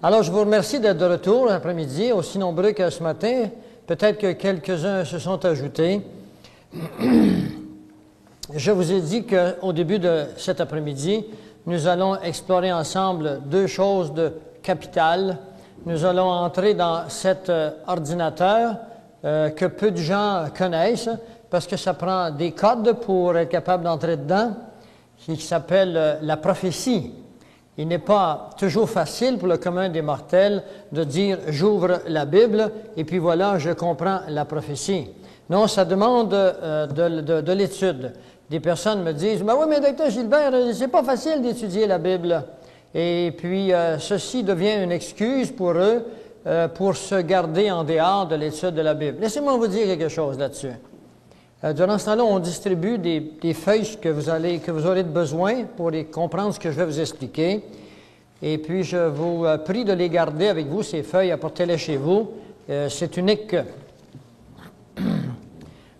Alors, je vous remercie d'être de retour l'après-midi, aussi nombreux que ce matin. Peut-être que quelques-uns se sont ajoutés. Je vous ai dit qu'au début de cet après-midi, nous allons explorer ensemble deux choses de capitales. Nous allons entrer dans cet ordinateur que peu de gens connaissent, parce que ça prend des codes pour être capable d'entrer dedans, qui s'appelle la prophétie. Il n'est pas toujours facile pour le commun des mortels de dire « j'ouvre la Bible et puis voilà, je comprends la prophétie ». Non, ça demande de l'étude. Des personnes me disent « ben oui, mais docteur Gilbert, c'est pas facile d'étudier la Bible ». Et puis, ceci devient une excuse pour eux pour se garder en dehors de l'étude de la Bible. Laissez-moi vous dire quelque chose là-dessus. Durant ce temps-là, on distribue des feuilles que vous aurez besoin pour comprendre ce que je vais vous expliquer. Et puis, je vous prie de les garder avec vous, ces feuilles, apportez-les chez vous. C'est unique.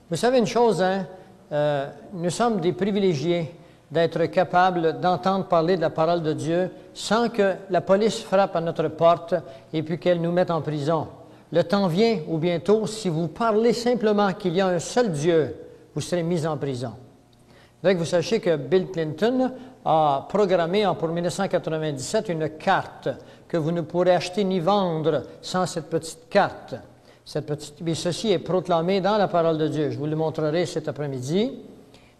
Vous savez une chose, hein? Nous sommes des privilégiés d'être capables d'entendre parler de la parole de Dieu sans que la police frappe à notre porte et puis qu'elle nous mette en prison. Le temps vient, ou bientôt, si vous parlez simplement qu'il y a un seul Dieu, vous serez mis en prison. Donc, vous sachez que Bill Clinton a programmé pour 1997 une carte que vous ne pourrez acheter ni vendre sans cette petite carte. Mais ceci est proclamé dans la parole de Dieu. Je vous le montrerai cet après-midi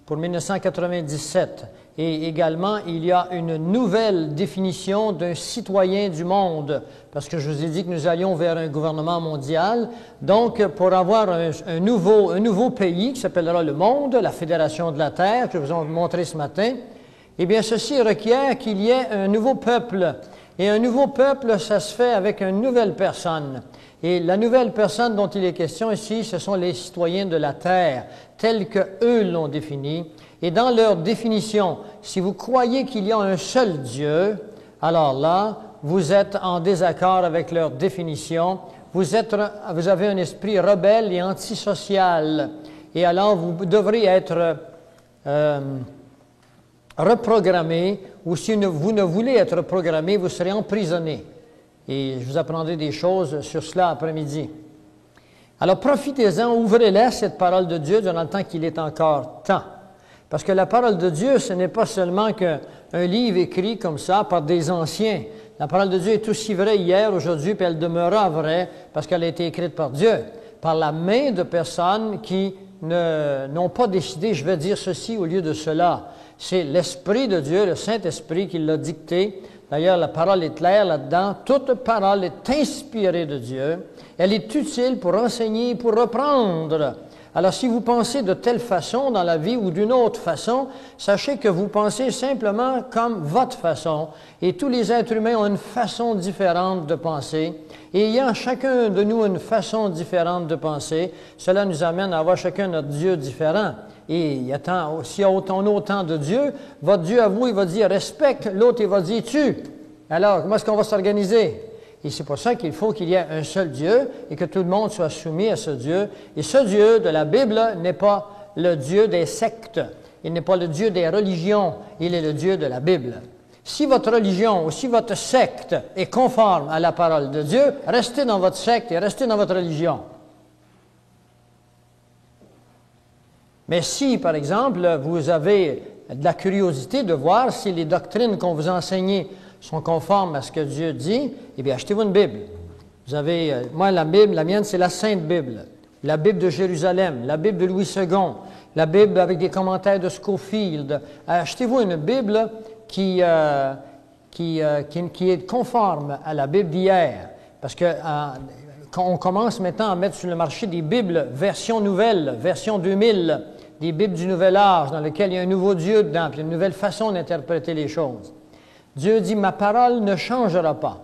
pour 1997. Et également, il y a une nouvelle définition d'un citoyen du monde, parce que je vous ai dit que nous allions vers un gouvernement mondial. Donc, pour avoir un nouveau pays qui s'appellera le monde, la Fédération de la Terre, que je vous ai montré ce matin, eh bien, ceci requiert qu'il y ait un nouveau peuple. Et un nouveau peuple, ça se fait avec une nouvelle personne. Et la nouvelle personne dont il est question ici, ce sont les citoyens de la Terre, tels qu'eux l'ont défini. Et dans leur définition, si vous croyez qu'il y a un seul Dieu, alors là, vous êtes en désaccord avec leur définition. Vous avez un esprit rebelle et antisocial. Et alors, vous devrez être reprogrammé, ou si vous ne voulez être programmé, vous serez emprisonné. Et je vous apprendrai des choses sur cela après-midi. Alors, profitez-en, ouvrez-la, cette parole de Dieu, durant le temps qu'il est encore temps. Parce que la parole de Dieu, ce n'est pas seulement qu'un livre écrit comme ça par des anciens. La parole de Dieu est aussi vraie hier, aujourd'hui, puis elle demeurera vraie parce qu'elle a été écrite par Dieu, par la main de personnes qui n'ont pas décidé, je vais dire ceci au lieu de cela. C'est l'Esprit de Dieu, le Saint-Esprit, qui l'a dicté. D'ailleurs, la parole est claire là-dedans. Toute parole est inspirée de Dieu. Elle est utile pour enseigner, pour reprendre. Alors, si vous pensez de telle façon dans la vie ou d'une autre façon, sachez que vous pensez simplement comme votre façon. Et tous les êtres humains ont une façon différente de penser. Et ayant chacun de nous une façon différente de penser, cela nous amène à avoir chacun notre Dieu différent. Et s'il y a autant de Dieux, votre Dieu à vous, il va dire « respecte », l'autre, il va dire « tue ». Alors, comment est-ce qu'on va s'organiser? Et c'est pour ça qu'il faut qu'il y ait un seul Dieu et que tout le monde soit soumis à ce Dieu. Et ce Dieu de la Bible n'est pas le Dieu des sectes. Il n'est pas le Dieu des religions. Il est le Dieu de la Bible. Si votre religion ou si votre secte est conforme à la parole de Dieu, restez dans votre secte et restez dans votre religion. Mais si, par exemple, vous avez de la curiosité de voir si les doctrines qu'on vous enseigne sont conformes à ce que Dieu dit, eh bien, achetez-vous une Bible. Vous avez, moi, la Bible, la mienne, c'est la Sainte Bible. La Bible de Jérusalem, la Bible de Louis II, la Bible avec des commentaires de Scofield. Achetez-vous une Bible qui est conforme à la Bible d'hier. Parce que quand on commence maintenant à mettre sur le marché des Bibles version nouvelle, version 2000, des Bibles du Nouvel Âge, dans lesquelles il y a un nouveau Dieu dedans, puis une nouvelle façon d'interpréter les choses. Dieu dit, ma parole ne changera pas.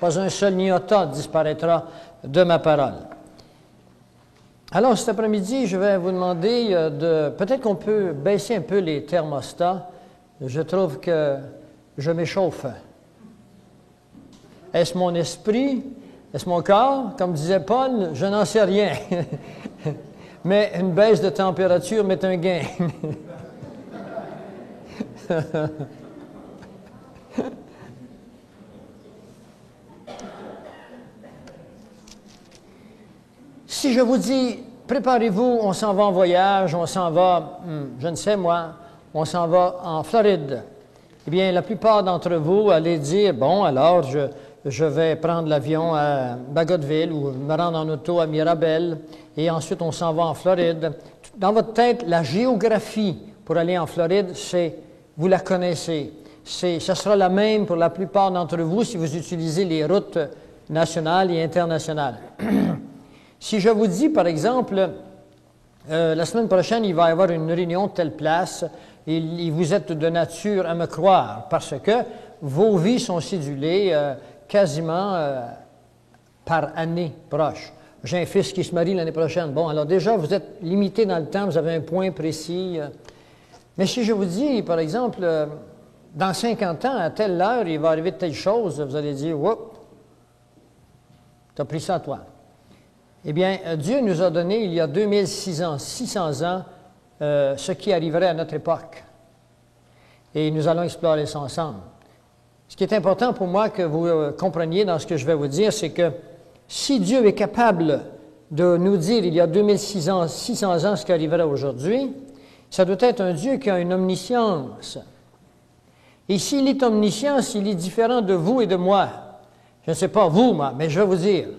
Pas un seul iota disparaîtra de ma parole. Alors, cet après-midi, je vais vous demander peut-être qu'on peut baisser un peu les thermostats. Je trouve que je m'échauffe. Est-ce mon esprit? Est-ce mon corps? Comme disait Paul, je n'en sais rien. Mais une baisse de température m'est un gain. si je vous dis, préparez-vous, on s'en va en voyage, on s'en va, je ne sais moi, on s'en va en Floride, eh bien, la plupart d'entre vous allez dire, bon, alors, je vais prendre l'avion à Bagotville ou me rendre en auto à Mirabel, et ensuite on s'en va en Floride. Dans votre tête, la géographie pour aller en Floride, vous la connaissez. Ce sera la même pour la plupart d'entre vous si vous utilisez les routes nationales et internationales. Si je vous dis, par exemple, la semaine prochaine, il va y avoir une réunion de telle place, et vous êtes de nature à me croire, parce que vos vies sont cédulées quasiment par année proche. J'ai un fils qui se marie l'année prochaine. Bon, alors déjà, vous êtes limité dans le temps, vous avez un point précis. Mais si je vous dis, par exemple, dans 50 ans, à telle heure, il va arriver telle chose, vous allez dire, « Whoop, tu as pris ça à toi. » Eh bien, Dieu nous a donné, il y a 600 ans, ce qui arriverait à notre époque. Et nous allons explorer ça ensemble. Ce qui est important pour moi que vous compreniez dans ce que je vais vous dire, c'est que si Dieu est capable de nous dire, il y a 600 ans, ce qui arriverait aujourd'hui, ça doit être un Dieu qui a une omniscience. Et s'il est omniscient, il est différent de vous et de moi. Je ne sais pas vous, moi, mais je vais vous dire.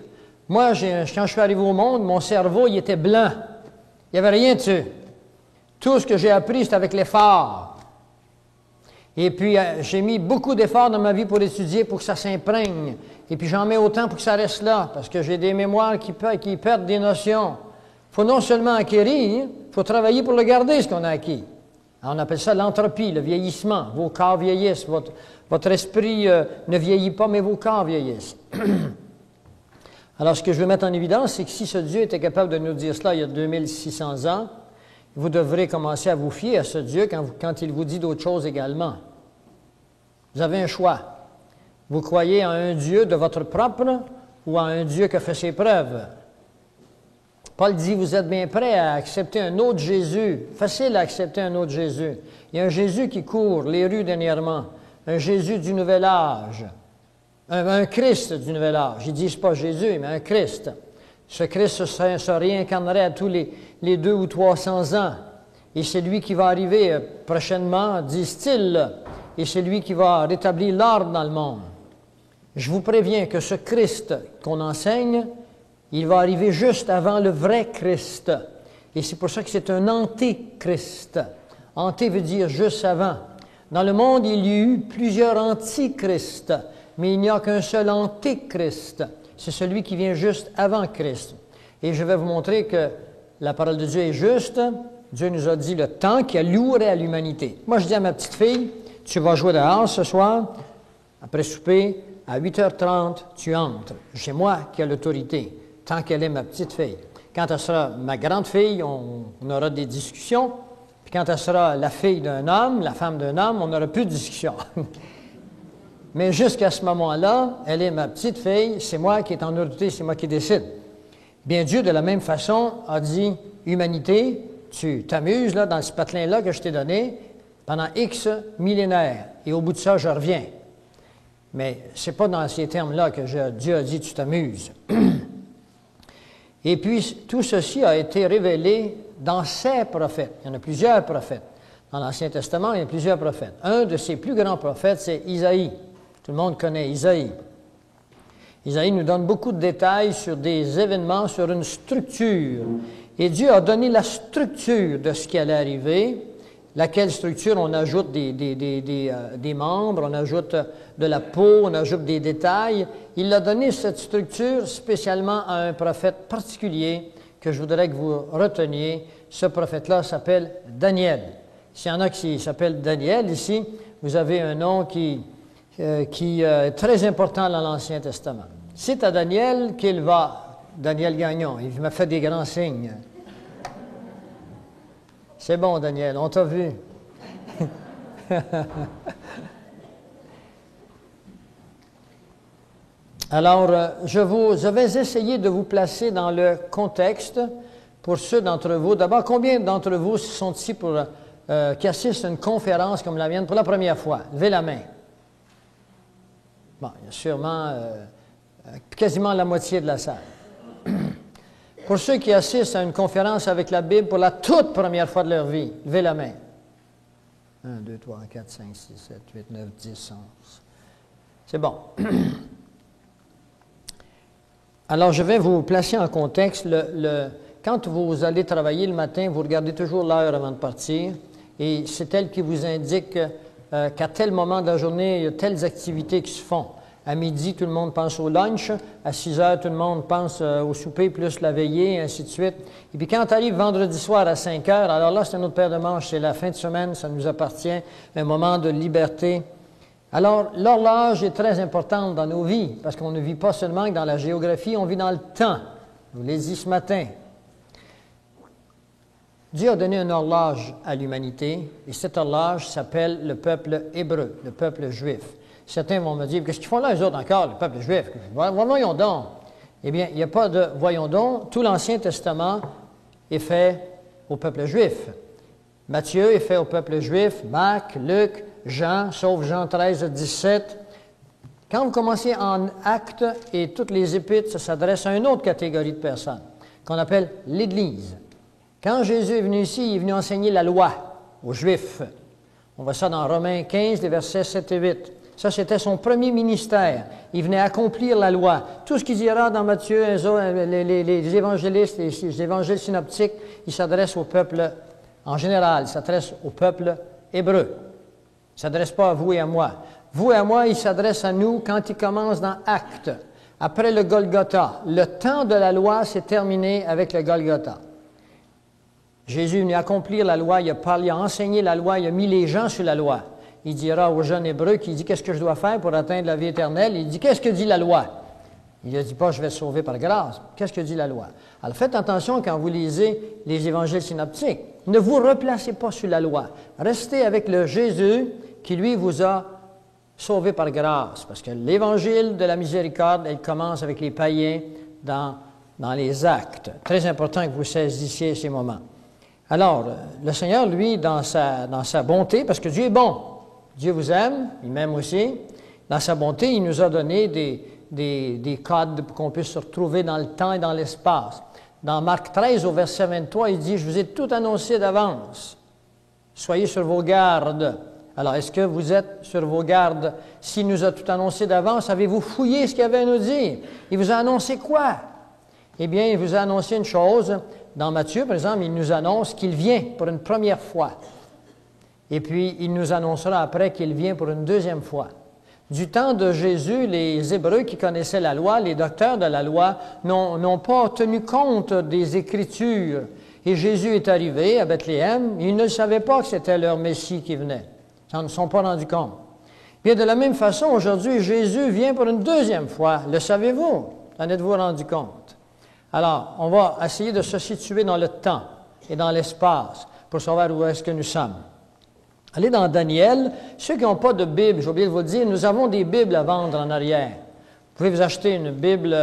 Moi, quand je suis arrivé au monde, mon cerveau, il était blanc. Il n'y avait rien dessus. Tout ce que j'ai appris, c'est avec l'effort. Et puis, j'ai mis beaucoup d'efforts dans ma vie pour étudier, pour que ça s'imprègne. Et puis, j'en mets autant pour que ça reste là, parce que j'ai des mémoires qui perdent des notions. Il faut non seulement acquérir, il faut travailler pour le garder, ce qu'on a acquis. On appelle ça l'entropie, le vieillissement. Vos corps vieillissent, votre esprit ne vieillit pas, mais vos corps vieillissent. Alors, ce que je veux mettre en évidence, c'est que si ce Dieu était capable de nous dire cela il y a 2600 ans, vous devrez commencer à vous fier à ce Dieu quand il vous dit d'autres choses également. Vous avez un choix. Vous croyez en un Dieu de votre propre ou en un Dieu qui a fait ses preuves. Paul dit, vous êtes bien prêts à accepter un autre Jésus. Facile à accepter un autre Jésus. Il y a un Jésus qui court les rues dernièrement. Un Jésus du nouvel âge. Un Christ du nouvel âge. Ils disent pas Jésus, mais un Christ. Ce Christ se réincarnerait à tous les 200 ou 300 ans. Et c'est lui qui va arriver prochainement, disent-ils, et c'est lui qui va rétablir l'ordre dans le monde. Je vous préviens que ce Christ qu'on enseigne, il va arriver juste avant le vrai Christ. Et c'est pour ça que c'est un antéchrist. Anté veut dire juste avant. Dans le monde, il y a eu plusieurs antichrists, mais il n'y a qu'un seul antéchrist. C'est celui qui vient juste avant Christ. Et je vais vous montrer que la parole de Dieu est juste. Dieu nous a dit le temps qui allouerait à l'humanité. Moi, je dis à ma petite fille, tu vas jouer dehors ce soir, après souper, à 8h30, tu entres. C'est moi qui ai l'autorité, tant qu'elle est ma petite fille. Quand elle sera ma grande fille, on aura des discussions. Puis quand elle sera la fille d'un homme, la femme d'un homme, on n'aura plus de discussion. Mais jusqu'à ce moment-là, elle est ma petite fille, c'est moi qui est en autorité, c'est moi qui décide. Bien, Dieu, de la même façon, a dit, humanité, tu t'amuses là, dans ce patelin-là que je t'ai donné pendant X millénaires. Et au bout de ça, je reviens. Mais ce n'est pas dans ces termes-là que Dieu a dit, tu t'amuses. Et puis, tout ceci a été révélé dans ses prophètes. Il y en a plusieurs prophètes. Dans l'Ancien Testament, il y a plusieurs prophètes. Un de ses plus grands prophètes, c'est Isaïe. Tout le monde connaît Isaïe. Isaïe nous donne beaucoup de détails sur des événements, sur une structure. Et Dieu a donné la structure de ce qui allait arriver. Laquelle structure? On ajoute des membres, on ajoute de la peau, on ajoute des détails. Il a donné cette structure spécialement à un prophèt particulier que je voudrais que vous reteniez. Ce prophète-là s'appelle Daniel. S'il y en a qui s'appellent Daniel ici, vous avez un nom qui est très important dans l'Ancien Testament. C'est à Daniel qu'il va, Daniel Gagnon, il m'a fait des grands signes. C'est bon, Daniel, on t'a vu. Alors, je vais essayer de vous placer dans le contexte pour ceux d'entre vous. D'abord, combien d'entre vous sont ici qui assistent à une conférence comme la mienne pour la première fois? Levez la main. Bon, il y a sûrement quasiment la moitié de la salle. Pour ceux qui assistent à une conférence avec la Bible pour la toute première fois de leur vie, levez la main. 1, 2, 3, 4, 5, 6, 7, 8, 9, 10, 11. C'est bon. Alors, je vais vous placer en contexte. Quand vous allez travailler le matin, vous regardez toujours l'heure avant de partir. Et c'est elle qui vous indique qu'à tel moment de la journée, il y a telles activités qui se font. À midi, tout le monde pense au lunch. À 6 heures, tout le monde pense au souper plus la veillée, et ainsi de suite. Et puis quand tu arrives vendredi soir à 5 heures, alors là, c'est un autre paire de manches. C'est la fin de semaine, ça nous appartient. Un moment de liberté. Alors, l'horloge est très importante dans nos vies, parce qu'on ne vit pas seulement dans la géographie, on vit dans le temps. Je vous l'ai dit ce matin. Dieu a donné une horloge à l'humanité, et cette horloge s'appelle le peuple hébreu, le peuple juif. Certains vont me dire, qu'est-ce qu'ils font là, eux autres encore, le peuple juif? Voyons donc. Eh bien, il n'y a pas de voyons donc. Tout l'Ancien Testament est fait au peuple juif. Matthieu est fait au peuple juif, Marc, Luc, Jean, sauf Jean 13, 17. Quand vous commencez en Actes et toutes les épîtres, ça s'adresse à une autre catégorie de personnes, qu'on appelle l'Église. Quand Jésus est venu ici, il est venu enseigner la loi aux Juifs. On voit ça dans Romains 15, les versets 7 et 8. Ça, c'était son premier ministère. Il venait accomplir la loi. Tout ce qu'il dira dans Matthieu, les évangélistes, les évangiles synoptiques, il s'adresse au peuple en général. Il s'adresse au peuple hébreu. Il ne s'adresse pas à vous et à moi. Vous et à moi, il s'adresse à nous quand il commence dans Actes, après le Golgotha. Le temps de la loi s'est terminé avec le Golgotha. Jésus est venu accomplir la loi, il a enseigné la loi, il a mis les gens sur la loi. Il dira aux jeunes Hébreux qui dit « Qu'est-ce que je dois faire pour atteindre la vie éternelle? » Il dit « Qu'est-ce que dit la loi? » Il ne dit pas « Je vais te sauver par grâce. » Qu'est-ce que dit la loi? Alors faites attention quand vous lisez les évangiles synoptiques. Ne vous replacez pas sur la loi. Restez avec le Jésus qui, lui, vous a sauvé par grâce. Parce que l'évangile de la miséricorde, elle commence avec les païens dans les actes. Très important que vous saisissiez ces moments. Alors, le Seigneur, lui, dans sa bonté, parce que Dieu est bon, Dieu vous aime, il m'aime aussi, dans sa bonté, il nous a donné des codes pour qu'on puisse se retrouver dans le temps et dans l'espace. Dans Marc 13, au verset 23, il dit « Je vous ai tout annoncé d'avance. Soyez sur vos gardes. » Alors, est-ce que vous êtes sur vos gardes? S'il nous a tout annoncé d'avance, avez-vous fouillé ce qu'il avait à nous dire? Il vous a annoncé quoi? Eh bien, il vous a annoncé une chose. Dans Matthieu, par exemple, il nous annonce qu'il vient pour une première fois. Et puis, il nous annoncera après qu'il vient pour une deuxième fois. Du temps de Jésus, les Hébreux qui connaissaient la loi, les docteurs de la loi, n'ont pas tenu compte des Écritures. Et Jésus est arrivé à Bethléem, ils ne savaient pas que c'était leur Messie qui venait. Ils n'en sont pas rendus compte. Bien, de la même façon, aujourd'hui, Jésus vient pour une deuxième fois. Le savez-vous? En êtes-vous rendu compte? Alors, on va essayer de se situer dans le temps et dans l'espace pour savoir où est-ce que nous sommes. Allez dans Daniel. Ceux qui n'ont pas de Bible, j'ai oublié de vous le dire, nous avons des Bibles à vendre en arrière. Vous pouvez vous acheter une Bible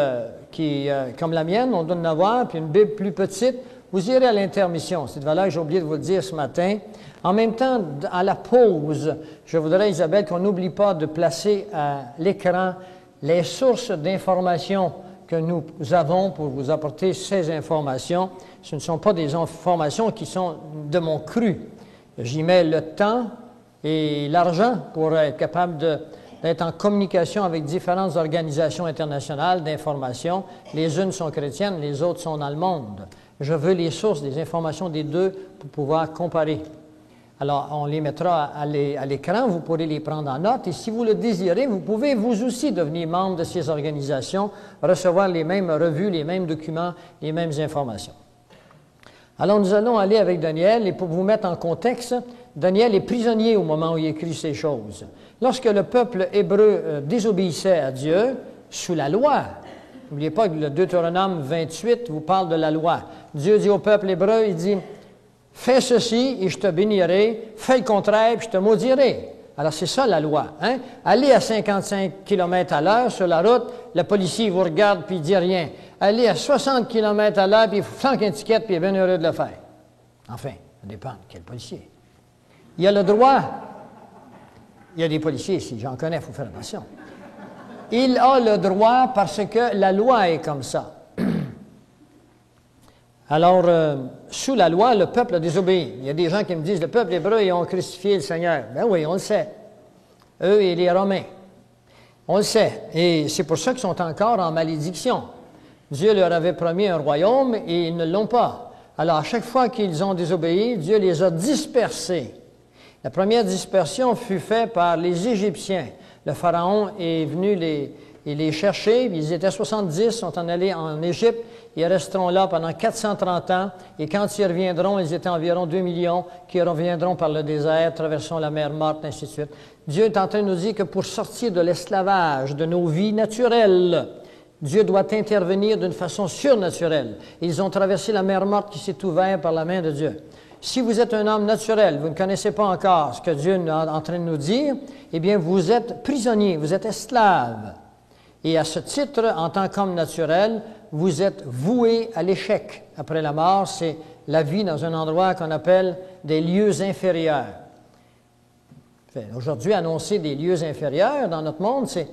comme la mienne, on doit en avoir, puis une Bible plus petite. Vous irez à l'intermission. C'est de valeur que j'ai oublié de vous le dire ce matin. En même temps, à la pause, je voudrais, Isabelle, qu'on n'oublie pas de placer à l'écran les sources d'informations que nous avons pour vous apporter ces informations. Ce ne sont pas des informations qui sont de mon cru. J'y mets le temps et l'argent pour être capable d'être en communication avec différentes organisations internationales d'information. Les unes sont chrétiennes, les autres sont dans le monde. Je veux les sources des informations des deux pour pouvoir comparer. Alors, on les mettra à l'écran, vous pourrez les prendre en note, et si vous le désirez, vous pouvez vous aussi devenir membre de ces organisations, recevoir les mêmes revues, les mêmes documents, les mêmes informations. Alors, nous allons aller avec Daniel, et pour vous mettre en contexte, Daniel est prisonnier au moment où il écrit ces choses. Lorsque le peuple hébreu désobéissait à Dieu, sous la loi, n'oubliez pas que le Deutéronome 28 vous parle de la loi. Dieu dit au peuple hébreu, il dit, « Fais ceci et je te bénirai, fais le contraire et je te maudirai. » Alors c'est ça la loi. Hein? Allez à 55 km à l'heure sur la route, le policier vous regarde puis il ne dit rien. Allez à 60 km à l'heure puis il flanque une étiquette puis il est bien heureux de le faire. Enfin, ça dépend de quel policier. Il a le droit. Il y a des policiers ici, j'en connais, il faut faire attention. Il a le droit parce que la loi est comme ça. Alors, sous la loi, le peuple a désobéi. Il y a des gens qui me disent, le peuple hébreu, ils ont crucifié le Seigneur. Ben oui, on le sait. Eux et les Romains. On le sait. Et c'est pour ça qu'ils sont encore en malédiction. Dieu leur avait promis un royaume et ils ne l'ont pas. Alors, à chaque fois qu'ils ont désobéi, Dieu les a dispersés. La première dispersion fut faite par les Égyptiens. Le Pharaon est venu les chercher. Ils étaient 70, sont en allés en Égypte. Ils resteront là pendant 430 ans. Et quand ils reviendront, ils étaient environ 2 millions qui reviendront par le désert, traversant la mer Morte, ainsi de suite. Dieu est en train de nous dire que pour sortir de l'esclavage, de nos vies naturelles, Dieu doit intervenir d'une façon surnaturelle. Ils ont traversé la mer Morte qui s'est ouverte par la main de Dieu. Si vous êtes un homme naturel, vous ne connaissez pas encore ce que Dieu est en train de nous dire, eh bien, vous êtes prisonnier, vous êtes esclave. Et à ce titre, en tant qu'homme naturel, vous êtes voué à l'échec. Après la mort, c'est la vie dans un endroit qu'on appelle des lieux inférieurs. Aujourd'hui, annoncer des lieux inférieurs dans notre monde, c'est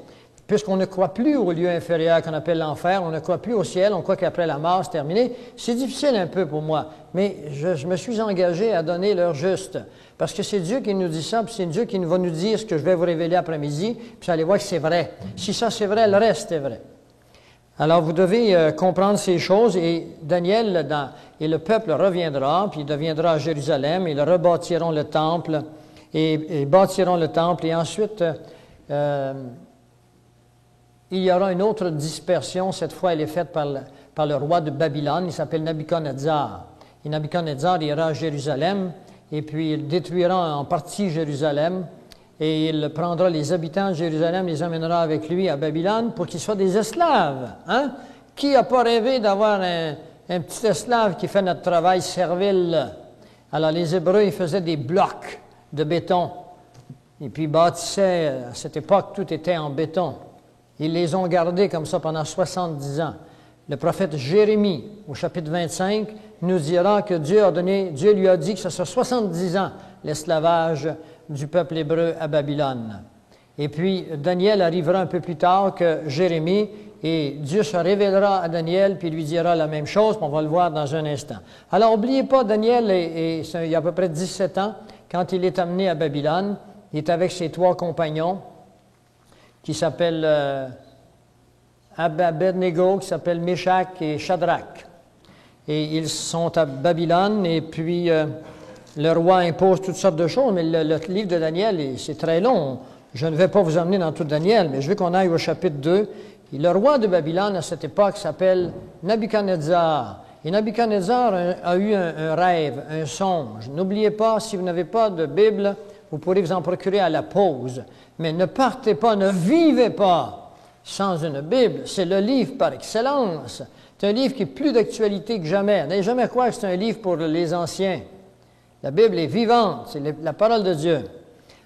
puisqu'on ne croit plus au lieu inférieur qu'on appelle l'enfer, on ne croit plus au ciel, on croit qu'après la mort, c'est terminé. C'est difficile un peu pour moi, mais je me suis engagé à donner l'heure juste. Parce que c'est Dieu qui nous dit ça, puis c'est Dieu qui va nous dire ce que je vais vous révéler après-midi, puis vous allez voir que c'est vrai. Si ça c'est vrai, le reste est vrai. Alors vous devez comprendre ces choses, et Daniel et le peuple reviendra, puis il deviendra à Jérusalem, ils rebâtiront le temple, et bâtiront le temple, et ensuite... il y aura une autre dispersion, cette fois elle est faite par le roi de Babylone, il s'appelle Nabuchodonosor. Et Nabuchodonosor ira à Jérusalem, et puis il détruira en partie Jérusalem, et il prendra les habitants de Jérusalem, les amènera avec lui à Babylone pour qu'ils soient des esclaves. Hein? Qui n'a pas rêvé d'avoir un petit esclave qui fait notre travail servile? Alors les Hébreux, ils faisaient des blocs de béton, et puis ils bâtissaient, à cette époque, tout était en béton. Ils les ont gardés comme ça pendant 70 ans. Le prophète Jérémie, au chapitre 25, nous dira que Dieu lui a dit que ce sera 70 ans l'esclavage du peuple hébreu à Babylone. Et puis, Daniel arrivera un peu plus tard que Jérémie, et Dieu se révélera à Daniel, puis lui dira la même chose, on va le voir dans un instant. Alors, n'oubliez pas, Daniel, il y a à peu près 17 ans, quand il est amené à Babylone, il est avec ses 3 compagnons, qui s'appellent Abednego, qui s'appelle Meshach et Shadrach. Et ils sont à Babylone, et puis le roi impose toutes sortes de choses, mais le livre de Daniel, c'est très long. Je ne vais pas vous emmener dans tout Daniel, mais je veux qu'on aille au chapitre 2. Et le roi de Babylone, à cette époque, s'appelle Nabuchodonosor. Et Nabuchodonosor a eu un rêve, un songe. N'oubliez pas, si vous n'avez pas de Bible, vous pourrez vous en procurer à la pause. Mais ne partez pas, ne vivez pas sans une Bible. C'est le livre par excellence. C'est un livre qui est plus d'actualité que jamais. N'allez jamais croire que c'est un livre pour les anciens. La Bible est vivante, c'est la parole de Dieu.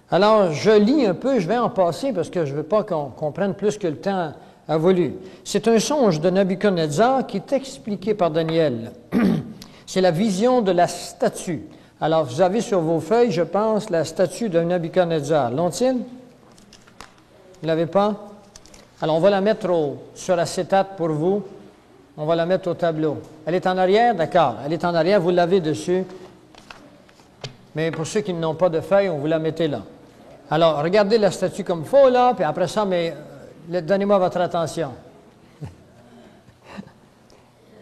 Alors, je lis un peu, je vais en passer parce que je ne veux pas qu'on prenne plus que le temps a voulu. C'est un songe de Nabuchodonosor qui est expliqué par Daniel. C'est la vision de la statue. Alors, vous avez sur vos feuilles, je pense, la statue de Nabuchodonosor. L'ont-ils? Vous ne l'avez pas? Alors, on va la mettre sur acétate pour vous. On va la mettre au tableau. Elle est en arrière? D'accord. Elle est en arrière, vous l'avez dessus. Mais pour ceux qui n'ont pas de feuilles, on vous la mettez là. Alors, regardez la statue comme il faut, là, puis après ça, donnez-moi votre attention.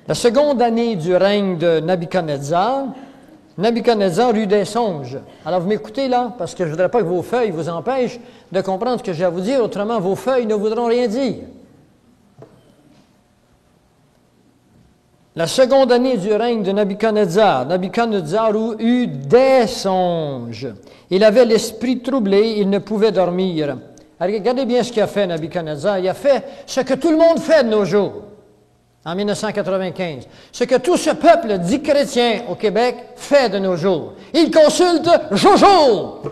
La seconde année du règne de Nabuchodonosor eut des songes. Alors, vous m'écoutez là, parce que je ne voudrais pas que vos feuilles vous empêchent de comprendre ce que j'ai à vous dire, autrement vos feuilles ne voudront rien dire. La seconde année du règne de Nabuchodonosor eut des songes. Il avait l'esprit troublé, il ne pouvait dormir. Alors, regardez bien ce qu'il a fait, Nabuchodonosor. Il a fait ce que tout le monde fait de nos jours, en 1995. Ce que tout ce peuple dit chrétien au Québec fait de nos jours. Il consulte Jojo.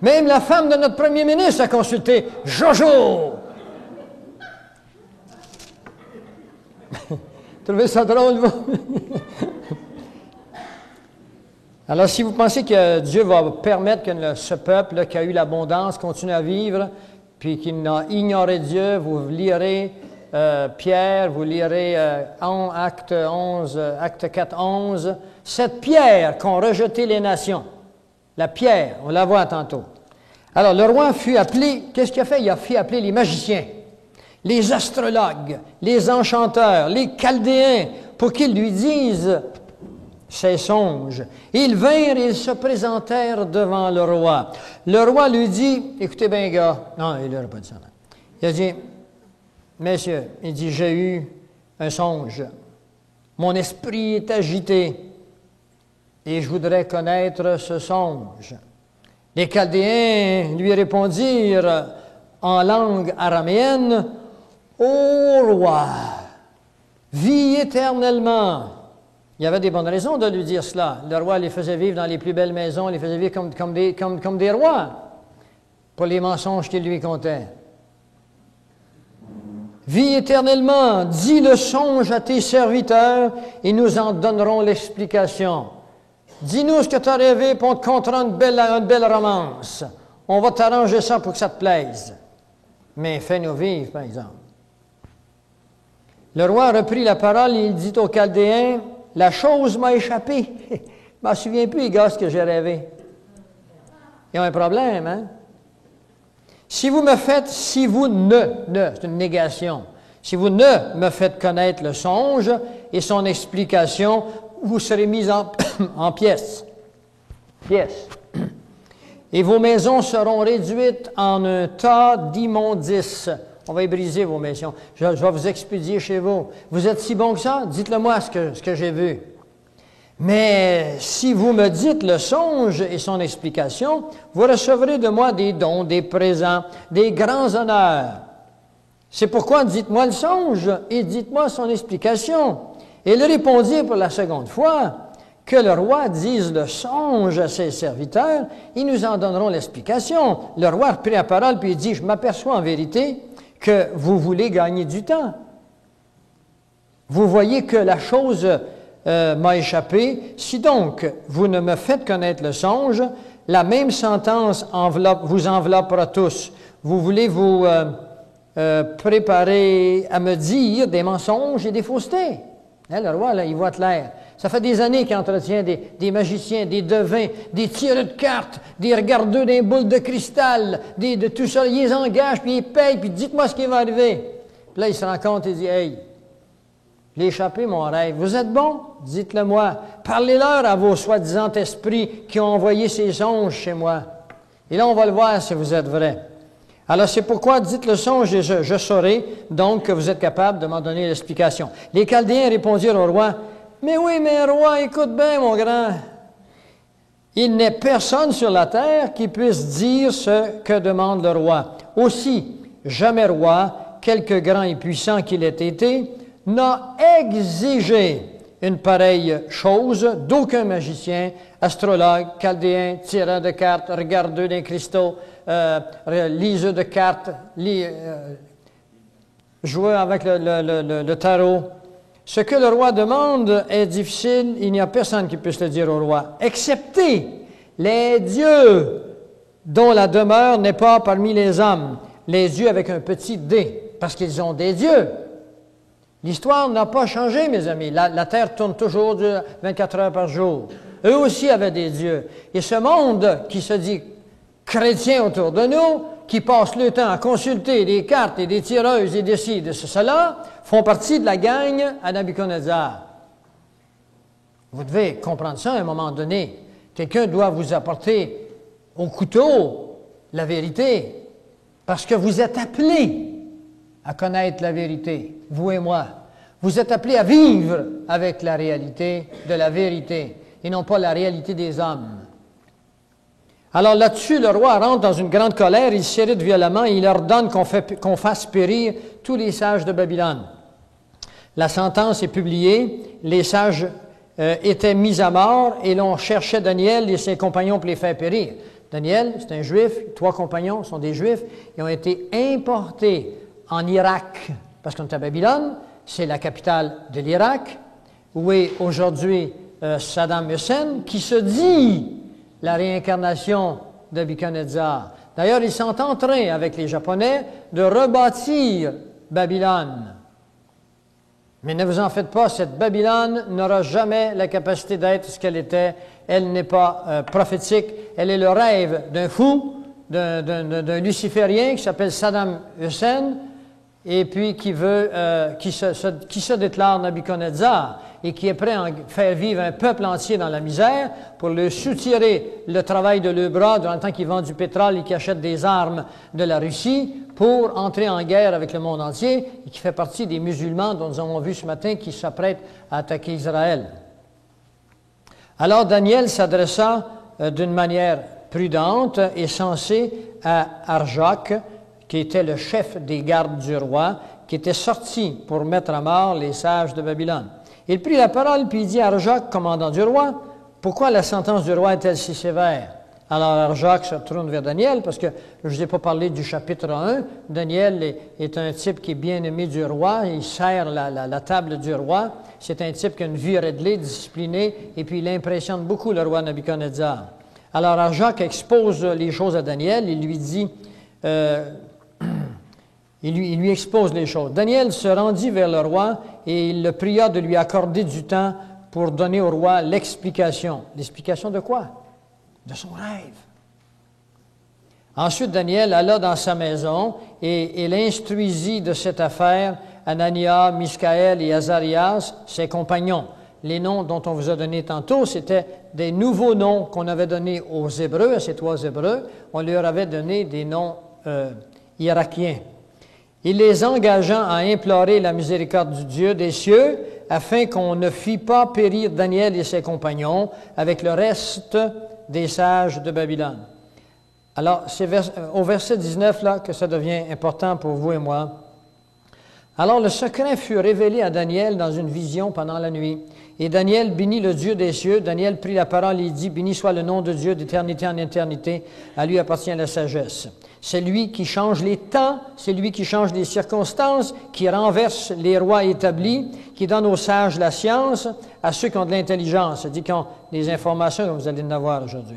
Même la femme de notre premier ministre a consulté Jojo. Trouvez ça drôle, vous? Alors, si vous pensez que Dieu va permettre que ce peuple qui a eu l'abondance continue à vivre, puis qu'il n'a ignoré Dieu, vous lirez Pierre, vous lirez Acte 4, 11, cette pierre qu'ont rejeté les nations, la pierre, on la voit tantôt. Alors, le roi fut appelé, qu'est-ce qu'il a fait? Il a fait appeler les magiciens, les astrologues, les enchanteurs, les chaldéens, pour qu'ils lui disent ses songes. Ils vinrent et ils se présentèrent devant le roi. Le roi lui dit, écoutez bien, gars, non, il n'aurait pas dit ça. Non. Il a dit, messieurs, il dit, j'ai eu un songe. Mon esprit est agité et je voudrais connaître ce songe. Les Chaldéens lui répondirent en langue araméenne, ô roi, vis éternellement. Il y avait des bonnes raisons de lui dire cela. Le roi les faisait vivre dans les plus belles maisons, les faisait vivre comme des rois, pour les mensonges qu'il lui contait. Vis éternellement, dis le songe à tes serviteurs et nous en donnerons l'explication. Dis-nous ce que tu as rêvé, puis on te contera une belle romance. On va t'arranger ça pour que ça te plaise. Mais fais-nous vivre, par exemple. Le roi reprit la parole et il dit aux Chaldéens, la chose m'a échappé. Je ne m'en souviens plus, les gars, ce que j'ai rêvé. Ils ont un problème, hein? Si vous c'est une négation. Si vous ne me faites connaître le songe et son explication, vous serez mis en pièces. Et vos maisons seront réduites en un tas d'immondices. On va y briser vos maisons. Je vais vous expédier chez vous. Vous êtes si bon que ça? Dites-le-moi ce que j'ai vu. Mais si vous me dites le songe et son explication, vous recevrez de moi des dons, des présents, des grands honneurs. C'est pourquoi dites-moi le songe et dites-moi son explication. Et il répondit pour la seconde fois que le roi dise le songe à ses serviteurs, ils nous en donneront l'explication. Le roi reprit la parole puis il dit, je m'aperçois en vérité que vous voulez gagner du temps. Vous voyez que la chose m'a échappé. Si donc vous ne me faites connaître le songe, la même sentence vous enveloppera tous. Vous voulez vous préparer à me dire des mensonges et des faussetés. Hein, le roi, là, il voit clair. Ça fait des années qu'il entretient des magiciens, des devins, des tireurs de cartes, des regardeux des boules de cristal, de tout ça. Il les engage, puis il paye, puis dites-moi ce qui va arriver. Puis là, il se rend compte et dit, hey, j'ai échappé mon rêve. Vous êtes bon? Dites-le moi. Parlez-leur à vos soi-disant esprits qui ont envoyé ces songes chez moi. Et là, on va le voir si vous êtes vrai. Alors, c'est pourquoi dites le songe et je saurai donc que vous êtes capable de m'en donner l'explication. Les Chaldéens répondirent au roi, mais oui, mais roi, écoute bien, mon grand. Il n'est personne sur la terre qui puisse dire ce que demande le roi. Aussi, jamais roi, quelque grand et puissant qu'il ait été, n'a exigé une pareille chose d'aucun magicien, astrologue, chaldéen, tireur de cartes, regardeux des cristaux, liseux de cartes, joueur avec le tarot. Ce que le roi demande est difficile, il n'y a personne qui puisse le dire au roi, excepté les dieux dont la demeure n'est pas parmi les hommes, les dieux avec un petit d, parce qu'ils ont des dieux. L'histoire n'a pas changé, mes amis. La terre tourne toujours 24 heures par jour. Eux aussi avaient des dieux. Et ce monde qui se dit chrétien autour de nous, qui passe le temps à consulter des cartes et des tireuses et de ci, de cela, font partie de la gang à Nabuchodonosor. Vous devez comprendre ça à un moment donné. Quelqu'un doit vous apporter au couteau la vérité, parce que vous êtes appelés à connaître la vérité, vous et moi. Vous êtes appelés à vivre avec la réalité de la vérité, et non pas la réalité des hommes. Alors là-dessus, le roi rentre dans une grande colère, il s'irrite violemment et il ordonne qu'on fasse périr tous les sages de Babylone. La sentence est publiée, les sages étaient mis à mort et l'on cherchait Daniel et ses compagnons pour les faire périr. Daniel, c'est un juif, 3 compagnons sont des juifs, ils ont été importés en Irak, parce qu'on est à Babylone, c'est la capitale de l'Irak, où est aujourd'hui Saddam Hussein, qui se dit la réincarnation de Nebuchadnezzar. D'ailleurs, ils sont en train, avec les Japonais, de rebâtir Babylone. Mais ne vous en faites pas, cette Babylone n'aura jamais la capacité d'être ce qu'elle était. Elle n'est pas prophétique. Elle est le rêve d'un fou, d'un luciférien qui s'appelle Saddam Hussein, et puis qui se déclare Nebuchadnezzar et qui est prêt à faire vivre un peuple entier dans la misère pour leur soutirer le travail de leurs bras durant le temps qu'ils vendent du pétrole et qu'ils achètent des armes de la Russie pour entrer en guerre avec le monde entier et qui fait partie des musulmans dont nous avons vu ce matin qui s'apprêtent à attaquer Israël. Alors Daniel s'adressa d'une manière prudente et sensée à Arjok, qui était le chef des gardes du roi, qui était sorti pour mettre à mort les sages de Babylone. Il prit la parole, puis il dit à Arjok, commandant du roi, « Pourquoi la sentence du roi est-elle si sévère? » Alors Arjok se tourne vers Daniel, parce que je ne vous ai pas parlé du chapitre 1. Daniel est un type qui est bien aimé du roi, il sert la table du roi. C'est un type qui a une vie réglée, disciplinée, et puis il impressionne beaucoup le roi Nebuchadnezzar. Alors Arjok expose les choses à Daniel, il lui dit... Il lui expose les choses. Daniel se rendit vers le roi et il le pria de lui accorder du temps pour donner au roi l'explication. L'explication de quoi? De son rêve. Ensuite, Daniel alla dans sa maison et il instruisit de cette affaire Anania, Miskaël et Azarias, ses compagnons. Les noms dont on vous a donné tantôt, c'était des nouveaux noms qu'on avait donnés aux Hébreux, à ces 3 Hébreux. On leur avait donné des noms irakiens. Il les engageant à implorer la miséricorde du Dieu des cieux, afin qu'on ne fît pas périr Daniel et ses compagnons avec le reste des sages de Babylone. Alors, c'est au verset 19 là que ça devient important pour vous et moi. Alors le secret fut révélé à Daniel dans une vision pendant la nuit. Et Daniel bénit le Dieu des cieux. Daniel prit la parole et dit, « Béni soit le nom de Dieu d'éternité en éternité. À lui appartient la sagesse. » C'est lui qui change les temps, c'est lui qui change les circonstances, qui renverse les rois établis, qui donne aux sages la science, à ceux qui ont de l'intelligence, c'est-à-dire qui ont des informations comme vous allez en avoir aujourd'hui.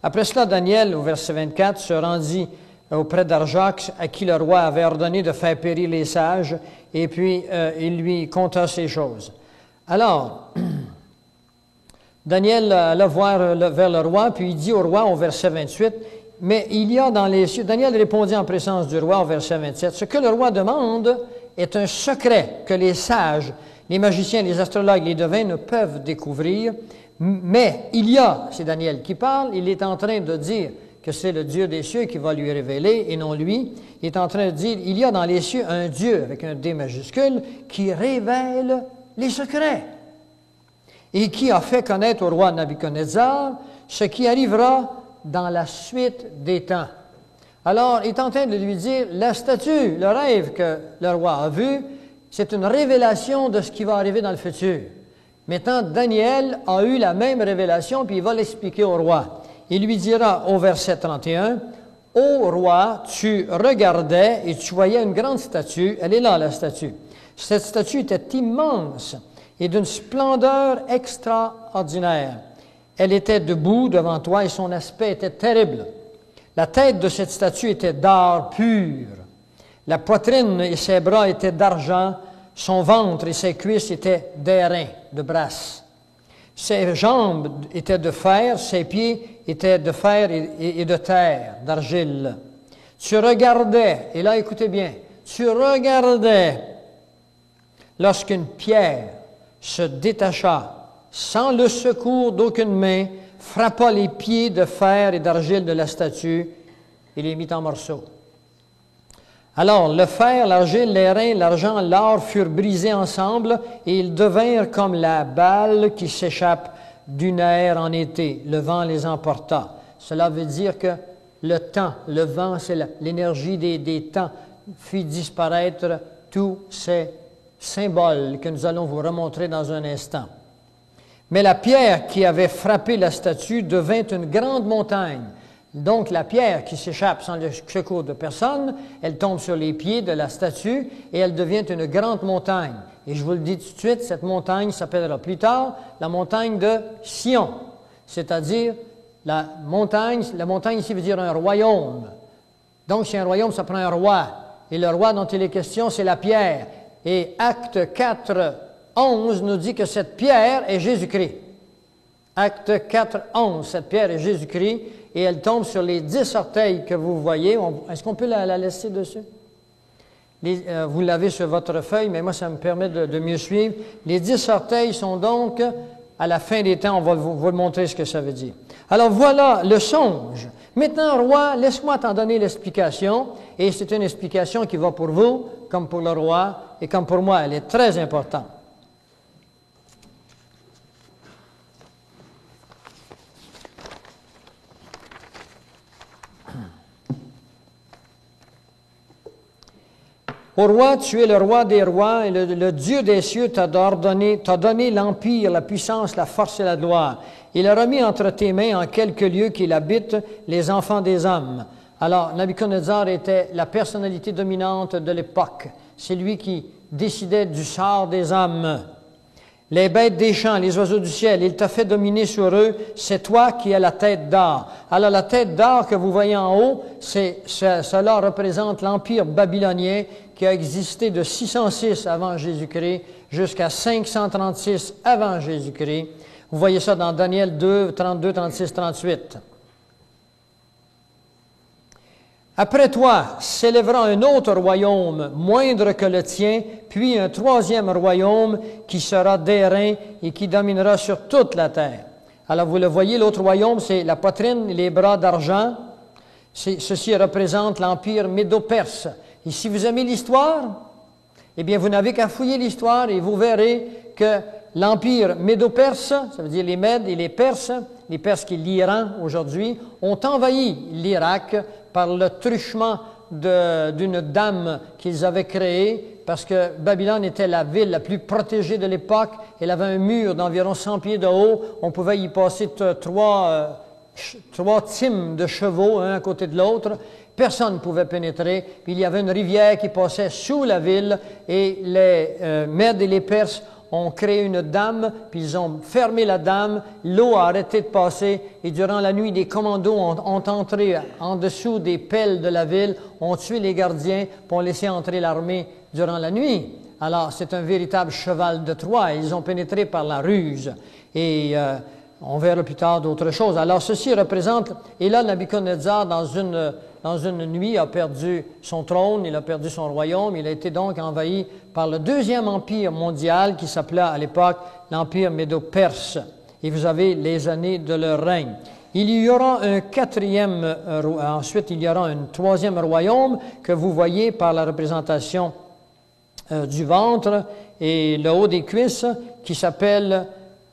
Après cela, Daniel, au verset 24, se rendit auprès d'Arjok, à qui le roi avait ordonné de faire périr les sages, et puis il lui conta ces choses. Alors, Daniel alla voir vers le roi, puis il dit au roi, au verset 28, « Mais il y a dans les cieux... » Daniel répondit en présence du roi, au verset 27, « Ce que le roi demande est un secret que les sages, les magiciens, les astrologues, les devins ne peuvent découvrir. Mais il y a... » C'est Daniel qui parle, il est en train de dire que c'est le Dieu des cieux qui va lui révéler, et non lui. Il est en train de dire, il y a dans les cieux un Dieu, avec un D majuscule, qui révèle les secrets, et qui a fait connaître au roi Nebuchadnezzar ce qui arrivera dans la suite des temps. Alors, il est en train de lui dire, la statue, le rêve que le roi a vu, c'est une révélation de ce qui va arriver dans le futur. Maintenant, Daniel a eu la même révélation, puis il va l'expliquer au roi. Il lui dira au verset 31, « Ô roi, tu regardais et tu voyais une grande statue. » Elle est là, la statue. Cette statue était immense et d'une splendeur extraordinaire. Elle était debout devant toi et son aspect était terrible. La tête de cette statue était d'or pur. La poitrine et ses bras étaient d'argent. Son ventre et ses cuisses étaient d'airain, de brasse. Ses jambes étaient de fer, ses pieds étaient de fer et de terre, d'argile. Tu regardais, et là écoutez bien, tu regardais lorsqu'une pierre se détacha sans le secours d'aucune main, frappa les pieds de fer et d'argile de la statue et les mit en morceaux. Alors, le fer, l'argile, l'airain, l'argent, l'or furent brisés ensemble et ils devinrent comme la balle qui s'échappe d'une aire en été. Le vent les emporta. Cela veut dire que le temps, le vent, c'est l'énergie des temps, fit disparaître tous ces symboles que nous allons vous remontrer dans un instant. Mais la pierre qui avait frappé la statue devint une grande montagne. Donc la pierre qui s'échappe sans le secours de personne, elle tombe sur les pieds de la statue et elle devient une grande montagne. Et je vous le dis tout de suite, cette montagne s'appellera plus tard la montagne de Sion, c'est-à-dire la montagne ici veut dire un royaume. Donc, si un royaume, ça prend un roi. Et le roi dont il est question, c'est la pierre. Et Acte 4, 11 nous dit que cette pierre est Jésus-Christ. Acte 4, 11, cette pierre est Jésus-Christ, et elle tombe sur les 10 orteils que vous voyez. Est-ce qu'on peut la laisser dessus? Vous l'avez sur votre feuille, mais moi, ça me permet de mieux suivre. Les 10 orteils sont donc, à la fin des temps, on va vous montrer ce que ça veut dire. Alors voilà le songe. Maintenant, roi, laisse-moi t'en donner l'explication, et c'est une explication qui va pour vous, comme pour le roi, et comme pour moi, elle est très importante. Ô roi, tu es le roi des rois, et le Dieu des cieux t'a donné l'empire, la puissance, la force et la gloire. Il a remis entre tes mains en quelques lieux qu'il habite les enfants des hommes. Alors, Nabuchodonosor était la personnalité dominante de l'époque. C'est lui qui décidait du sort des hommes. Les bêtes des champs, les oiseaux du ciel, il t'a fait dominer sur eux, c'est toi qui as la tête d'or. Alors la tête d'or que vous voyez en haut, cela représente l'empire babylonien qui a existé de 606 avant Jésus-Christ jusqu'à 536 avant Jésus-Christ. Vous voyez ça dans Daniel 2, 32, 36, 38. Après toi s'élèvera un autre royaume, moindre que le tien, puis un troisième royaume qui sera d'airain et qui dominera sur toute la terre. Alors vous le voyez, l'autre royaume, c'est la poitrine et les bras d'argent. Ceci représente l'empire médo-perse. Et si vous aimez l'histoire, eh bien vous n'avez qu'à fouiller l'histoire et vous verrez que l'empire médo-perse, ça veut dire les Mèdes et les Perses qui l'Iran aujourd'hui, ont envahi l'Irak par le truchement d'une dame qu'ils avaient créée, parce que Babylone était la ville la plus protégée de l'époque. Elle avait un mur d'environ 100 pieds de haut. On pouvait y passer trois teams de chevaux, un à côté de l'autre. Personne ne pouvait pénétrer. Puis il y avait une rivière qui passait sous la ville, et les Mèdes et les Perses ont créé une dame, puis ils ont fermé la dame, l'eau a arrêté de passer, et durant la nuit, des commandos ont entré en dessous des pelles de la ville, ont tué les gardiens, pour ont laissé entrer l'armée durant la nuit. Alors, c'est un véritable cheval de Troie. Ils ont pénétré par la ruse. Et on verra plus tard d'autres choses. Alors, ceci représente, et là, Nabuchodonosor, dans une nuit, a perdu son trône, il a perdu son royaume, il a été donc envahi par le deuxième empire mondial qui s'appelait à l'époque l'empire médo-perse. Et vous avez les années de leur règne. Il y aura un quatrième, ensuite il y aura un troisième royaume que vous voyez par la représentation du ventre et le haut des cuisses qui s'appelle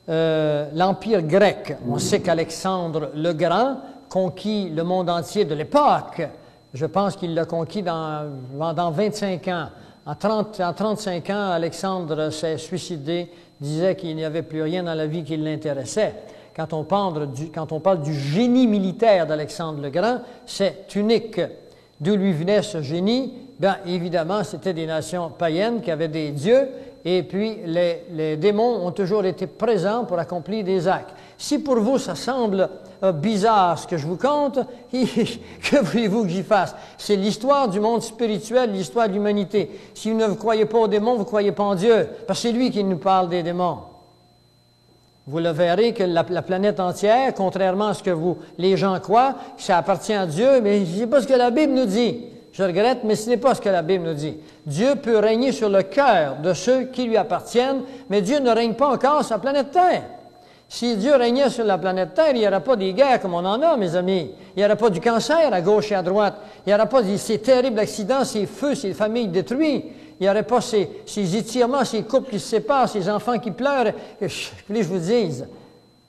l'empire grec. On sait qu'Alexandre le Grand conquis le monde entier de l'époque. Je pense qu'il l'a conquis pendant 25 ans. En 35 ans, Alexandre s'est suicidé, disait qu'il n'y avait plus rien dans la vie qui l'intéressait. Quand on parle du génie militaire d'Alexandre le Grand, c'est unique. D'où lui venait ce génie? Bien, évidemment, c'était des nations païennes qui avaient des dieux, et puis les démons ont toujours été présents pour accomplir des actes. Si pour vous, ça semble bizarre ce que je vous conte, que voulez-vous que j'y fasse? C'est l'histoire du monde spirituel, l'histoire de l'humanité. Si vous ne croyez pas aux démons, vous ne croyez pas en Dieu, parce que c'est lui qui nous parle des démons. Vous le verrez que la planète entière, contrairement à ce que les gens croient, ça appartient à Dieu, mais ce n'est pas ce que la Bible nous dit. Je regrette, mais ce n'est pas ce que la Bible nous dit. Dieu peut régner sur le cœur de ceux qui lui appartiennent, mais Dieu ne règne pas encore sur la planète Terre. Si Dieu régnait sur la planète Terre, il n'y aurait pas des guerres comme on en a, mes amis. Il n'y aurait pas du cancer à gauche et à droite. Il n'y aurait pas ces terribles accidents, ces feux, ces familles détruites. Il n'y aurait pas ces étirements, ces couples qui se séparent, ces enfants qui pleurent. Je vous dise,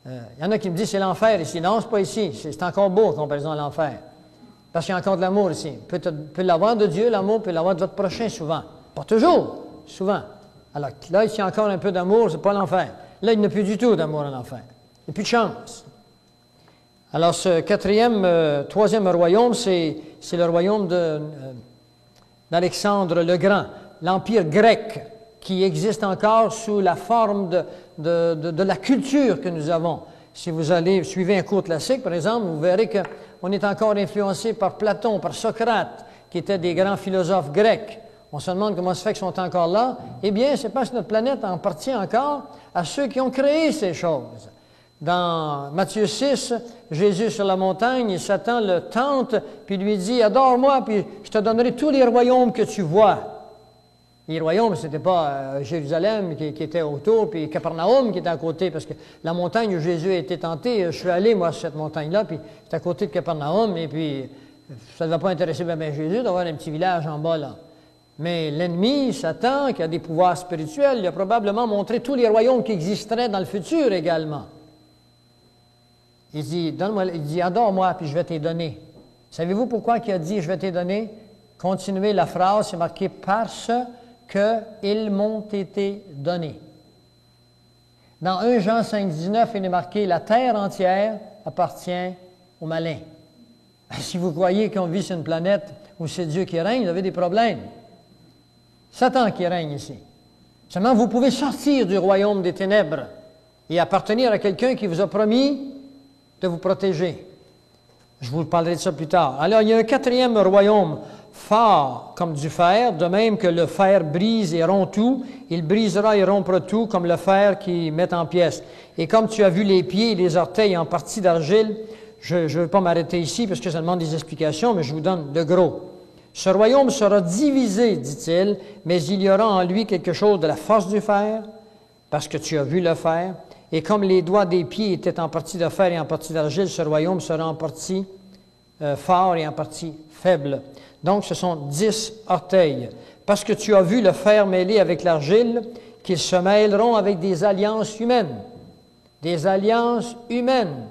il y en a qui me disent c'est l'enfer ici. Non, c'est pas ici. C'est encore beau en comparaison à l'enfer. Parce qu'il y a encore de l'amour ici. Peut l'avoir de Dieu, l'amour, peut l'avoir de votre prochain souvent. Pas toujours, souvent. Alors là, s'il y a encore un peu d'amour, c'est pas l'enfer. Là, il n'y a plus du tout d'amour en enfer. Il n'y a plus de chance. Alors, ce troisième royaume, c'est le royaume d'Alexandre le Grand, l'empire grec. qui existe encore sous la forme de la culture que nous avons. Si vous suivez un cours classique, par exemple, vous verrez qu'on est encore influencé par Platon, par Socrate, qui étaient des grands philosophes grecs. On se demande comment ça fait qu'ils sont encore là. Eh bien, c'est parce que notre planète appartient encore à ceux qui ont créé ces choses. Dans Matthieu 6, Jésus sur la montagne, Satan le tente, puis lui dit « Adore-moi, puis je te donnerai tous les royaumes que tu vois. » Les royaumes, ce n'était pas Jérusalem qui était autour, puis Capernaum qui était à côté, parce que la montagne où Jésus a été tenté, je suis allé, moi, sur cette montagne-là, puis c'est à côté de Capernaum, et puis ça ne va pas intéresser bien Jésus d'avoir un petit village en bas, là. Mais l'ennemi, Satan, qui a des pouvoirs spirituels, il a probablement montré tous les royaumes qui existeraient dans le futur également. Il dit, adore-moi, puis je vais te les donner. Savez-vous pourquoi il a dit, je vais te les donner? Continuez la phrase, c'est marqué, parce qu'ils m'ont été donnés. Dans 1 Jean 5, 19, il est marqué, la terre entière appartient aux malins. Si vous croyez qu'on vit sur une planète où c'est Dieu qui règne, vous avez des problèmes. Satan qui règne ici. Seulement, vous pouvez sortir du royaume des ténèbres et appartenir à quelqu'un qui vous a promis de vous protéger. Je vous parlerai de ça plus tard. Alors, il y a un quatrième royaume, fort comme du fer, de même que le fer brise et rompt tout, il brisera et rompra tout comme le fer qui met en pièces. Et comme tu as vu les pieds et les orteils en partie d'argile, je ne veux pas m'arrêter ici parce que ça demande des explications, mais je vous donne de gros. Ce royaume sera divisé, dit-il, mais il y aura en lui quelque chose de la force du fer, parce que tu as vu le fer. Et comme les doigts des pieds étaient en partie de fer et en partie d'argile, ce royaume sera en partie fort et en partie faible. Donc, ce sont 10 orteils. Parce que tu as vu le fer mêlé avec l'argile, qu'ils se mêleront avec des alliances humaines. Des alliances humaines.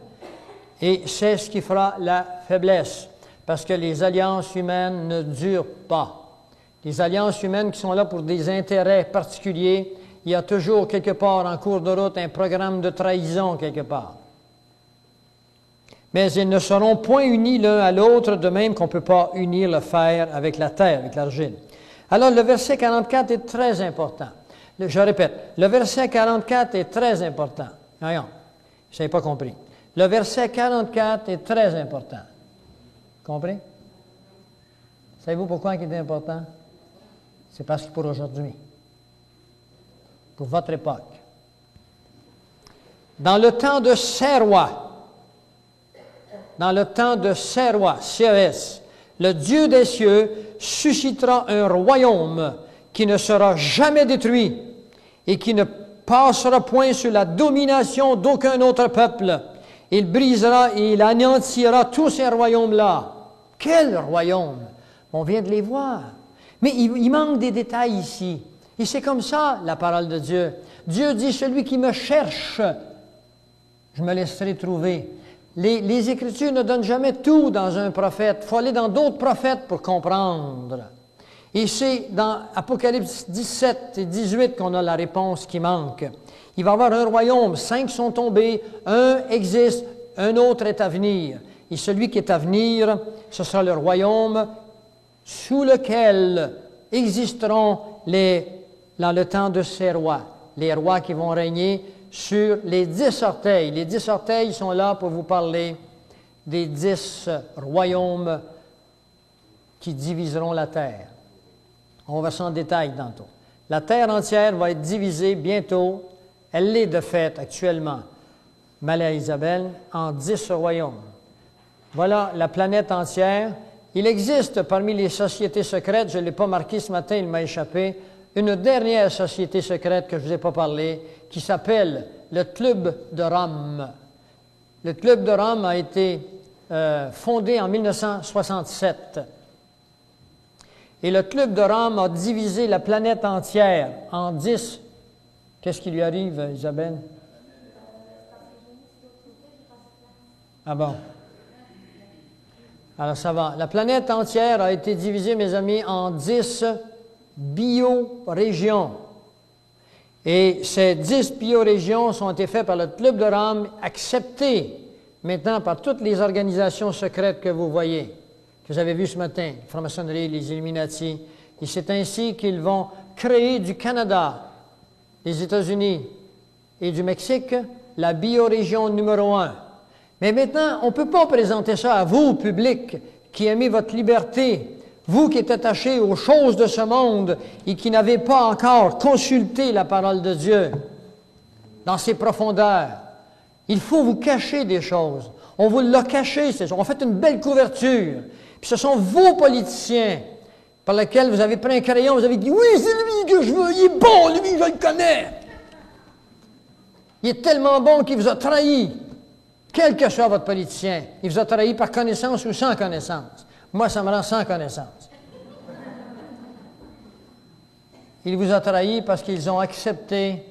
Et c'est ce qui fera la faiblesse. Parce que les alliances humaines ne durent pas. Les alliances humaines qui sont là pour des intérêts particuliers, il y a toujours quelque part en cours de route un programme de trahison quelque part. Mais ils ne seront point unis l'un à l'autre, de même qu'on ne peut pas unir le fer avec la terre, avec l'argile. Alors le verset 44 est très important. Je répète, le verset 44 est très important. Voyons, je n'avais pas compris. Le verset 44 est très important. Compris? Savez-vous pourquoi il est important? C'est parce que pour aujourd'hui, pour votre époque. Dans le temps de ces rois, CES, le Dieu des cieux suscitera un royaume qui ne sera jamais détruit et qui ne passera point sous la domination d'aucun autre peuple. Il brisera et il anéantira tous ces royaumes-là. Quel royaume? On vient de les voir. Mais il manque des détails ici. Et c'est comme ça, la parole de Dieu. Dieu dit, celui qui me cherche, je me laisserai trouver. Les Écritures ne donnent jamais tout dans un prophète. Il faut aller dans d'autres prophètes pour comprendre. Et c'est dans Apocalypse 17 et 18 qu'on a la réponse qui manque. Il va y avoir un royaume, 5 sont tombés, un existe, un autre est à venir. Et celui qui est à venir, ce sera le royaume sous lequel existeront dans le temps de ces rois, les rois qui vont régner sur les 10 orteils. Les 10 orteils sont là pour vous parler des 10 royaumes qui diviseront la terre. On va s'en détailler tantôt. La terre entière va être divisée bientôt. Elle l'est de fait actuellement, Maria Isabelle, en 10 royaumes. Voilà la planète entière. Il existe parmi les sociétés secrètes, je ne l'ai pas marqué ce matin, il m'a échappé, une dernière société secrète que je ne vous ai pas parlé, qui s'appelle le Club de Rome. Le Club de Rome a été fondé en 1967. Et le Club de Rome a divisé la planète entière en 10. Qu'est-ce qui lui arrive, Isabelle? Ah bon? Alors ça va. La planète entière a été divisée, mes amis, en 10 biorégions. Et ces 10 biorégions ont été faites par le Club de Rome, acceptées maintenant par toutes les organisations secrètes que vous voyez, que vous avez vues ce matin, la franc-maçonnerie, les Illuminati. Et c'est ainsi qu'ils vont créé du Canada, des États-Unis et du Mexique la biorégion numéro 1. Mais maintenant, on ne peut pas présenter ça à vous, public, qui aimez votre liberté, vous qui êtes attachés aux choses de ce monde et qui n'avez pas encore consulté la parole de Dieu dans ses profondeurs. Il faut vous cacher des choses. On vous l'a caché, c'est ça. On fait une belle couverture. Puis ce sont vos politiciens par lesquels vous avez pris un crayon, vous avez dit « Oui, c'est lui que je veux, il est bon, lui, je le connais. Il est tellement bon qu'il vous a trahi. » Quel que soit votre politicien, il vous a trahi par connaissance ou sans connaissance. Moi, ça me rend sans connaissance. Il vous a trahi parce qu'ils ont accepté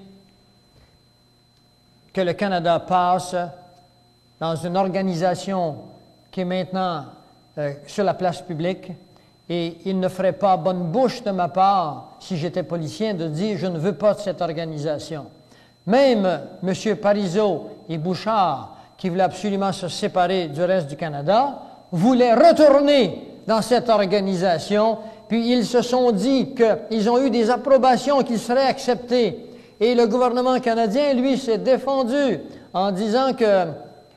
que le Canada passe dans une organisation qui est maintenant sur la place publique, et il ne ferait pas bonne bouche de ma part, si j'étais policier, de dire « je ne veux pas de cette organisation ». Même M. Parizeau et Bouchard, qui voulaient absolument se séparer du reste du Canada, voulaient retourner dans cette organisation, puis ils se sont dit qu'ils ont eu des approbations qui seraient acceptées. Et le gouvernement canadien, lui, s'est défendu en disant que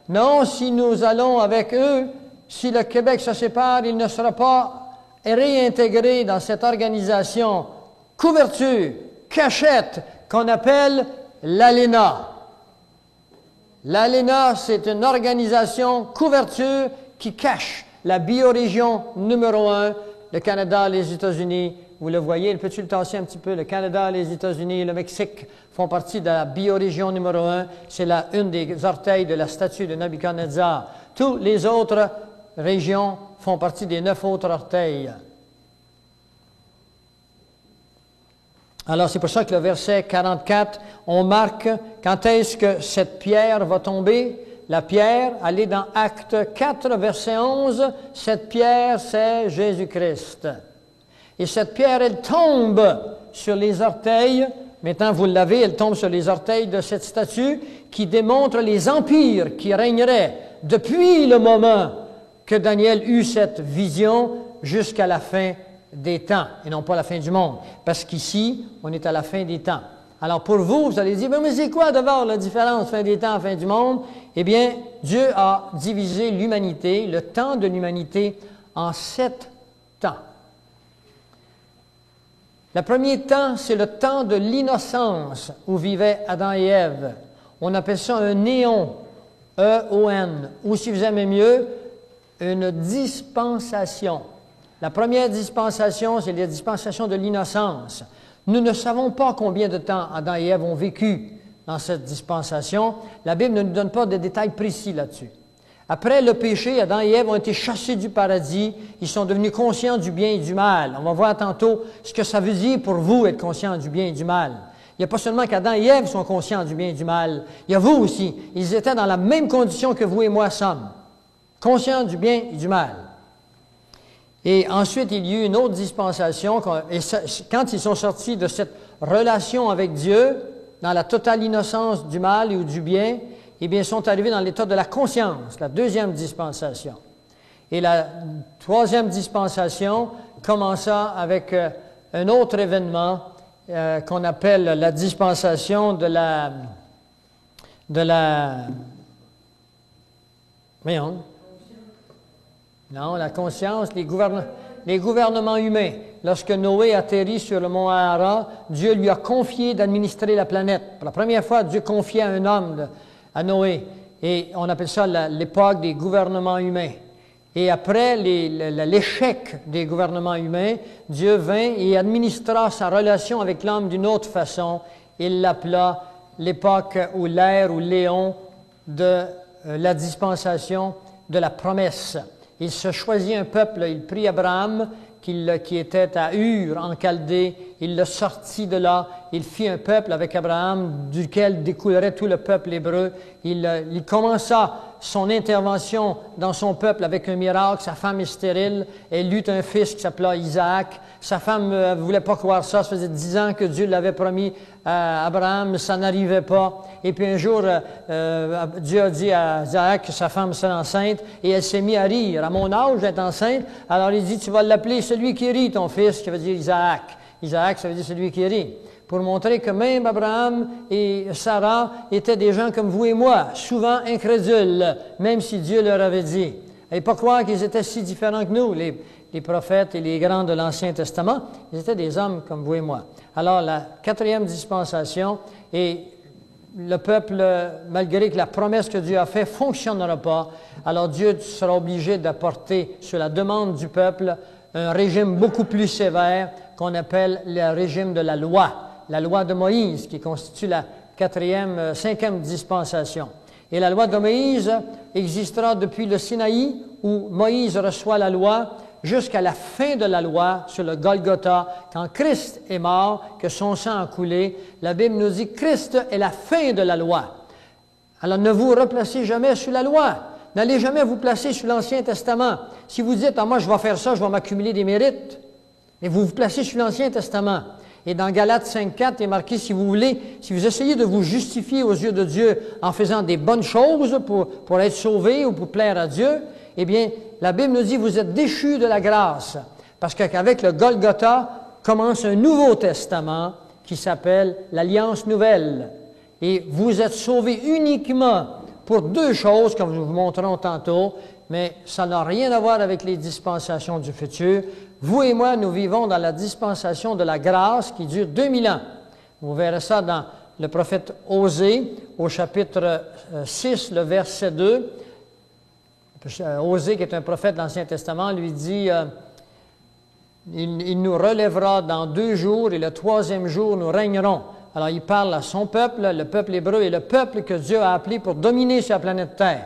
non, si nous allons avec eux, si le Québec se sépare, il ne sera pas réintégré dans cette organisation couverture, cachette, qu'on appelle l'ALENA. L'ALENA, c'est une organisation couverture qui cache la biorégion numéro 1, le Canada, les États-Unis. Vous le voyez, peux-tu le tasser un petit peu? Le Canada, les États-Unis, le Mexique font partie de la biorégion numéro 1. C'est une des orteils de la statue de Nabucodonosor. Toutes les autres régions font partie des 9 autres orteils. Alors, c'est pour ça que le verset 44, on marque quand est-ce que cette pierre va tomber. La pierre, elle est dans Acte 4, verset 11. Cette pierre, c'est Jésus-Christ. Et cette pierre, elle tombe sur les orteils. Maintenant, vous l'avez, elle tombe sur les orteils de cette statue qui démontre les empires qui régneraient depuis le moment que Daniel eut cette vision jusqu'à la fin des temps, et non pas la fin du monde. Parce qu'ici, on est à la fin des temps. Alors pour vous, vous allez dire, mais c'est quoi d'abord la différence fin des temps, fin du monde? Eh bien, Dieu a divisé l'humanité, le temps de l'humanité, en 7 temps. Le premier temps, c'est le temps de l'innocence où vivaient Adam et Ève. On appelle ça un néon, E-O-N, ou si vous aimez mieux, une dispensation. La première dispensation, c'est la dispensation de l'innocence. Nous ne savons pas combien de temps Adam et Ève ont vécu dans cette dispensation. La Bible ne nous donne pas de détails précis là-dessus. Après le péché, Adam et Ève ont été chassés du paradis. Ils sont devenus conscients du bien et du mal. On va voir tantôt ce que ça veut dire pour vous être conscient du bien et du mal. Il n'y a pas seulement qu'Adam et Ève sont conscients du bien et du mal. Il y a vous aussi. Ils étaient dans la même condition que vous et moi sommes. Conscients du bien et du mal. Et ensuite, il y a eu une autre dispensation. Et quand ils sont sortis de cette relation avec Dieu, dans la totale innocence du mal ou du bien, eh bien, ils sont arrivés dans l'état de la conscience, la deuxième dispensation. Et la troisième dispensation commença avec un autre événement qu'on appelle la dispensation de la voyons. Non, la conscience, les gouvernements humains. Lorsque Noé atterrit sur le mont Ara, Dieu lui a confié d'administrer la planète. Pour la première fois, Dieu confiait à un homme, à Noé. Et on appelle ça l'époque des gouvernements humains. Et après l'échec des gouvernements humains, Dieu vint et administra sa relation avec l'homme d'une autre façon. Il l'appela l'époque ou l'ère ou l'éon de la dispensation de la promesse. Il se choisit un peuple, il prit Abraham, qui était à Ur, en Chaldée, il le sortit de là, il fit un peuple avec Abraham, duquel découlerait tout le peuple hébreu. Il commença son intervention dans son peuple avec un miracle. Sa femme est stérile, elle eut un fils qui s'appela Isaac. Sa femme ne voulait pas croire ça, ça faisait 10 ans que Dieu l'avait promis à Abraham, ça n'arrivait pas. Et puis un jour, Dieu a dit à Isaac que sa femme serait enceinte, et elle s'est mise à rire. À mon âge, elle est enceinte, alors il dit, tu vas l'appeler celui qui rit, ton fils, qui veut dire Isaac. Isaac, ça veut dire celui qui rit. Pour montrer que même Abraham et Sarah étaient des gens comme vous et moi, souvent incrédules, même si Dieu leur avait dit. Et pas croire qu'ils étaient si différents que nous, les prophètes et les grands de l'Ancien Testament. Ils étaient des hommes comme vous et moi. Alors, la 4e dispensation, et le peuple, malgré que la promesse que Dieu a faite ne fonctionnera pas, alors Dieu sera obligé d'apporter, sur la demande du peuple, un régime beaucoup plus sévère qu'on appelle le régime de la loi de Moïse, qui constitue la 5e dispensation. Et la loi de Moïse existera depuis le Sinaï, où Moïse reçoit la loi, jusqu'à la fin de la loi, sur le Golgotha, quand Christ est mort, que son sang a coulé. La Bible nous dit que Christ est la fin de la loi. Alors ne vous replacez jamais sur la loi. N'allez jamais vous placer sur l'Ancien Testament. Si vous dites, moi je vais faire ça, je vais m'accumuler des mérites, et vous vous placez sur l'Ancien Testament. Et dans Galates 5.4, il est marqué, si vous voulez, si vous essayez de vous justifier aux yeux de Dieu en faisant des bonnes choses pour être sauvé ou pour plaire à Dieu, eh bien, la Bible nous dit, vous êtes déchus de la grâce. Parce qu'avec le Golgotha commence un Nouveau Testament qui s'appelle l'Alliance Nouvelle. Et vous êtes sauvés uniquement pour 2 choses, comme nous vous montrons tantôt, mais ça n'a rien à voir avec les dispensations du futur. Vous et moi, nous vivons dans la dispensation de la grâce qui dure 2000 ans. Vous verrez ça dans le prophète Osée, au chapitre 6, le verset 2. Osée, qui est un prophète de l'Ancien Testament, lui dit il nous relèvera dans 2 jours et le 3e jour nous régnerons. Alors il parle à son peuple, le peuple hébreu et le peuple que Dieu a appelé pour dominer sur la planète Terre.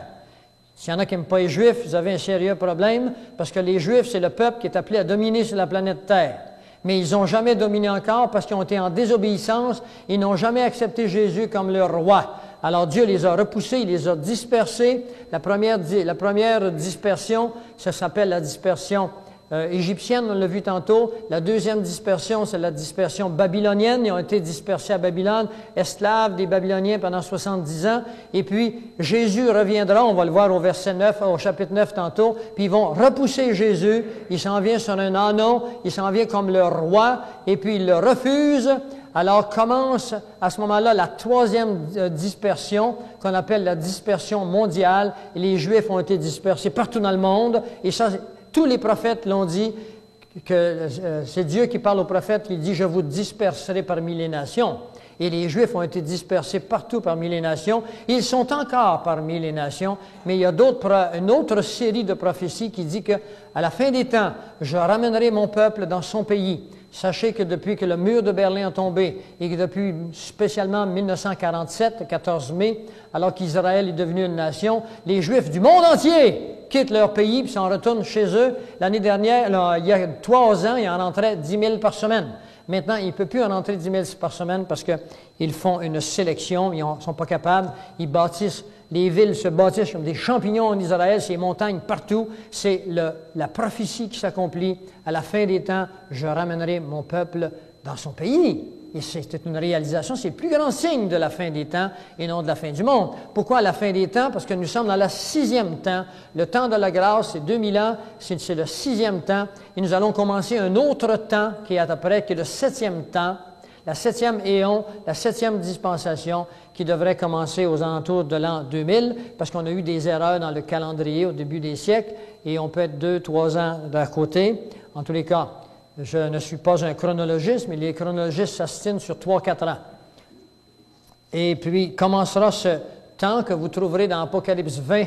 S'il y en a qui n'aiment pas les Juifs, vous avez un sérieux problème, parce que les Juifs, c'est le peuple qui est appelé à dominer sur la planète Terre. Mais ils n'ont jamais dominé encore parce qu'ils ont été en désobéissance, ils n'ont jamais accepté Jésus comme leur roi. Alors Dieu les a repoussés, il les a dispersés. La première dispersion, ça s'appelle la dispersion égyptienne, on l'a vu tantôt. La 2e dispersion, c'est la dispersion babylonienne. Ils ont été dispersés à Babylone, esclaves des Babyloniens pendant 70 ans. Et puis, Jésus reviendra, on va le voir au chapitre 9 tantôt, puis ils vont repousser Jésus. Il s'en vient sur un ânon, il s'en vient comme leur roi, et puis ils le refusent. Alors commence à ce moment-là la 3e dispersion, qu'on appelle la dispersion mondiale. Et les Juifs ont été dispersés partout dans le monde. Et ça, tous les prophètes l'ont dit, que c'est Dieu qui parle aux prophètes, qui dit « Je vous disperserai parmi les nations ». Et les Juifs ont été dispersés partout parmi les nations. Ils sont encore parmi les nations, mais il y a une autre série de prophéties qui dit qu'à la fin des temps, je ramènerai mon peuple dans son pays. Sachez que depuis que le mur de Berlin a tombé et que depuis spécialement 1947, le 14 mai, alors qu'Israël est devenu une nation, les Juifs du monde entier quittent leur pays et s'en retournent chez eux. L'année dernière, il y a 3 ans, il en rentrait 10 000 par semaine. Maintenant, il ne peut plus en rentrer 10 000 par semaine parce qu'ils font une sélection, ils ne sont pas capables, ils bâtissent, les villes se bâtissent comme des champignons en Israël, c'est les montagnes partout. C'est la prophétie qui s'accomplit. À la fin des temps, je ramènerai mon peuple dans son pays. Et c'est une réalisation, c'est le plus grand signe de la fin des temps et non de la fin du monde. Pourquoi la fin des temps? Parce que nous sommes dans la 6e temps. Le temps de la grâce, c'est 2000 ans, c'est le 6e temps. Et nous allons commencer un autre temps qui est après, qui est le 7e temps, la 7e éon, la 7e dispensation, qui devrait commencer aux alentours de l'an 2000, parce qu'on a eu des erreurs dans le calendrier au début des siècles, et on peut être 2-3 ans d'à côté. En tous les cas, je ne suis pas un chronologiste, mais les chronologistes s'astinent sur 3-4 ans. Et puis commencera ce temps que vous trouverez dans Apocalypse 20.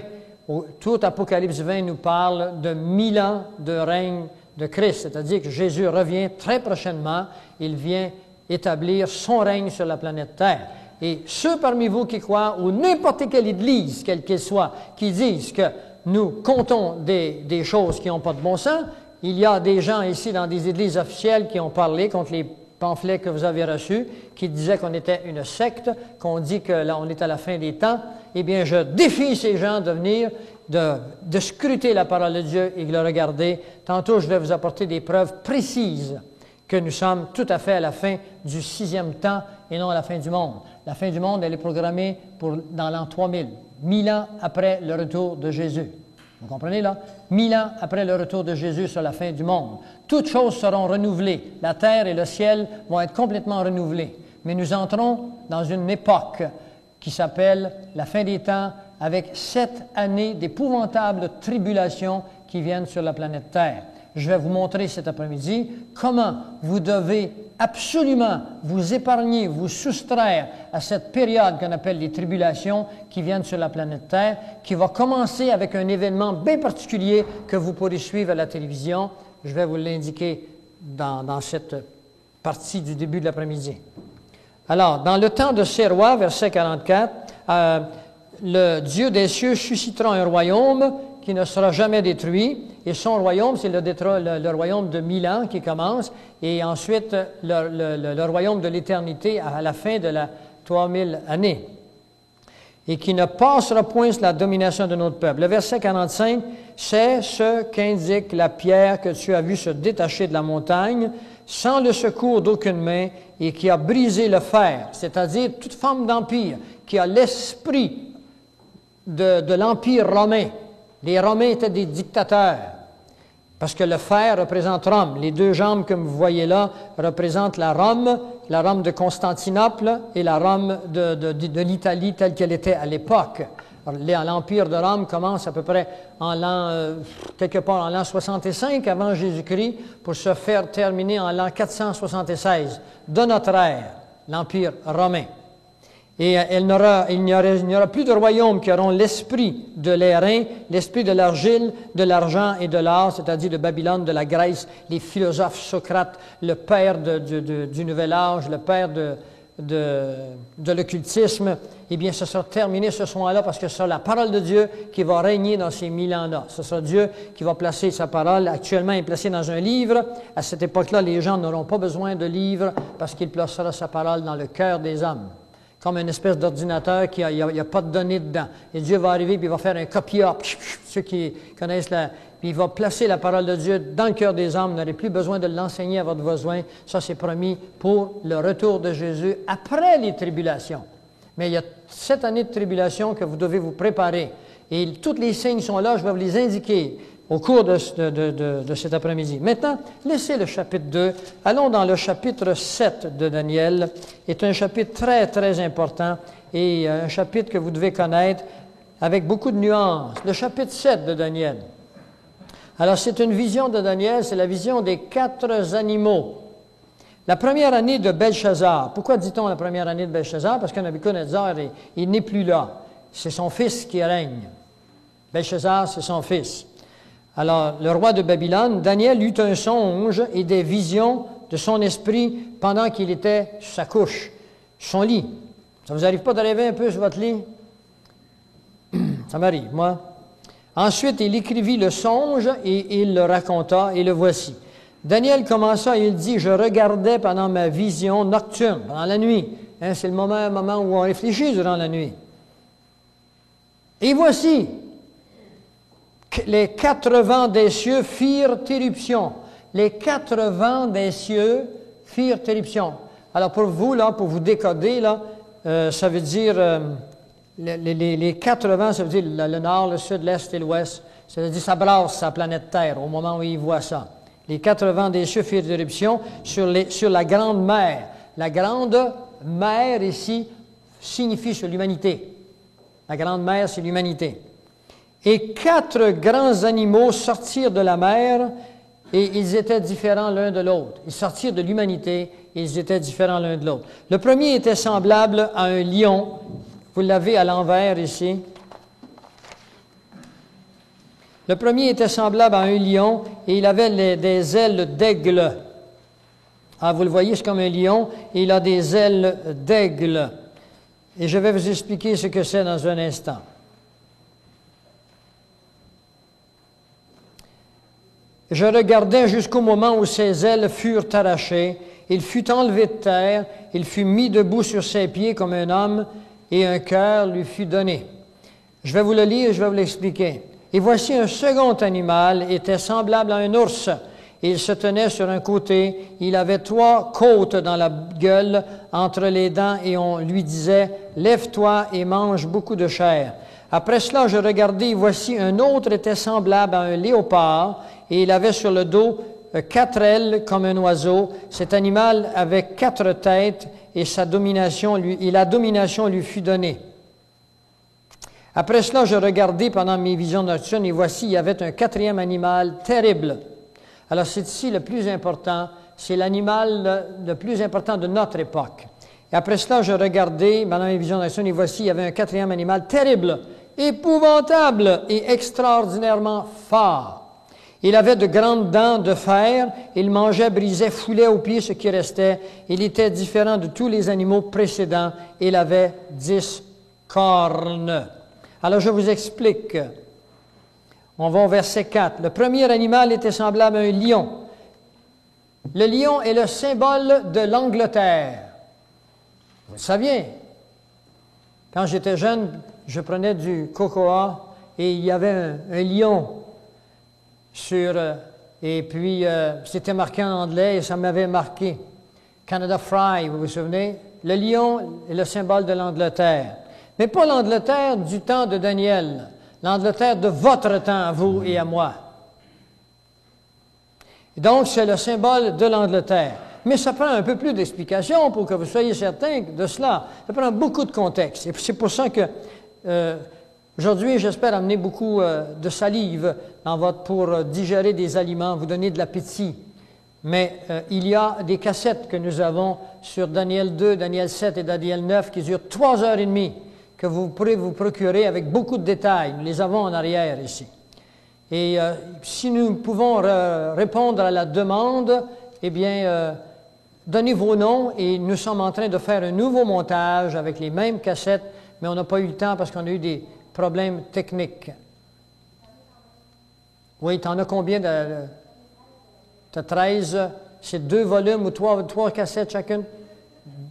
Tout Apocalypse 20 nous parle de 1000 ans de règne de Christ, c'est-à-dire que Jésus revient très prochainement, il vient établir son règne sur la planète Terre. Et ceux parmi vous qui croient, ou n'importe quelle église, quelle qu'elle soit, qui disent que nous comptons des choses qui n'ont pas de bon sens, il y a des gens ici dans des églises officielles qui ont parlé contre les pamphlets que vous avez reçus, qui disaient qu'on était une secte, qu'on dit que là, on est à la fin des temps. Eh bien, je défie ces gens de venir, de scruter la parole de Dieu et de le regarder. Tantôt, je vais vous apporter des preuves précises que nous sommes tout à fait à la fin du 6e temps et non à la fin du monde. La fin du monde, elle est programmée dans l'an 3000, 1000 ans après le retour de Jésus. Vous comprenez là? 1000 ans après le retour de Jésus sur la fin du monde. Toutes choses seront renouvelées. La terre et le ciel vont être complètement renouvelés. Mais nous entrons dans une époque qui s'appelle la fin des temps, avec 7 années d'épouvantables tribulations qui viennent sur la planète Terre. Je vais vous montrer cet après-midi comment vous devez absolument vous épargner, vous soustraire à cette période qu'on appelle les tribulations qui viennent sur la planète Terre, qui va commencer avec un événement bien particulier que vous pourrez suivre à la télévision. Je vais vous l'indiquer dans cette partie du début de l'après-midi. Alors, dans le temps de ces rois, verset 44, le Dieu des cieux suscitera un royaume qui ne sera jamais détruit. Et son royaume, c'est le royaume de 1000 ans qui commence. Et ensuite, le royaume de l'éternité à la fin de la 3000 années. Et qui ne passera point sur la domination de notre peuple. Le verset 45, c'est ce qu'indique la pierre que tu as vue se détacher de la montagne, sans le secours d'aucune main, et qui a brisé le fer, c'est-à-dire toute forme d'empire, qui a l'esprit de l'Empire romain. Les Romains étaient des dictateurs, parce que le fer représente Rome. Les deux jambes que vous voyez là représentent la Rome de Constantinople et la Rome de l'Italie telle qu'elle était à l'époque. L'Empire de Rome commence à peu près quelque part en l'an 65 avant Jésus-Christ pour se faire terminer en l'an 476 de notre ère, l'Empire romain. Et il n'y aura plus de royaumes qui auront l'esprit de l'airain, l'esprit de l'argile, de l'argent et de l'or, c'est-à-dire de Babylone, de la Grèce, les philosophes Socrate, le père du Nouvel Âge, le père de l'occultisme. Eh bien, ce sera terminé ce soir-là parce que ce sera la parole de Dieu qui va régner dans ces 1000 ans-là. Ce sera Dieu qui va placer sa parole. Actuellement, elle est placée dans un livre. À cette époque-là, les gens n'auront pas besoin de livre parce qu'il placera sa parole dans le cœur des hommes. Comme une espèce d'ordinateur qui n'y a pas de données dedans. Et Dieu va arriver, puis il va faire un copy-up. Ceux qui connaissent puis il va placer la parole de Dieu dans le cœur des hommes. Vous n'aurez plus besoin de l'enseigner à votre voisin. Ça, c'est promis pour le retour de Jésus après les tribulations. Mais il y a 7 années de tribulation que vous devez vous préparer. Et tous les signes sont là, je vais vous les indiquer au cours de cet après-midi. Maintenant, laissez le chapitre 2. Allons dans le chapitre 7 de Daniel. C'est un chapitre très, très important et un chapitre que vous devez connaître avec beaucoup de nuances. Le chapitre 7 de Daniel. Alors, c'est une vision de Daniel, c'est la vision des 4 animaux. La première année de Belshazzar. Pourquoi dit-on la première année de Belshazzar? Parce que Nabuchodonosor, il n'est plus là. C'est son fils qui règne. Belshazzar, c'est son fils. Alors, le roi de Babylone, Daniel eut un songe et des visions de son esprit pendant qu'il était sur sa couche, sur son lit. Ça ne vous arrive pas de rêver un peu sur votre lit? Ça m'arrive, moi. Ensuite, il écrivit le songe et il le raconta, et le voici. Daniel commença et il dit, « Je regardais pendant ma vision nocturne, pendant la nuit. » C'est le moment où on réfléchit durant la nuit. Et voici, les 4 vents des cieux firent éruption. Les 4 vents des cieux firent éruption. Alors pour vous, là, pour vous décoder, là, ça veut dire, les 4 vents, ça veut dire le nord, le sud, l'est et l'ouest. Ça veut dire ça brasse sa planète Terre au moment où il voit ça. Les 4 vents des cieux firent éruption sur la grande mer. La grande mer ici signifie sur l'humanité. La grande mer, c'est l'humanité. Et 4 grands animaux sortirent de la mer, et ils étaient différents l'un de l'autre. Ils sortirent de l'humanité, et ils étaient différents l'un de l'autre. Le premier était semblable à un lion. Vous l'avez à l'envers ici. Le premier était semblable à un lion, et il avait des ailes d'aigle. Ah, vous le voyez, c'est comme un lion, et il a des ailes d'aigle. Et je vais vous expliquer ce que c'est dans un instant. Je regardais jusqu'au moment où ses ailes furent arrachées. Il fut enlevé de terre, il fut mis debout sur ses pieds comme un homme, et un cœur lui fut donné. Je vais vous le lire et je vais vous l'expliquer. Et voici un second animal, était semblable à un ours. Il se tenait sur un côté, il avait 3 côtes dans la gueule, entre les dents, et on lui disait, « Lève-toi et mange beaucoup de chair. » Après cela, je regardai, voici un autre était semblable à un léopard, et il avait sur le dos 4 ailes comme un oiseau. Cet animal avait 4 têtes, et la domination lui fut donnée. Après cela, je regardai pendant mes visions nocturnes, et voici, il y avait un 4e animal terrible. Alors, c'est ici le plus important, c'est l'animal le plus important de notre époque. Et après cela, je regardai pendant mes visions nocturnes, et voici, il y avait un 4e animal terrible, épouvantable et extraordinairement fort. Il avait de grandes dents de fer, il mangeait, brisait, foulait aux pieds ce qui restait. Il était différent de tous les animaux précédents. Il avait 10 cornes. Alors je vous explique. On va au verset 4. Le premier animal était semblable à un lion. Le lion est le symbole de l'Angleterre. Vous le saviez. Quand j'étais jeune, je prenais du cocoa et il y avait un lion et puis c'était marqué en anglais et ça m'avait marqué. Canada Fry, vous vous souvenez? Le lion est le symbole de l'Angleterre. Mais pas l'Angleterre du temps de Daniel, l'Angleterre de votre temps, à vous et à moi. Et donc, c'est le symbole de l'Angleterre. Mais ça prend un peu plus d'explication pour que vous soyez certains de cela. Ça prend beaucoup de contexte. Et c'est pour ça que aujourd'hui, j'espère amener beaucoup de salive pour digérer des aliments, vous donner de l'appétit. Mais il y a des cassettes que nous avons sur Daniel 2, Daniel 7 et Daniel 9 qui durent 3h30, que vous pourrez vous procurer avec beaucoup de détails. Nous les avons en arrière ici. Et si nous pouvons répondre à la demande, eh bien, donnez vos noms et nous sommes en train de faire un nouveau montage avec les mêmes cassettes, mais on n'a pas eu le temps parce qu'on a eu des problèmes techniques. Oui, tu en as combien de... Tu as 13, c'est 2 volumes ou 3 cassettes chacune?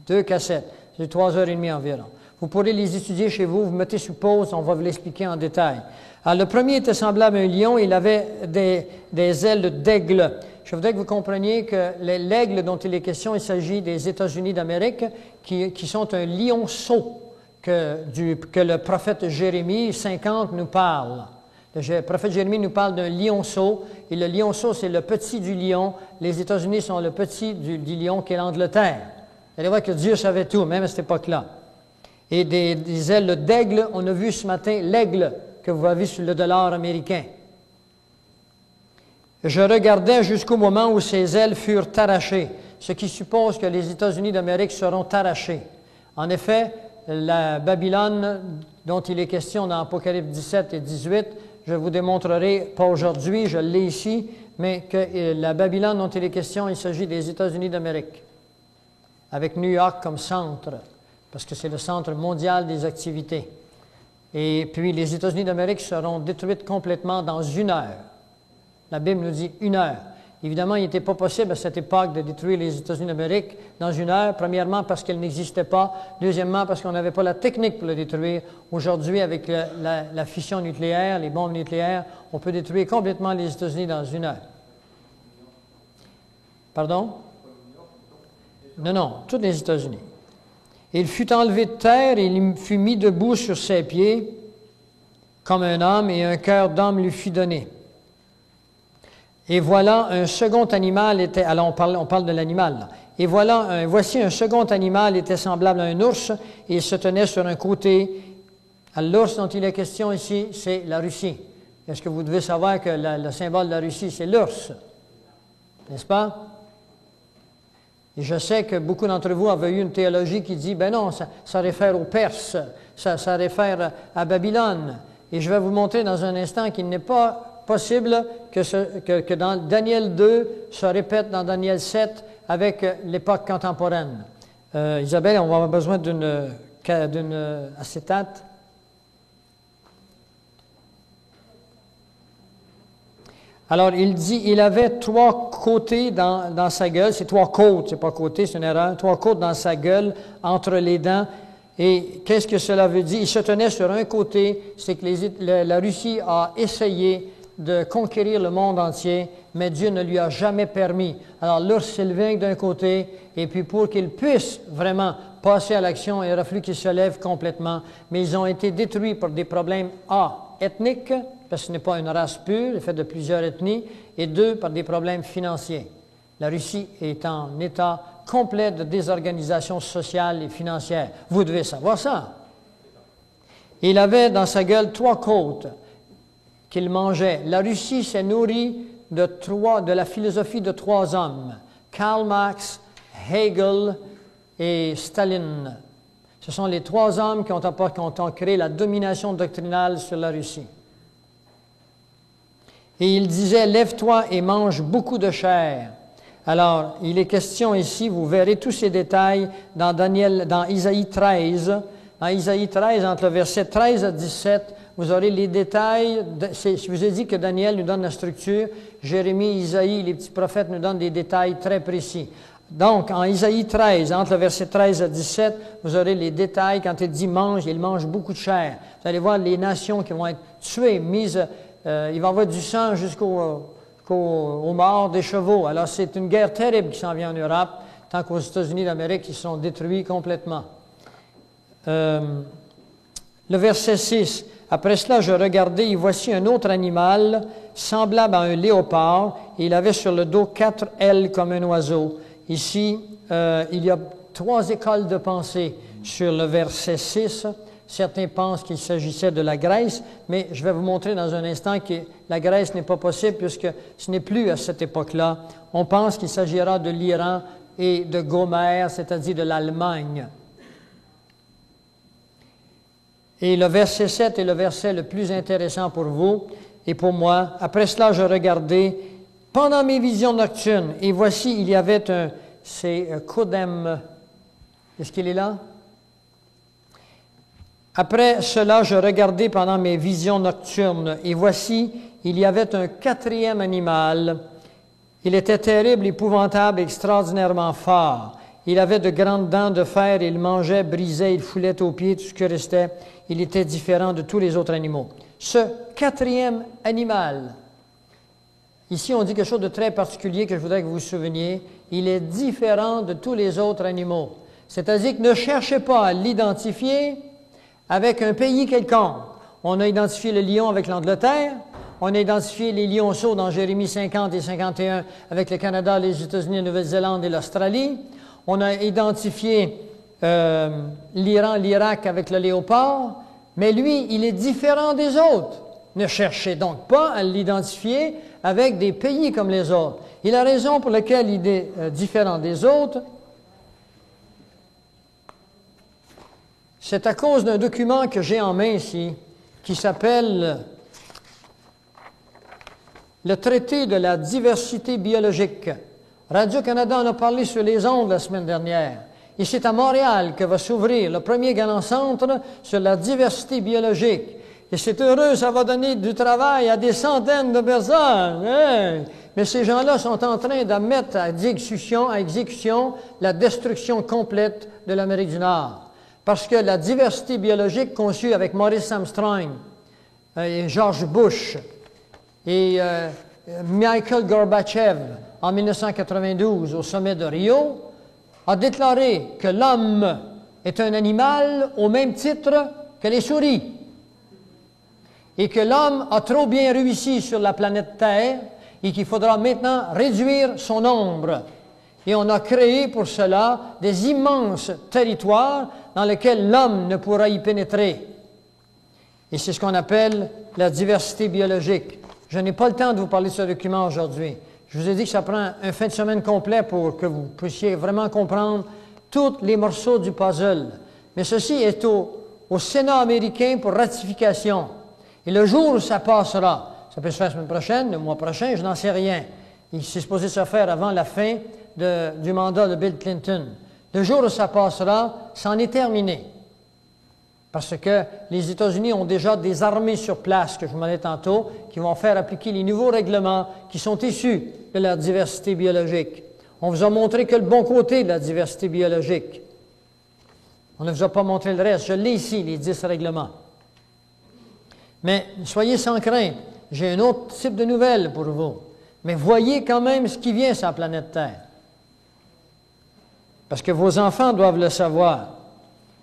2 cassettes, c'est 3h30 environ. Vous pourrez les étudier chez vous, vous mettez sur pause, on va vous l'expliquer en détail. Alors, le premier était semblable à un lion, il avait des ailes d'aigle. Je voudrais que vous compreniez que l'aigle dont il est question, il s'agit des États-Unis d'Amérique, qui sont un lionceau que le prophète Jérémie 50 nous parle. Le prophète Jérémie nous parle d'un lionceau, et le lionceau, c'est le petit du lion. Les États-Unis sont le petit du lion qui est l'Angleterre. Vous allez voir que Dieu savait tout, même à cette époque-là. Et des ailes d'aigle, on a vu ce matin l'aigle que vous avez sur le dollar américain. Je regardais jusqu'au moment où ses ailes furent arrachées, ce qui suppose que les États-Unis d'Amérique seront arrachés. En effet, la Babylone dont il est question dans Apocalypse 17 et 18, je vous démontrerai, pas aujourd'hui, je l'ai ici, mais que la Babylone dont il est question, il s'agit des États-Unis d'Amérique, avec New York comme centre, parce que c'est le centre mondial des activités. Et puis les États-Unis d'Amérique seront détruites complètement dans 1 heure. La Bible nous dit 1 heure. Évidemment, il n'était pas possible à cette époque de détruire les États-Unis d'Amérique dans 1 heure, premièrement parce qu'elle n'existait pas, deuxièmement parce qu'on n'avait pas la technique pour le détruire. Aujourd'hui, avec la fission nucléaire, les bombes nucléaires, on peut détruire complètement les États-Unis dans 1 heure. Pardon? Non, tous les États-Unis. Il fut enlevé de terre et il fut mis debout sur ses pieds comme un homme, et un cœur d'homme lui fut donné. Et voilà, un second animal était... Alors, on parle de l'animal, là. Et voilà, voici un second animal était semblable à un ours, et il se tenait sur un côté. L'ours dont il est question ici, c'est la Russie. Est-ce que vous devez savoir que le symbole de la Russie, c'est l'ours? N'est-ce pas? Et je sais que beaucoup d'entre vous avaient eu une théologie qui dit, ben non, ça réfère aux Perses, ça réfère à Babylone. Et je vais vous montrer dans un instant qu'il n'est pas possible que dans Daniel 2 se répète dans Daniel 7 avec l'époque contemporaine. Isabelle, on va avoir besoin d'une acétate. Alors, il dit, il avait 3 côtés dans sa gueule, c'est 3 côtes, c'est pas côté, c'est une erreur, 3 côtes dans sa gueule, entre les dents. Et qu'est-ce que cela veut dire? Il se tenait sur un côté, c'est que la Russie a essayé de conquérir le monde entier, mais Dieu ne lui a jamais permis. Alors, l'ours s'élevait d'un côté, et puis pour qu'il puisse vraiment passé à l'action, il aurait fallu qu'ils se lèvent complètement, mais ils ont été détruits par des problèmes ethniques, parce que ce n'est pas une race pure, elle est faite de plusieurs ethnies, et 2, par des problèmes financiers. La Russie est en état complet de désorganisation sociale et financière. Vous devez savoir ça. Il avait dans sa gueule 3 côtes qu'il mangeait. La Russie s'est nourrie de la philosophie de 3 hommes, Karl Marx, Hegel et Staline. Ce sont les 3 hommes qui ont créé la domination doctrinale sur la Russie. Et il disait, lève-toi et mange beaucoup de chair. Alors, il est question ici, vous verrez tous ces détails dans Isaïe 13. Dans Isaïe 13, entre le verset 13 à 17, vous aurez les détails. Je vous ai dit que Daniel nous donne la structure. Jérémie, Isaïe, les petits prophètes nous donnent des détails très précis. Donc, en Isaïe 13, entre le verset 13 à 17, vous aurez les détails. Quand il dit mange, il mange beaucoup de chair. Vous allez voir les nations qui vont être tuées, mises. Il va y avoir du sang aux morts des chevaux. Alors, c'est une guerre terrible qui s'en vient en Europe, tant qu'aux États-Unis d'Amérique, ils sont détruits complètement. Le verset 6. Après cela, je regardais, et voici un autre animal, semblable à un léopard, et il avait sur le dos 4 ailes comme un oiseau. Ici, il y a 3 écoles de pensée sur le verset 6. Certains pensent qu'il s'agissait de la Grèce, mais je vais vous montrer dans un instant que la Grèce n'est pas possible puisque ce n'est plus à cette époque-là. On pense qu'il s'agira de l'Iran et de Gomère, c'est-à-dire de l'Allemagne. Et le verset 7 est le verset le plus intéressant pour vous et pour moi. Après cela, je regardais pendant mes visions nocturnes, et voici, il y avait c'est Kodem. Est-ce qu'il est là? Après cela, je regardais pendant mes visions nocturnes, et voici, il y avait un 4e animal. Il était terrible, épouvantable, extraordinairement fort. Il avait de grandes dents de fer, il mangeait, brisait, il foulait aux pieds tout ce qui restait. Il était différent de tous les autres animaux. Ce 4e animal, ici on dit quelque chose de très particulier que je voudrais que vous vous souveniez, il est différent de tous les autres animaux. C'est-à-dire que ne cherchez pas à l'identifier avec un pays quelconque. On a identifié le lion avec l'Angleterre, on a identifié les lionceaux dans Jérémie 50 et 51 avec le Canada, les États-Unis, la Nouvelle-Zélande et l'Australie. On a identifié l'Iran, l'Irak avec le léopard, mais lui, il est différent des autres. Ne cherchez donc pas à l'identifier avec des pays comme les autres. Et la raison pour laquelle il est différent des autres, c'est à cause d'un document que j'ai en main ici, qui s'appelle le traité de la diversité biologique. Radio-Canada en a parlé sur les ondes la semaine dernière. Et c'est à Montréal que va s'ouvrir le premier grand centre sur la diversité biologique. Et c'est heureux, ça va donner du travail à des centaines de personnes. Hey! Mais ces gens-là sont en train de mettre à exécution la destruction complète de l'Amérique du Nord. Parce que la diversité biologique conçue avec Maurice Armstrong, et George Bush et Michael Gorbatchev en 1992 au sommet de Rio, a déclaré que l'homme est un animal au même titre que les souris et que l'homme a trop bien réussi sur la planète Terre et qu'il faudra maintenant réduire son nombre. Et on a créé pour cela des immenses territoires dans lesquels l'homme ne pourra y pénétrer. Et c'est ce qu'on appelle la diversité biologique. Je n'ai pas le temps de vous parler de ce document aujourd'hui. Je vous ai dit que ça prend un fin de semaine complet pour que vous puissiez vraiment comprendre tous les morceaux du puzzle. Mais ceci est au Sénat américain pour ratification. Et le jour où ça passera, ça peut se faire la semaine prochaine, le mois prochain, je n'en sais rien. Il s'est supposé se faire avant la fin du mandat de Bill Clinton. Le jour où ça passera, c'en est terminé. Parce que les États-Unis ont déjà des armées sur place, que je vous m'en ai tantôt, qui vont faire appliquer les nouveaux règlements qui sont issus de la diversité biologique. On vous a montré que le bon côté de la diversité biologique. On ne vous a pas montré le reste. Je l'ai ici, les 10 règlements. Mais soyez sans crainte. J'ai un autre type de nouvelles pour vous. Mais voyez quand même ce qui vient sur la planète Terre. Parce que vos enfants doivent le savoir.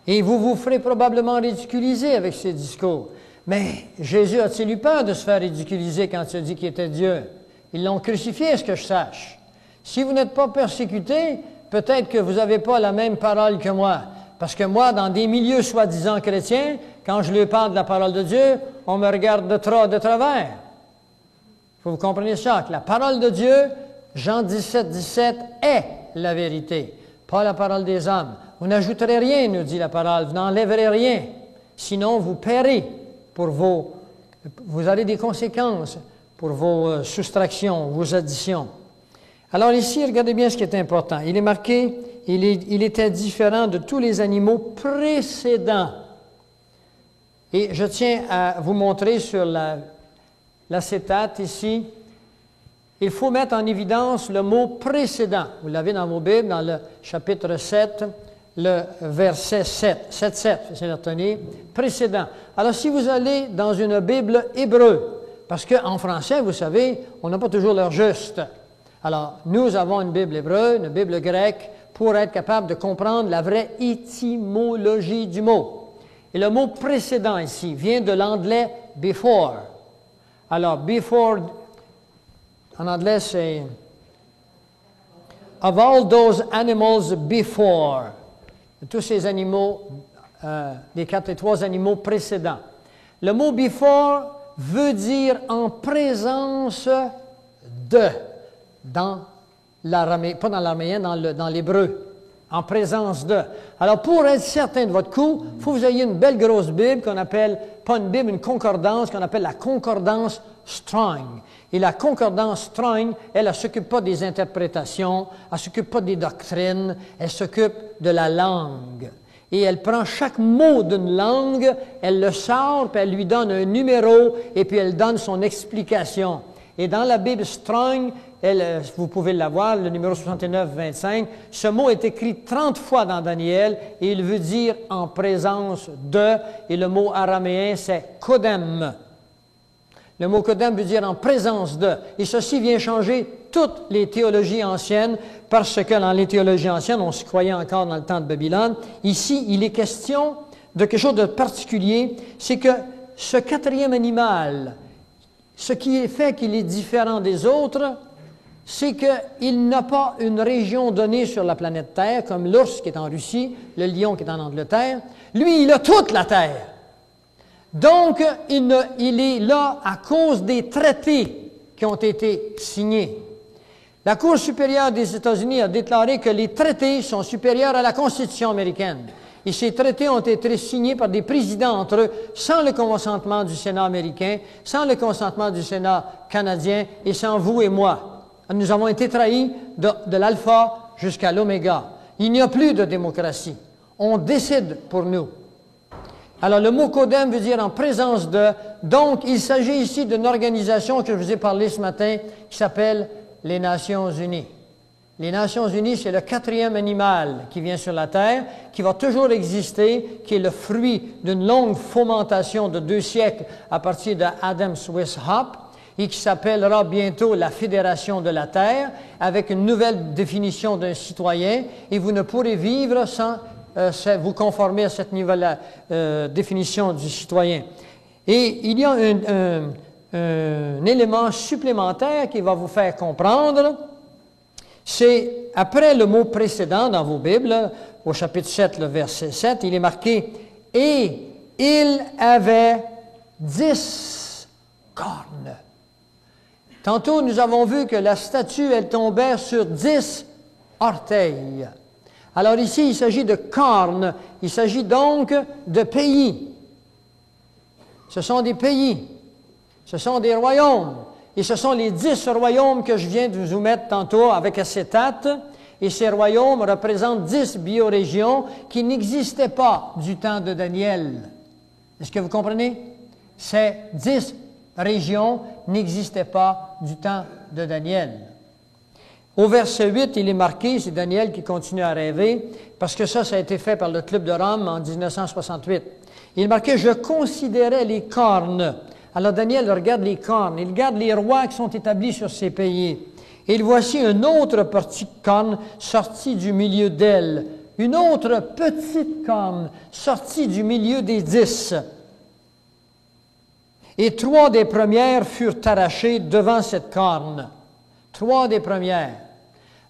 Et vous vous ferez probablement ridiculiser avec ces discours. Mais Jésus a-t-il eu peur de se faire ridiculiser quand il a dit qu'il était Dieu? Ils l'ont crucifié, à ce que je sache. Si vous n'êtes pas persécuté, peut-être que vous n'avez pas la même parole que moi. Parce que moi, dans des milieux soi-disant chrétiens, quand je leur parle de la parole de Dieu, on me regarde de travers. Il faut que vous compreniez ça, que la parole de Dieu, Jean 17, 17, est la vérité, pas la parole des hommes. Vous n'ajouterez rien, nous dit la parole, vous n'enlèverez rien. Sinon, vous paierez pour vous aurez des conséquences pour vos soustractions, vos additions. Alors ici, regardez bien ce qui est important. Il est marqué, il était différent de tous les animaux précédents. Et je tiens à vous montrer sur l'acétate ici, il faut mettre en évidence le mot précédent. Vous l'avez dans vos Bibles, dans le chapitre 7, le verset 7. 7, c'est la retenir. Précédent. Alors, si vous allez dans une Bible hébreu, parce qu'en français, vous savez, on n'a pas toujours l'heure juste. Alors, nous avons une Bible hébreu, une Bible grecque, pour être capable de comprendre la vraie étymologie du mot. Et le mot précédent ici vient de l'anglais before. Alors, before, en anglais, c'est of all those animals before. Tous ces animaux, les trois animaux précédents. Le mot before veut dire en présence de, dans l'araméen, pas dans l'araméen, dans l'hébreu. En présence de. Alors, pour être certain de votre coup, il faut que vous ayez une belle grosse Bible qu'on appelle, pas une Bible, une concordance, qu'on appelle la concordance Strong. Et la concordance Strong, elle ne s'occupe pas des interprétations, elle ne s'occupe pas des doctrines, elle s'occupe de la langue. Et elle prend chaque mot d'une langue, elle le sort, puis elle lui donne un numéro, et puis elle donne son explication. Et dans la Bible Strong, vous pouvez l'avoir, le numéro 69-25, ce mot est écrit 30 fois dans Daniel, et il veut dire en présence de, et le mot araméen, c'est kodem. Le mot kodem veut dire en présence de. Et ceci vient changer toutes les théologies anciennes, parce que dans les théologies anciennes, on se croyait encore dans le temps de Babylone. Ici, il est question de quelque chose de particulier, c'est que ce quatrième animal, ce qui fait qu'il est différent des autres, c'est qu'il n'a pas une région donnée sur la planète Terre, comme l'ours qui est en Russie, le lion qui est en Angleterre. Lui, il a toute la Terre. Donc, il est là à cause des traités qui ont été signés. La Cour supérieure des États-Unis a déclaré que les traités sont supérieurs à la Constitution américaine. Et ces traités ont été signés par des présidents entre eux, sans le consentement du Sénat américain, sans le consentement du Sénat canadien et sans vous et moi. Nous avons été trahis de l'alpha jusqu'à l'oméga. Il n'y a plus de démocratie. On décide pour nous. Alors, le mot kodem veut dire en présence de. Donc, il s'agit ici d'une organisation que je vous ai parlé ce matin qui s'appelle les Nations Unies. Les Nations Unies, c'est le quatrième animal qui vient sur la Terre, qui va toujours exister, qui est le fruit d'une longue fomentation de 2 siècles à partir de Adam Swiss Hop, et qui s'appellera bientôt la Fédération de la Terre, avec une nouvelle définition d'un citoyen, et vous ne pourrez vivre sans vous conformer à cette nouvelle définition du citoyen. Et il y a un élément supplémentaire qui va vous faire comprendre, c'est après le mot précédent dans vos Bibles, au chapitre 7, le verset 7, il est marqué « Et il avait 10 cornes ». Tantôt, nous avons vu que la statue, elle tombait sur 10 orteils. Alors ici, il s'agit de cornes. Il s'agit donc de pays. Ce sont des pays. Ce sont des royaumes. Et ce sont les 10 royaumes que je viens de vous mettre tantôt avec acétate. Et ces royaumes représentent 10 biorégions qui n'existaient pas du temps de Daniel. Est-ce que vous comprenez? Ces 10 régions n'existaient pas du temps de Daniel. Au verset 8, il est marqué, c'est Daniel qui continue à rêver, parce que ça a été fait par le Club de Rome en 1968. Il est marqué « Je considérais les cornes ». Alors Daniel regarde les cornes, il regarde les rois qui sont établis sur ces pays. Et il voici une autre petite corne sortie du milieu d'elle. une autre petite corne sortit du milieu des 10. Et 3 des premières furent arrachées devant cette corne. 3 des premières.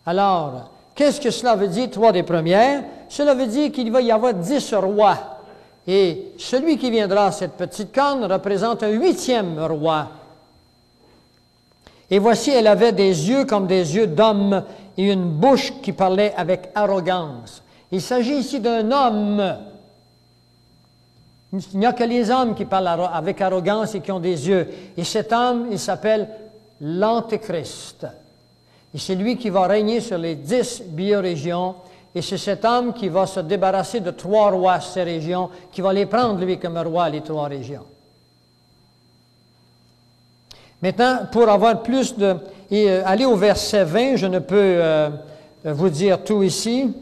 Alors, qu'est-ce que cela veut dire, 3 des premières? Cela veut dire qu'il va y avoir 10 rois. Et celui qui viendra à cette petite corne représente un 8e roi. Et voici, elle avait des yeux comme des yeux d'homme et une bouche qui parlait avec arrogance. Il s'agit ici d'un homme. Il n'y a que les hommes qui parlent avec arrogance et qui ont des yeux. Et cet homme, il s'appelle l'Antéchrist. Et c'est lui qui va régner sur les 10 biorégions. Et c'est cet homme qui va se débarrasser de 3 rois, ces régions, qui va les prendre, lui, comme roi, les 3 régions. Maintenant, pour avoir plus de... Et aller au verset 20, je ne peux vous dire tout ici.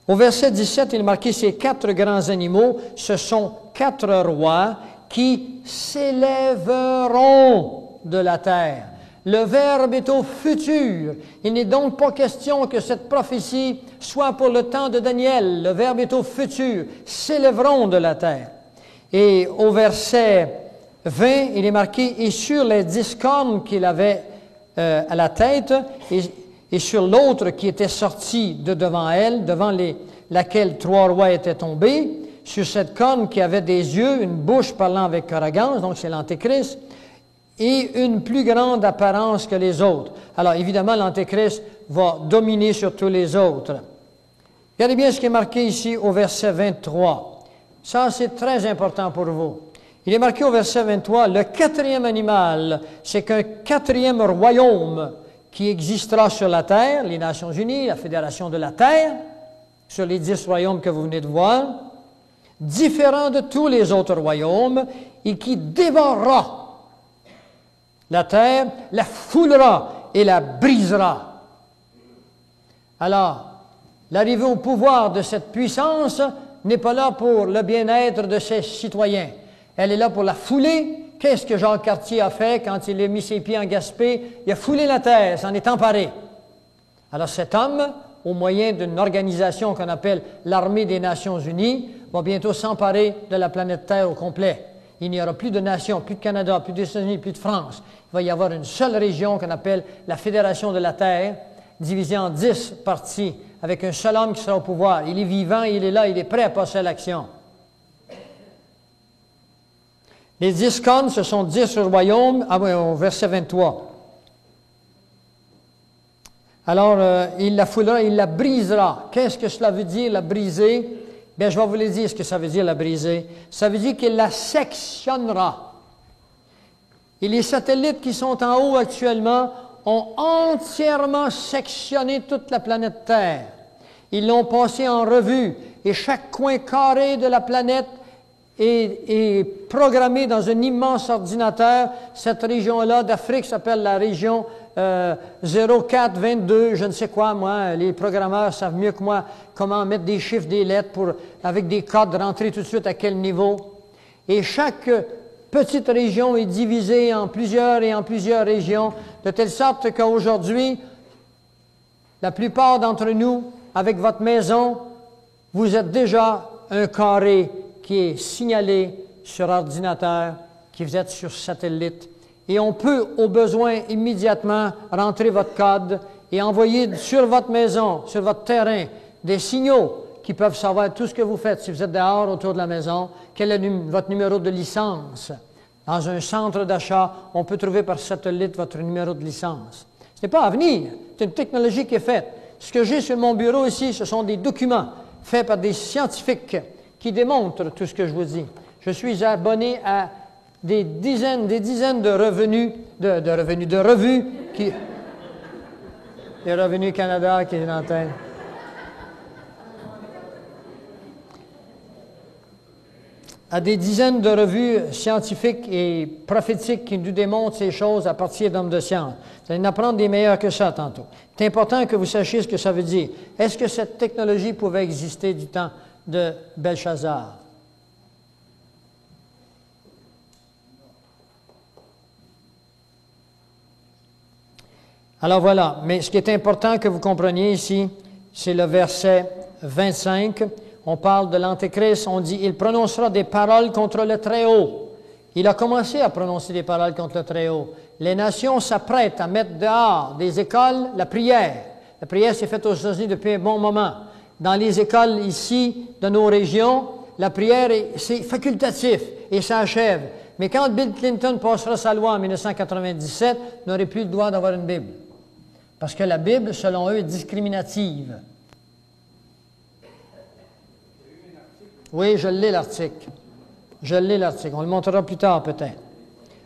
Au verset 17, il est marqué « Ces 4 grands animaux, ce sont 4 rois qui s'élèveront de la terre. » Le verbe est au futur. Il n'est donc pas question que cette prophétie soit pour le temps de Daniel. Le verbe est au futur. S'élèveront de la terre. Et au verset 20, il est marqué « Et sur les 10 cornes qu'il avait à la tête, et sur l'autre qui était sortie de devant elle, devant laquelle 3 rois étaient tombés, sur cette corne qui avait des yeux, une bouche parlant avec arrogance, donc c'est l'Antéchrist, et une plus grande apparence que les autres. » Alors, évidemment, l'Antéchrist va dominer sur tous les autres. Regardez bien ce qui est marqué ici au verset 23. Ça, c'est très important pour vous. Il est marqué au verset 23, « Le 4e animal, c'est qu'un 4e royaume qui existera sur la terre, les Nations unies, la Fédération de la terre, sur les 10 royaumes que vous venez de voir, différent de tous les autres royaumes, et qui dévorera la terre, la foulera et la brisera. » Alors, l'arrivée au pouvoir de cette puissance n'est pas là pour le bien-être de ses citoyens. Elle est là pour la fouler. Qu'est-ce que Jacques Cartier a fait quand il a mis ses pieds en Gaspé? Il a foulé la terre, s'en est emparé. Alors cet homme, au moyen d'une organisation qu'on appelle l'Armée des Nations Unies, va bientôt s'emparer de la planète Terre au complet. Il n'y aura plus de nations, plus de Canada, plus des États-Unis, plus de France. Il va y avoir une seule région qu'on appelle la Fédération de la Terre, divisée en 10 parties, avec un seul homme qui sera au pouvoir. Il est vivant, il est là, il est prêt à passer à l'action. Les 10 cornes, ce sont 10 royaumes, au verset 23. Alors, il la foulera, il la brisera. Qu'est-ce que cela veut dire, la briser? Bien, je vais vous le dire ce que ça veut dire, la briser. Ça veut dire qu'il la sectionnera. Et les satellites qui sont en haut actuellement ont entièrement sectionné toute la planète Terre. Ils l'ont passé en revue. Et chaque coin carré de la planète est programmé dans un immense ordinateur. Cette région-là d'Afrique s'appelle la région 0422, je ne sais quoi, moi. Les programmeurs savent mieux que moi comment mettre des chiffres, des lettres avec des codes, rentrer tout de suite à quel niveau. Et chaque petite région est divisée en plusieurs et en plusieurs régions, de telle sorte qu'aujourd'hui, la plupart d'entre nous, avec votre maison, vous êtes déjà un carré qui est signalé sur ordinateur, qui vous êtes sur satellite. Et on peut, au besoin, immédiatement rentrer votre code et envoyer sur votre maison, sur votre terrain, des signaux qui peuvent savoir tout ce que vous faites. Si vous êtes dehors, autour de la maison, quel est votre numéro de licence? Dans un centre d'achat, on peut trouver par satellite votre numéro de licence. Ce n'est pas à venir, c'est une technologie qui est faite. Ce que j'ai sur mon bureau ici, ce sont des documents faits par des scientifiques qui démontrent tout ce que je vous dis. Je suis abonné à des dizaines de revues qui... Les Revenus Canada qui est en tête. À des dizaines de revues scientifiques et prophétiques qui nous démontrent ces choses à partir d'hommes de science. Vous allez en apprendre des meilleurs que ça tantôt. C'est important que vous sachiez ce que ça veut dire. Est-ce que cette technologie pouvait exister du temps de Belshazzar? Alors voilà, mais ce qui est important que vous compreniez ici, c'est le verset 25. On parle de l'Antéchrist, on dit « Il prononcera des paroles contre le Très-Haut ». Il a commencé à prononcer des paroles contre le Très-Haut. Les nations s'apprêtent à mettre dehors des écoles la prière. La prière s'est faite aux États-Unis depuis un bon moment. Dans les écoles ici, de nos régions, la prière, c'est facultatif et ça achève. Mais quand Bill Clinton passera sa loi en 1997, il n'aurait plus le droit d'avoir une Bible. Parce que la Bible, selon eux, est discriminative. Oui, je l'ai l'article. Je l'ai l'article. On le montrera plus tard peut-être.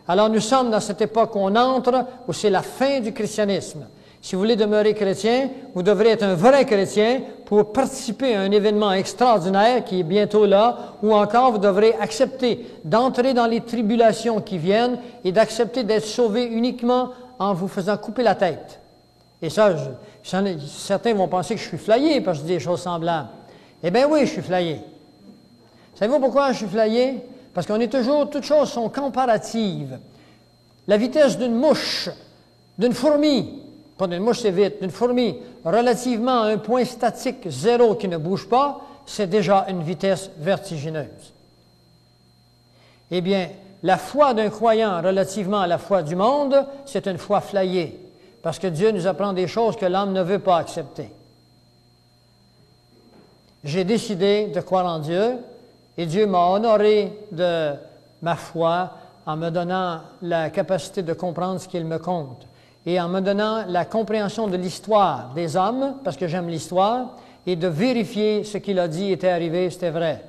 Alors nous sommes dans cette époque où on entre, où c'est la fin du christianisme. Si vous voulez demeurer chrétien, vous devrez être un vrai chrétien pour participer à un événement extraordinaire qui est bientôt là, ou encore vous devrez accepter d'entrer dans les tribulations qui viennent et d'accepter d'être sauvé uniquement en vous faisant couper la tête. Et ça, certains vont penser que je suis flayé parce que je dis des choses semblables. Eh bien oui, je suis flayé. Savez-vous pourquoi je suis flayé? Parce qu'on est toujours, toutes choses sont comparatives. La vitesse d'une mouche, d'une fourmi, pas d'une mouche c'est vite, d'une fourmi, relativement à un point statique zéro qui ne bouge pas, c'est déjà une vitesse vertigineuse. Eh bien, la foi d'un croyant relativement à la foi du monde, c'est une foi flayée, parce que Dieu nous apprend des choses que l'homme ne veut pas accepter. J'ai décidé de croire en Dieu, et Dieu m'a honoré de ma foi en me donnant la capacité de comprendre ce qu'il me compte et en me donnant la compréhension de l'histoire des hommes, parce que j'aime l'histoire, et de vérifier ce qu'il a dit était arrivé, c'était vrai.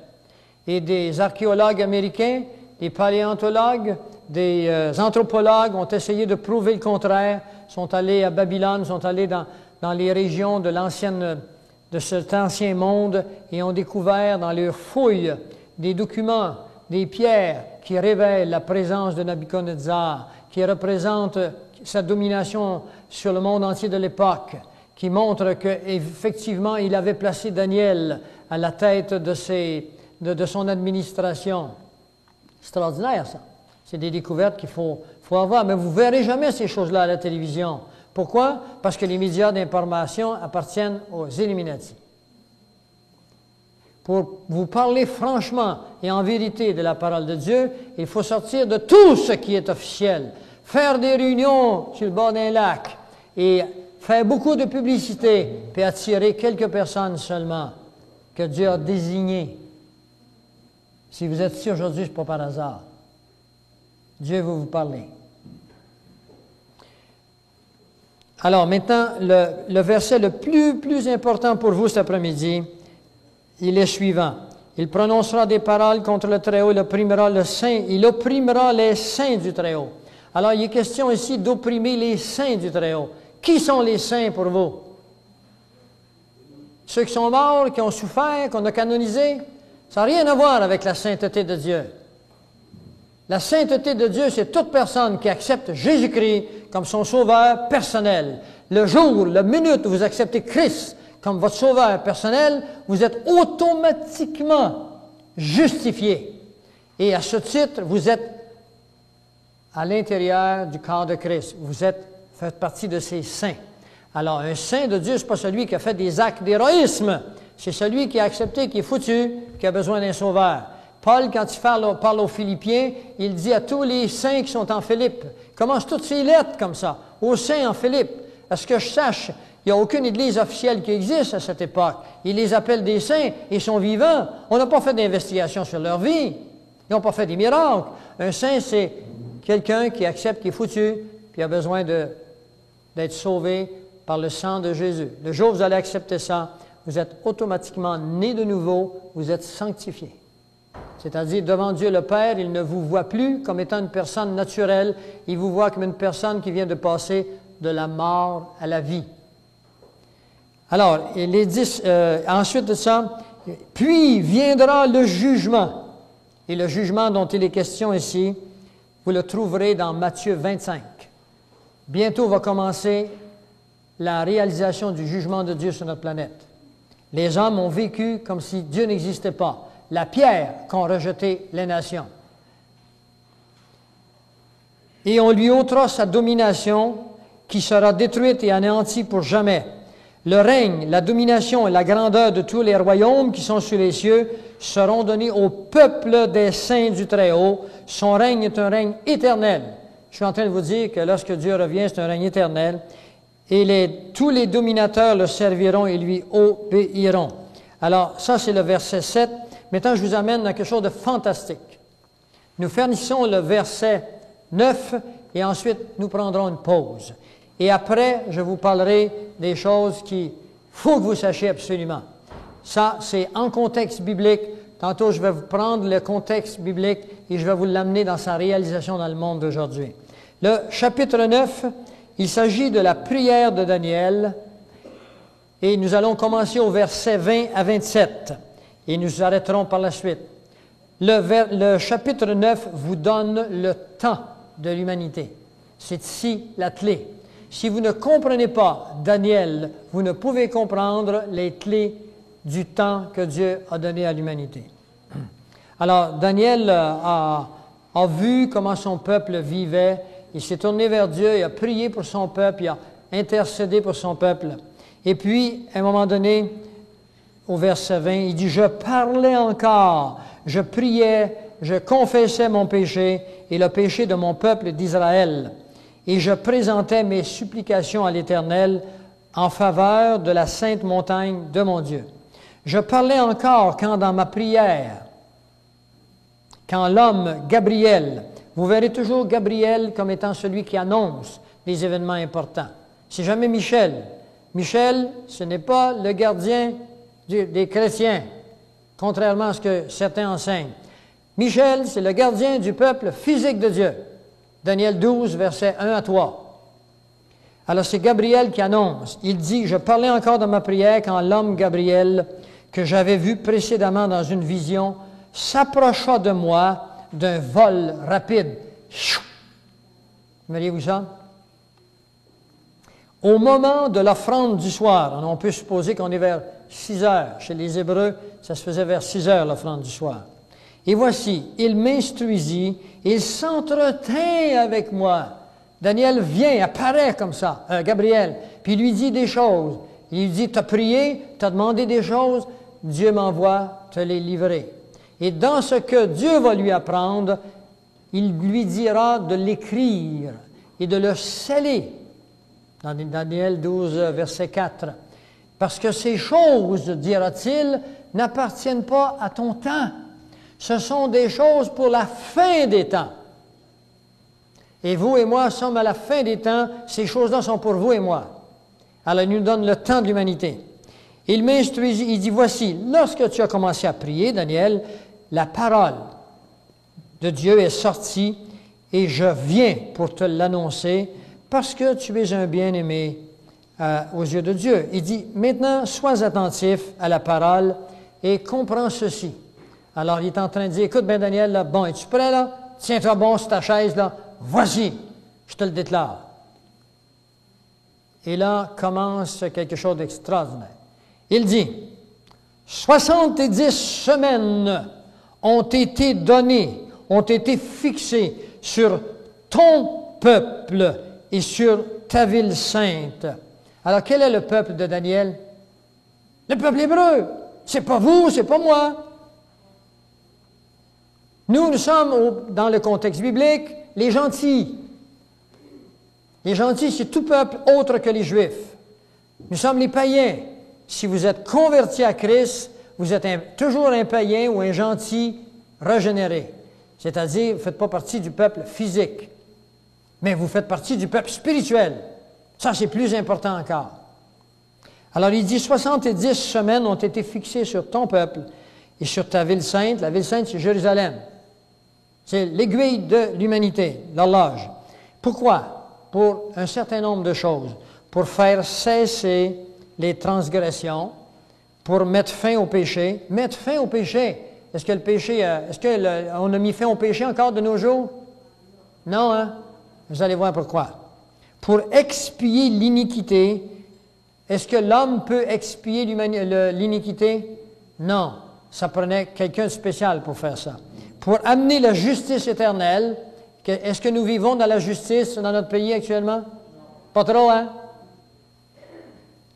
Et des archéologues américains, des paléontologues, des anthropologues ont essayé de prouver le contraire, sont allés à Babylone, sont allés dans les régions de cet ancien monde et ont découvert dans leurs fouilles des documents, des pierres qui révèlent la présence de Nabuchodonosor, qui représentent sa domination sur le monde entier de l'époque, qui montrent qu'effectivement il avait placé Daniel à la tête de son administration. C'est extraordinaire ça. C'est des découvertes qu'il faut avoir, mais vous ne verrez jamais ces choses-là à la télévision. Pourquoi? Parce que les médias d'information appartiennent aux Illuminati. Pour vous parler franchement et en vérité de la parole de Dieu, il faut sortir de tout ce qui est officiel, faire des réunions sur le bord d'un lac et faire beaucoup de publicité, puis attirer quelques personnes seulement que Dieu a désignées. Si vous êtes ici aujourd'hui, ce n'est pas par hasard. Dieu veut vous parler. Alors maintenant, le verset le plus important pour vous cet après-midi, il est suivant. Il prononcera des paroles contre le Très-Haut, il opprimera les saints du Très-Haut. Alors, il est question ici d'opprimer les saints du Très-Haut. Qui sont les saints pour vous? Ceux qui sont morts, qui ont souffert, qu'on a canonisés? Ça n'a rien à voir avec la sainteté de Dieu. La sainteté de Dieu, c'est toute personne qui accepte Jésus-Christ comme son sauveur personnel. Le jour, la minute où vous acceptez Christ comme votre sauveur personnel, vous êtes automatiquement justifié. Et à ce titre, vous êtes à l'intérieur du corps de Christ. Vous faites partie de ces saints. Alors, un saint de Dieu, ce n'est pas celui qui a fait des actes d'héroïsme. C'est celui qui a accepté, qui est foutu, qui a besoin d'un sauveur. Paul, quand il parle aux Philippiens, il dit à tous les saints qui sont en Philippe, il commence toutes ses lettres comme ça, aux saints en Philippe. À ce que je sache, il n'y a aucune église officielle qui existe à cette époque. Il les appelle des saints, ils sont vivants. On n'a pas fait d'investigation sur leur vie. Ils n'ont pas fait des miracles. Un saint, c'est quelqu'un qui accepte qu'il est foutu, puis a besoin d'être sauvé par le sang de Jésus. Le jour où vous allez accepter ça, vous êtes automatiquement né de nouveau, vous êtes sanctifié. C'est-à-dire, devant Dieu le Père, il ne vous voit plus comme étant une personne naturelle, il vous voit comme une personne qui vient de passer de la mort à la vie. Alors, ensuite de ça, puis viendra le jugement. Et le jugement dont il est question ici, vous le trouverez dans Matthieu 25. Bientôt va commencer la réalisation du jugement de Dieu sur notre planète. Les hommes ont vécu comme si Dieu n'existait pas. La pierre qu'ont rejeté les nations. Et on lui ôtera sa domination qui sera détruite et anéantie pour jamais. Le règne, la domination et la grandeur de tous les royaumes qui sont sur les cieux seront donnés au peuple des saints du Très-Haut. Son règne est un règne éternel. Je suis en train de vous dire que lorsque Dieu revient, c'est un règne éternel. Et tous les dominateurs le serviront et lui obéiront. Alors, ça, c'est le verset 7. Maintenant, je vous amène dans quelque chose de fantastique. Nous finissons le verset 9 et ensuite, nous prendrons une pause. Et après, je vous parlerai des choses qu'il faut que vous sachiez absolument. Ça, c'est en contexte biblique. Tantôt, je vais vous prendre le contexte biblique et je vais vous l'amener dans sa réalisation dans le monde d'aujourd'hui. Le chapitre 9, il s'agit de la prière de Daniel et nous allons commencer au verset 20 à 27 et nous arrêterons par la suite. Le chapitre 9 vous donne le temps de l'humanité. C'est ici la clé. Si vous ne comprenez pas Daniel, vous ne pouvez comprendre les clés du temps que Dieu a donné à l'humanité. Alors, Daniel a vu comment son peuple vivait. Il s'est tourné vers Dieu, il a prié pour son peuple, il a intercédé pour son peuple. Et puis, à un moment donné, au verset 20, il dit « Je parlais encore, je priais, je confessais mon péché et le péché de mon peuple d'Israël. Et je présentais mes supplications à l'Éternel en faveur de la sainte montagne de mon Dieu. Je parlais encore quand dans ma prière, quand l'homme Gabriel, vous verrez toujours Gabriel comme étant celui qui annonce les événements importants. C'est jamais Michel. Michel, ce n'est pas le gardien des chrétiens, contrairement à ce que certains enseignent. Michel, c'est le gardien du peuple physique de Dieu. Daniel 12, versets 1 à 3. Alors c'est Gabriel qui annonce. Il dit, « Je parlais encore dans ma prière quand l'homme Gabriel, que j'avais vu précédemment dans une vision, s'approcha de moi d'un vol rapide. » Voyez-vous ça? Au moment de l'offrande du soir, on peut supposer qu'on est vers 6 heures. Chez les Hébreux, ça se faisait vers 6 heures l'offrande du soir. Et voici, il m'instruisit, il s'entretint avec moi. Daniel vient, apparaît comme ça, Gabriel, puis il lui dit des choses. Il lui dit, tu as prié, tu as demandé des choses, Dieu m'envoie te les livrer. Et dans ce que Dieu va lui apprendre, il lui dira de l'écrire et de le sceller. Dans Daniel 12, verset 4. Parce que ces choses, dira-t-il, n'appartiennent pas à ton temps. Ce sont des choses pour la fin des temps. Et vous et moi sommes à la fin des temps. Ces choses-là sont pour vous et moi. Alors, il nous donne le temps de l'humanité. Il m'instruisit, il dit, voici, lorsque tu as commencé à prier, Daniel, la parole de Dieu est sortie et je viens pour te l'annoncer parce que tu es un bien-aimé aux yeux de Dieu. Il dit, maintenant, sois attentif à la parole et comprends ceci. Alors, il est en train de dire, écoute, bien Daniel, là, bon, es-tu prêt, là? Tiens-toi bon sur ta chaise, là. Voici, je te le déclare. Et là commence quelque chose d'extraordinaire. Il dit, 70 semaines ont été données, ont été fixées sur ton peuple et sur ta ville sainte. Alors, quel est le peuple de Daniel? Le peuple hébreu. C'est pas vous, c'est pas moi. Nous sommes, dans le contexte biblique, les gentils. Les gentils, c'est tout peuple autre que les Juifs. Nous sommes les païens. Si vous êtes convertis à Christ, vous êtes toujours un païen ou un gentil régénéré. C'est-à-dire, vous ne faites pas partie du peuple physique, mais vous faites partie du peuple spirituel. Ça, c'est plus important encore. Alors, il dit, 70 semaines ont été fixées sur ton peuple et sur ta ville sainte. La ville sainte, c'est Jérusalem. C'est l'aiguille de l'humanité, l'horloge. Pourquoi? Pour un certain nombre de choses. Pour faire cesser les transgressions, pour mettre fin au péché. Mettre fin au péché. Est-ce que le péché, on a mis fin au péché encore de nos jours? Non, hein? Vous allez voir pourquoi. Pour expier l'iniquité. Est-ce que l'homme peut expier l'iniquité? Non. Ça prenait quelqu'un de spécial pour faire ça. Pour amener la justice éternelle. Est-ce que nous vivons dans la justice dans notre pays actuellement? Pas trop, hein?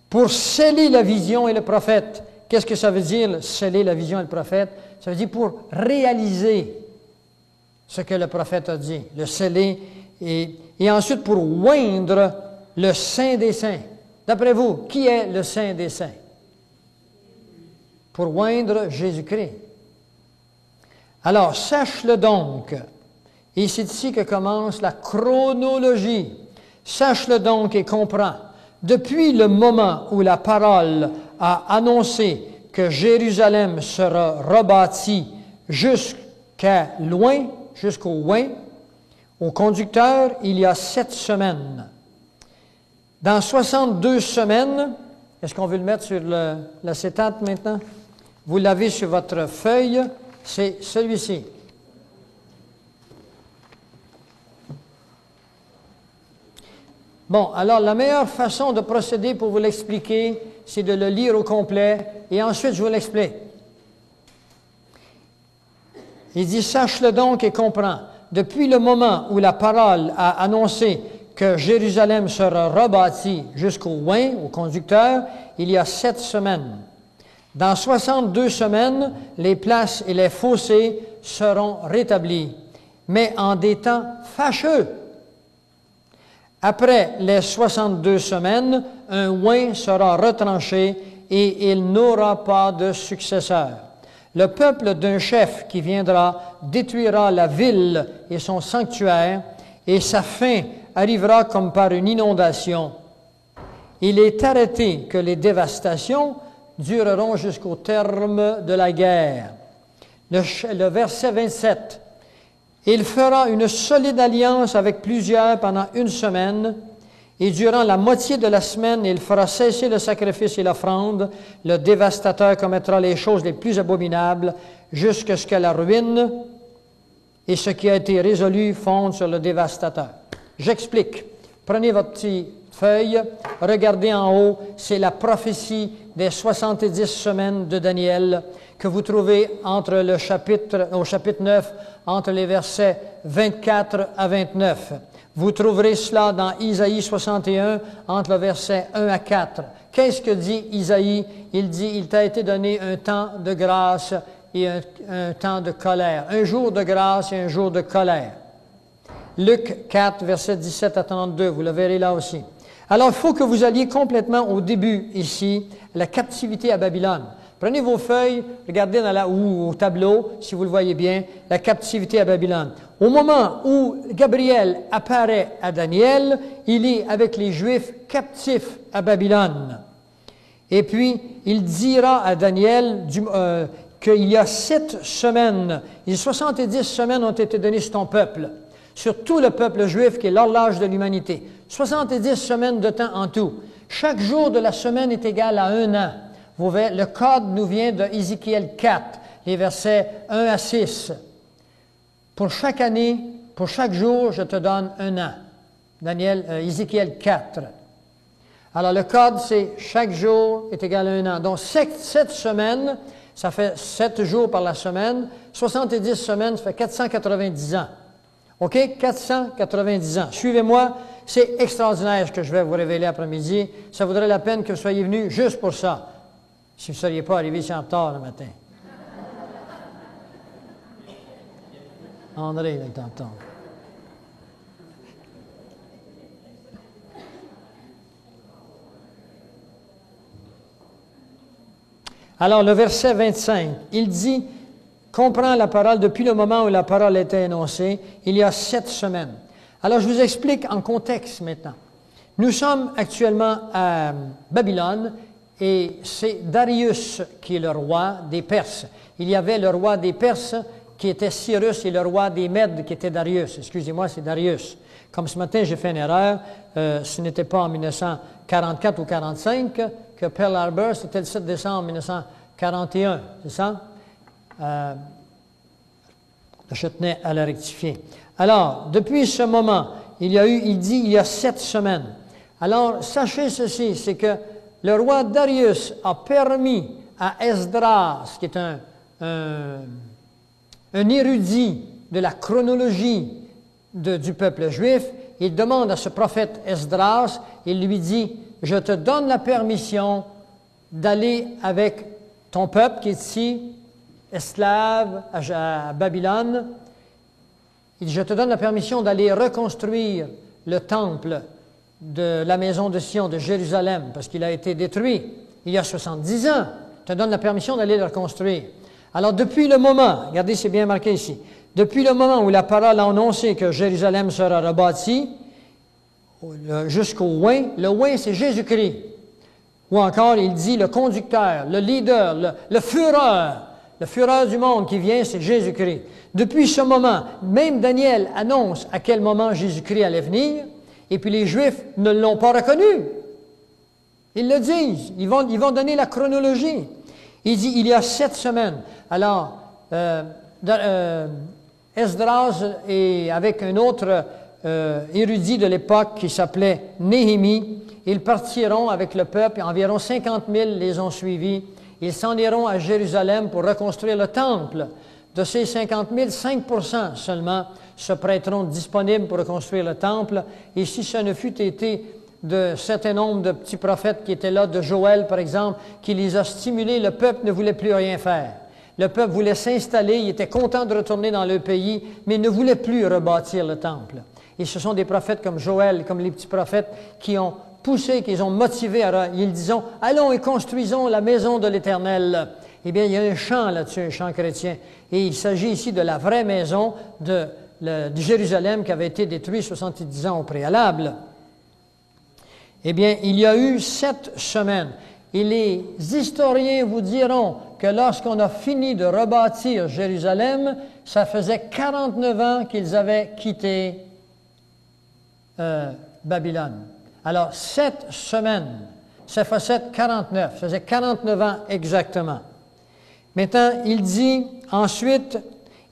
pour sceller la vision et le prophète. Qu'est-ce que ça veut dire, sceller la vision et le prophète? Ça veut dire pour réaliser ce que le prophète a dit, le sceller, et ensuite pour oindre le Saint des Saints. D'après vous, qui est le Saint des Saints? Pour oindre Jésus-Christ. Alors, sache-le donc. Et c'est ici que commence la chronologie. Sache-le donc et comprends. Depuis le moment où la parole a annoncé que Jérusalem sera rebâtie jusqu'à loin, jusqu'au loin, au conducteur, il y a 7 semaines. Dans 62 semaines, est-ce qu'on veut le mettre sur l'acétate maintenant? Vous l'avez sur votre feuille, c'est celui-ci. Bon, alors la meilleure façon de procéder pour vous l'expliquer, c'est de le lire au complet et ensuite je vous l'explique. Il dit, sache-le donc et comprends. Depuis le moment où la parole a annoncé que Jérusalem sera rebâtie jusqu'au loin, au conducteur, il y a 7 semaines. Dans 62 semaines, les places et les fossés seront rétablis, mais en des temps fâcheux. Après les 62 semaines, un oin sera retranché et il n'aura pas de successeur. Le peuple d'un chef qui viendra détruira la ville et son sanctuaire, et sa fin arrivera comme par une inondation. Il est arrêté que les dévastations dureront jusqu'au terme de la guerre. Le verset 27. Il fera une solide alliance avec plusieurs pendant 1 semaine, et durant la moitié de la semaine, il fera cesser le sacrifice et l'offrande. Le dévastateur commettra les choses les plus abominables jusqu'à ce que la ruine et ce qui a été résolu fondent sur le dévastateur. J'explique. Prenez votre petite feuille, regardez en haut, c'est la prophétie des 70 semaines de Daniel que vous trouvez au chapitre 9, entre les versets 24 à 29. Vous trouverez cela dans Isaïe 61, entre le verset 1 à 4. Qu'est-ce que dit Isaïe? Il dit, il t'a été donné un temps de grâce et un temps de colère. Un jour de grâce et un jour de colère. Luc 4, verset 17 à 32, vous le verrez là aussi. Alors, il faut que vous alliez complètement au début, ici, la captivité à Babylone. Prenez vos feuilles, regardez ou au tableau, si vous le voyez bien, la captivité à Babylone. Au moment où Gabriel apparaît à Daniel, il est avec les Juifs captifs à Babylone. Et puis, il dira à Daniel qu'il y a 7 semaines, et 70 semaines ont été données sur ton peuple, sur tout le peuple juif qui est l'horloge de l'humanité. 70 semaines de temps en tout. Chaque jour de la semaine est égal à 1 an. Le code nous vient de Ézéchiel 4, les versets 1 à 6. Pour chaque année, pour chaque jour, je te donne 1 an. Ézéchiel 4. Alors le code, c'est chaque jour est égal à 1 an. Donc 7 semaines, ça fait 7 jours par la semaine. 70 semaines, ça fait 490 ans. OK? 490 ans. Suivez-moi. C'est extraordinaire ce que je vais vous révéler après-midi. Ça vaudrait la peine que vous soyez venus juste pour ça. Si vous ne seriez pas arrivé ici en retard le matin. André, il est en retard. Alors, le verset 25, il dit, comprends la parole depuis le moment où la parole a été énoncée, il y a 7 semaines. Alors, je vous explique en contexte maintenant. Nous sommes actuellement à Babylone, et c'est Darius qui est le roi des Perses. Il y avait le roi des Perses qui était Cyrus et le roi des Mèdes qui était Darius. Excusez-moi, c'est Darius. Comme ce matin, j'ai fait une erreur. Ce n'était pas en 1944 ou 1945 que Pearl Harbor, c'était le 7 décembre 1941. C'est ça? Je tenais à le rectifier. Alors, depuis ce moment, il dit il y a 7 semaines. Alors, sachez ceci, c'est que le roi Darius a permis à Esdras, qui est un érudit de la chronologie du peuple juif, il demande à ce prophète Esdras, il lui dit, je te donne la permission d'aller avec ton peuple qui est ici, esclave à Babylone. Il dit, je te donne la permission d'aller reconstruire le temple de la maison de Sion, de Jérusalem, parce qu'il a été détruit il y a 70 ans. Je te donne la permission d'aller le reconstruire. Alors, depuis le moment, regardez, c'est bien marqué ici, depuis le moment où la parole a annoncé que Jérusalem sera rebâtie, jusqu'au oint, le oint, c'est Jésus-Christ. Ou encore, il dit le conducteur, le leader, le fureur du monde qui vient, c'est Jésus-Christ. Depuis ce moment, même Daniel annonce à quel moment Jésus-Christ allait venir, et puis les Juifs ne l'ont pas reconnu. Ils le disent, ils vont donner la chronologie. Il dit, il y a 7 semaines. Alors, Esdras et avec un autre érudit de l'époque qui s'appelait Néhémie, ils partiront avec le peuple, environ 50 000 les ont suivis. Ils s'en iront à Jérusalem pour reconstruire le temple. De ces 50 000, 5% seulement se prêteront disponibles pour reconstruire le temple. Et si ce ne fût été de certain nombre de petits prophètes qui étaient là, de Joël par exemple, qui les a stimulés, le peuple ne voulait plus rien faire. Le peuple voulait s'installer, il était content de retourner dans le pays, mais ne voulait plus rebâtir le temple. Et ce sont des prophètes comme Joël, comme les petits prophètes, qui ont poussé, qui ont motivé, ils disent « Allons et construisons la maison de l'Éternel ». Eh bien, il y a un chant là-dessus, un chant chrétien. Et il s'agit ici de la vraie maison de Jérusalem qui avait été détruite 70 ans au préalable. Eh bien, il y a eu 7 semaines. Et les historiens vous diront que lorsqu'on a fini de rebâtir Jérusalem, ça faisait 49 ans qu'ils avaient quitté Babylone. Alors, 7 semaines, ça fait 7, 49. Ça faisait 49 ans exactement. Maintenant, il dit ensuite,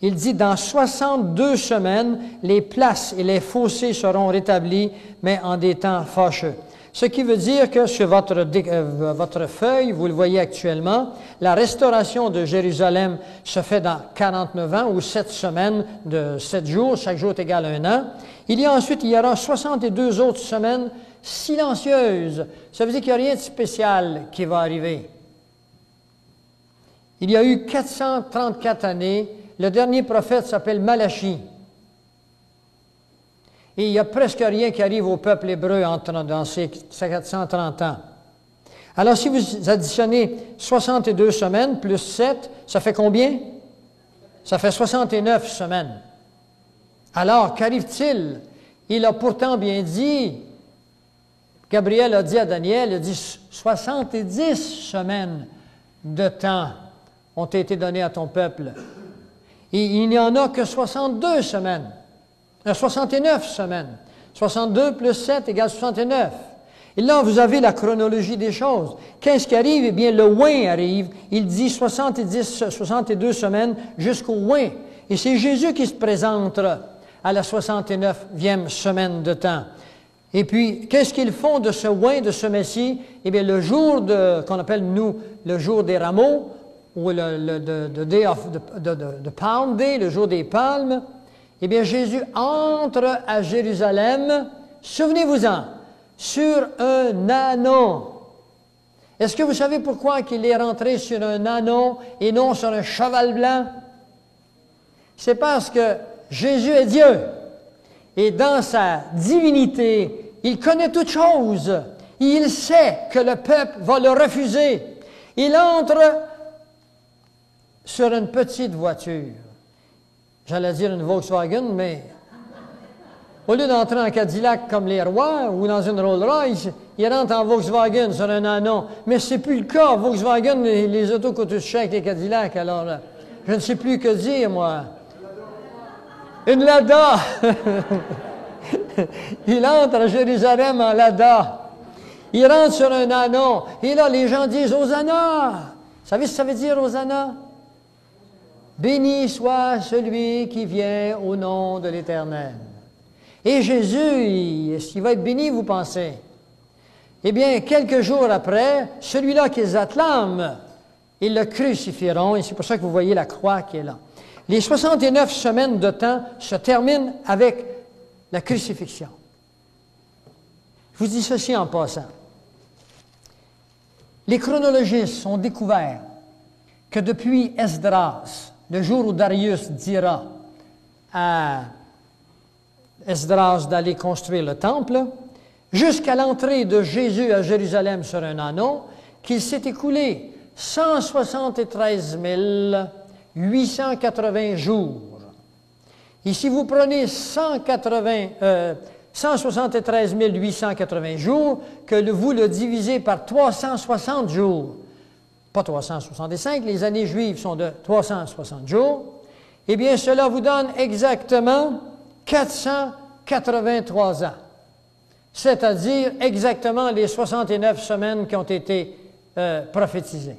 dans 62 semaines, les places et les fossés seront rétablis, mais en des temps fâcheux. Ce qui veut dire que sur votre feuille, vous le voyez actuellement, la restauration de Jérusalem se fait dans 49 ans ou 7 semaines de 7 jours, chaque jour est égal à 1 an. Il y aura 62 autres semaines silencieuses. Ça veut dire qu'il n'y a rien de spécial qui va arriver. Il y a eu 434 années. Le dernier prophète s'appelle Malachie. Et il n'y a presque rien qui arrive au peuple hébreu dans ces 430 ans. Alors, si vous additionnez 62 semaines plus 7, ça fait combien? Ça fait 69 semaines. Alors, qu'arrive-t-il? Il a pourtant bien dit, Gabriel a dit à Daniel, il a dit 70 semaines de temps ont été données à ton peuple. Et il n'y en a que 62 semaines. 69 semaines. 62 plus 7 égale 69. Et là, vous avez la chronologie des choses. Qu'est-ce qui arrive? Eh bien, le oint arrive. Il dit 62 semaines jusqu'au oint. Et c'est Jésus qui se présente à la 69e semaine de temps. Et puis, qu'est-ce qu'ils font de ce oint, de ce Messie? Eh bien, le jour qu'on appelle, nous, le jour des rameaux, ou le Palm Day, le jour des palmes, eh bien, Jésus entre à Jérusalem, souvenez-vous-en, sur un ânon. Est-ce que vous savez pourquoi il est rentré sur un ânon et non sur un cheval blanc? C'est parce que Jésus est Dieu. Et dans sa divinité, il connaît toutes choses. Il sait que le peuple va le refuser. Il entre sur une petite voiture. J'allais dire une Volkswagen, mais au lieu d'entrer en Cadillac comme les rois ou dans une Rolls-Royce, il rentre en Volkswagen sur un ânon. Mais ce n'est plus le cas. Volkswagen, les autos coûtent plus cher que les Cadillacs. Alors, je ne sais plus que dire, moi. Une Lada! Il entre à Jérusalem en Lada. Il rentre sur un ânon. Et là, les gens disent « Hosanna ». Vous savez ce que ça veut dire, Hosanna? Béni soit celui qui vient au nom de l'Éternel. Et Jésus, est-ce qu'il va être béni, vous pensez? Eh bien, quelques jours après, celui-là qu'ils acclament, ils le crucifieront, et c'est pour ça que vous voyez la croix qui est là. Les 69 semaines de temps se terminent avec la crucifixion. Je vous dis ceci en passant. Les chronologistes ont découvert que depuis Esdras, le jour où Darius dira à Esdras d'aller construire le temple, jusqu'à l'entrée de Jésus à Jérusalem sur un ânon, qu'il s'est écoulé 173 880 jours. Et si vous prenez 173 880 jours, que vous le divisez par 360 jours, pas 365, les années juives sont de 360 jours, eh bien cela vous donne exactement 483 ans, c'est-à-dire exactement les 69 semaines qui ont été prophétisées.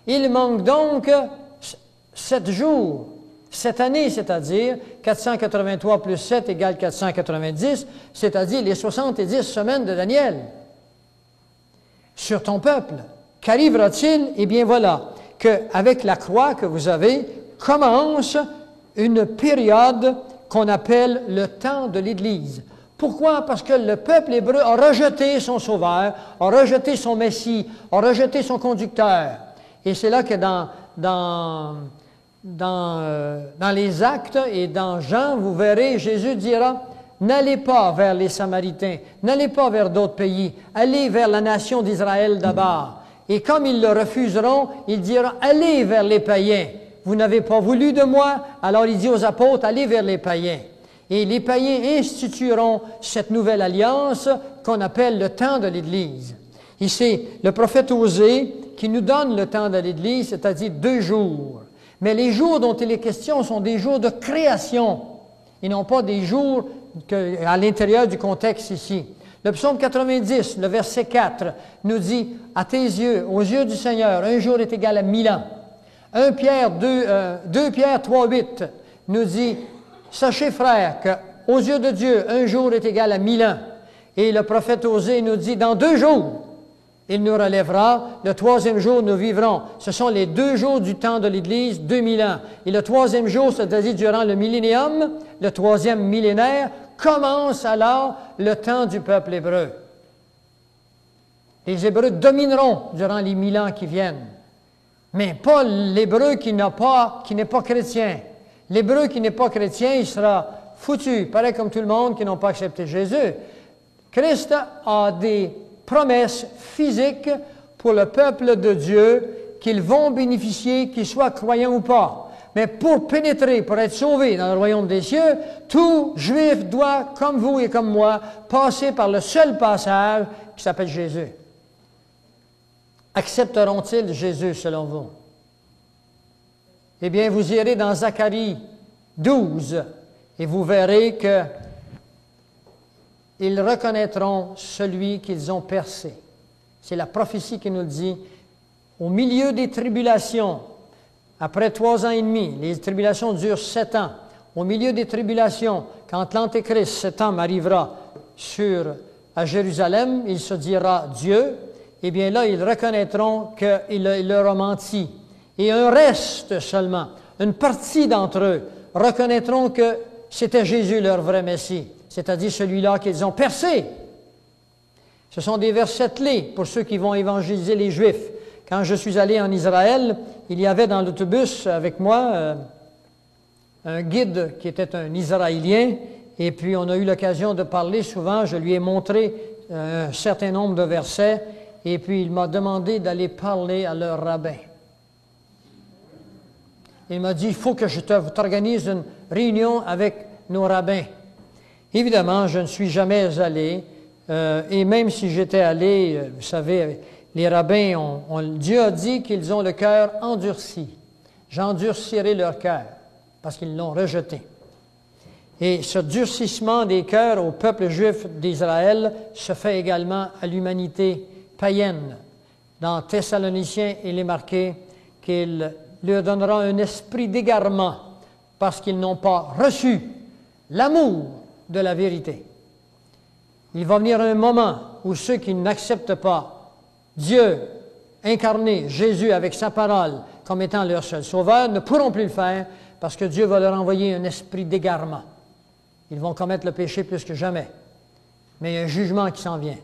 Il manque donc 7 jours, cette année, c'est-à-dire 483 plus 7 égale 490, c'est-à-dire les 70 semaines de Daniel. Sur ton peuple, qu'arrivera-t-il? Eh bien voilà, qu'avec la croix que vous avez, commence une période qu'on appelle le temps de l'Église. Pourquoi? Parce que le peuple hébreu a rejeté son Sauveur, a rejeté son Messie, a rejeté son conducteur. Et c'est là que dans les Actes et dans Jean, vous verrez, Jésus dira, n'allez pas vers les Samaritains, n'allez pas vers d'autres pays, allez vers la nation d'Israël d'abord. Et comme ils le refuseront, il dira, allez vers les païens. Vous n'avez pas voulu de moi, alors il dit aux apôtres, allez vers les païens. Et les païens institueront cette nouvelle alliance qu'on appelle le temps de l'Église. Et c'est le prophète Osée qui nous donne le temps de l'Église, c'est-à-dire 2 jours. Mais les jours dont il est question sont des jours de création, et non pas des jours à l'intérieur du contexte ici. Le psaume 90, le verset 4, nous dit, « À tes yeux, aux yeux du Seigneur, un jour est égal à 1000 ans. » 2 Pierre 3, 8 nous dit, « Sachez, frères, qu'aux yeux de Dieu, un jour est égal à 1000 ans. » Et le prophète Osée nous dit, « Dans 2 jours, il nous relèvera. Le 3e jour, nous vivrons. » Ce sont les 2 jours du temps de l'Église, 2000 ans. Et le 3e jour, c'est-à-dire durant le millénium, le 3e millénaire, commence alors le temps du peuple hébreu. Les Hébreux domineront durant les 1000 ans qui viennent. Mais pas l'Hébreu qui n'est pas chrétien. L'Hébreu qui n'est pas chrétien, il sera foutu, pareil comme tout le monde qui n'ont pas accepté Jésus. Christ a des promesses physiques pour le peuple de Dieu qu'ils vont bénéficier, qu'ils soient croyants ou pas. Mais pour pénétrer, pour être sauvé dans le royaume des cieux, tout Juif doit, comme vous et comme moi, passer par le seul passage qui s'appelle Jésus. Accepteront-ils Jésus selon vous? Eh bien, vous irez dans Zacharie 12 et vous verrez qu'ils reconnaîtront celui qu'ils ont percé. C'est la prophétie qui nous le dit. Au milieu des tribulations, après 3 ans et demi, les tribulations durent 7 ans. Au milieu des tribulations, quand l'Antéchrist, cet homme, arrivera à Jérusalem, il se dira Dieu. Eh bien là, ils reconnaîtront qu'il leur a menti. Et un reste seulement, une partie d'entre eux, reconnaîtront que c'était Jésus leur vrai Messie, c'est-à-dire celui-là qu'ils ont percé. Ce sont des versets clés pour ceux qui vont évangéliser les Juifs. Quand je suis allé en Israël, il y avait dans l'autobus avec moi un guide qui était un Israélien, et puis on a eu l'occasion de parler souvent. Je lui ai montré un certain nombre de versets, et puis il m'a demandé d'aller parler à leur rabbin. Il m'a dit, il faut que je t'organise une réunion avec nos rabbins. Évidemment, je ne suis jamais allé, et même si j'étais allé, vous savez, les rabbins, Dieu a dit qu'ils ont le cœur endurci. J'endurcirai leur cœur, parce qu'ils l'ont rejeté. Et ce durcissement des cœurs au peuple juif d'Israël se fait également à l'humanité païenne. Dans Thessaloniciens, il est marqué qu'il leur donnera un esprit d'égarement parce qu'ils n'ont pas reçu l'amour de la vérité. Il va venir un moment où ceux qui n'acceptent pas Dieu incarné, Jésus avec sa parole comme étant leur seul sauveur, ne pourront plus le faire parce que Dieu va leur envoyer un esprit d'égarement. Ils vont commettre le péché plus que jamais. Mais il y a un jugement qui s'en vient.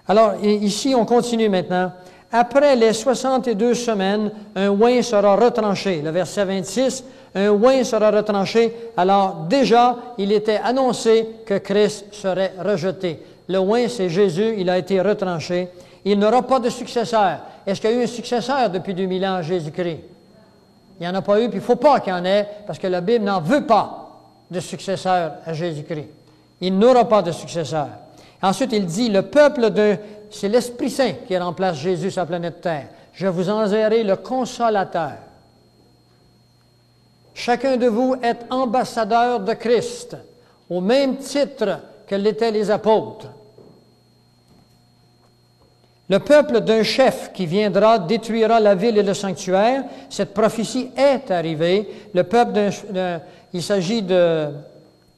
Alors, ici, on continue maintenant Après les 62 semaines, un oin sera retranché. Le verset 26, un oin sera retranché. Alors déjà, il était annoncé que Christ serait rejeté. Le oin, c'est Jésus, il a été retranché. Il n'aura pas de successeur. Est-ce qu'il y a eu un successeur depuis 2000 ans à Jésus-Christ? Il n'y en a pas eu, puis il ne faut pas qu'il y en ait, parce que la Bible n'en veut pas de successeur à Jésus-Christ. Il n'aura pas de successeur. Ensuite, il dit, le peuple c'est l'Esprit Saint qui remplace Jésus sur la planète Terre. Je vous enverrai le Consolateur. Chacun de vous est ambassadeur de Christ, au même titre que l'étaient les apôtres. Le peuple d'un chef qui viendra détruira la ville et le sanctuaire. Cette prophétie est arrivée. Le peuple il s'agit de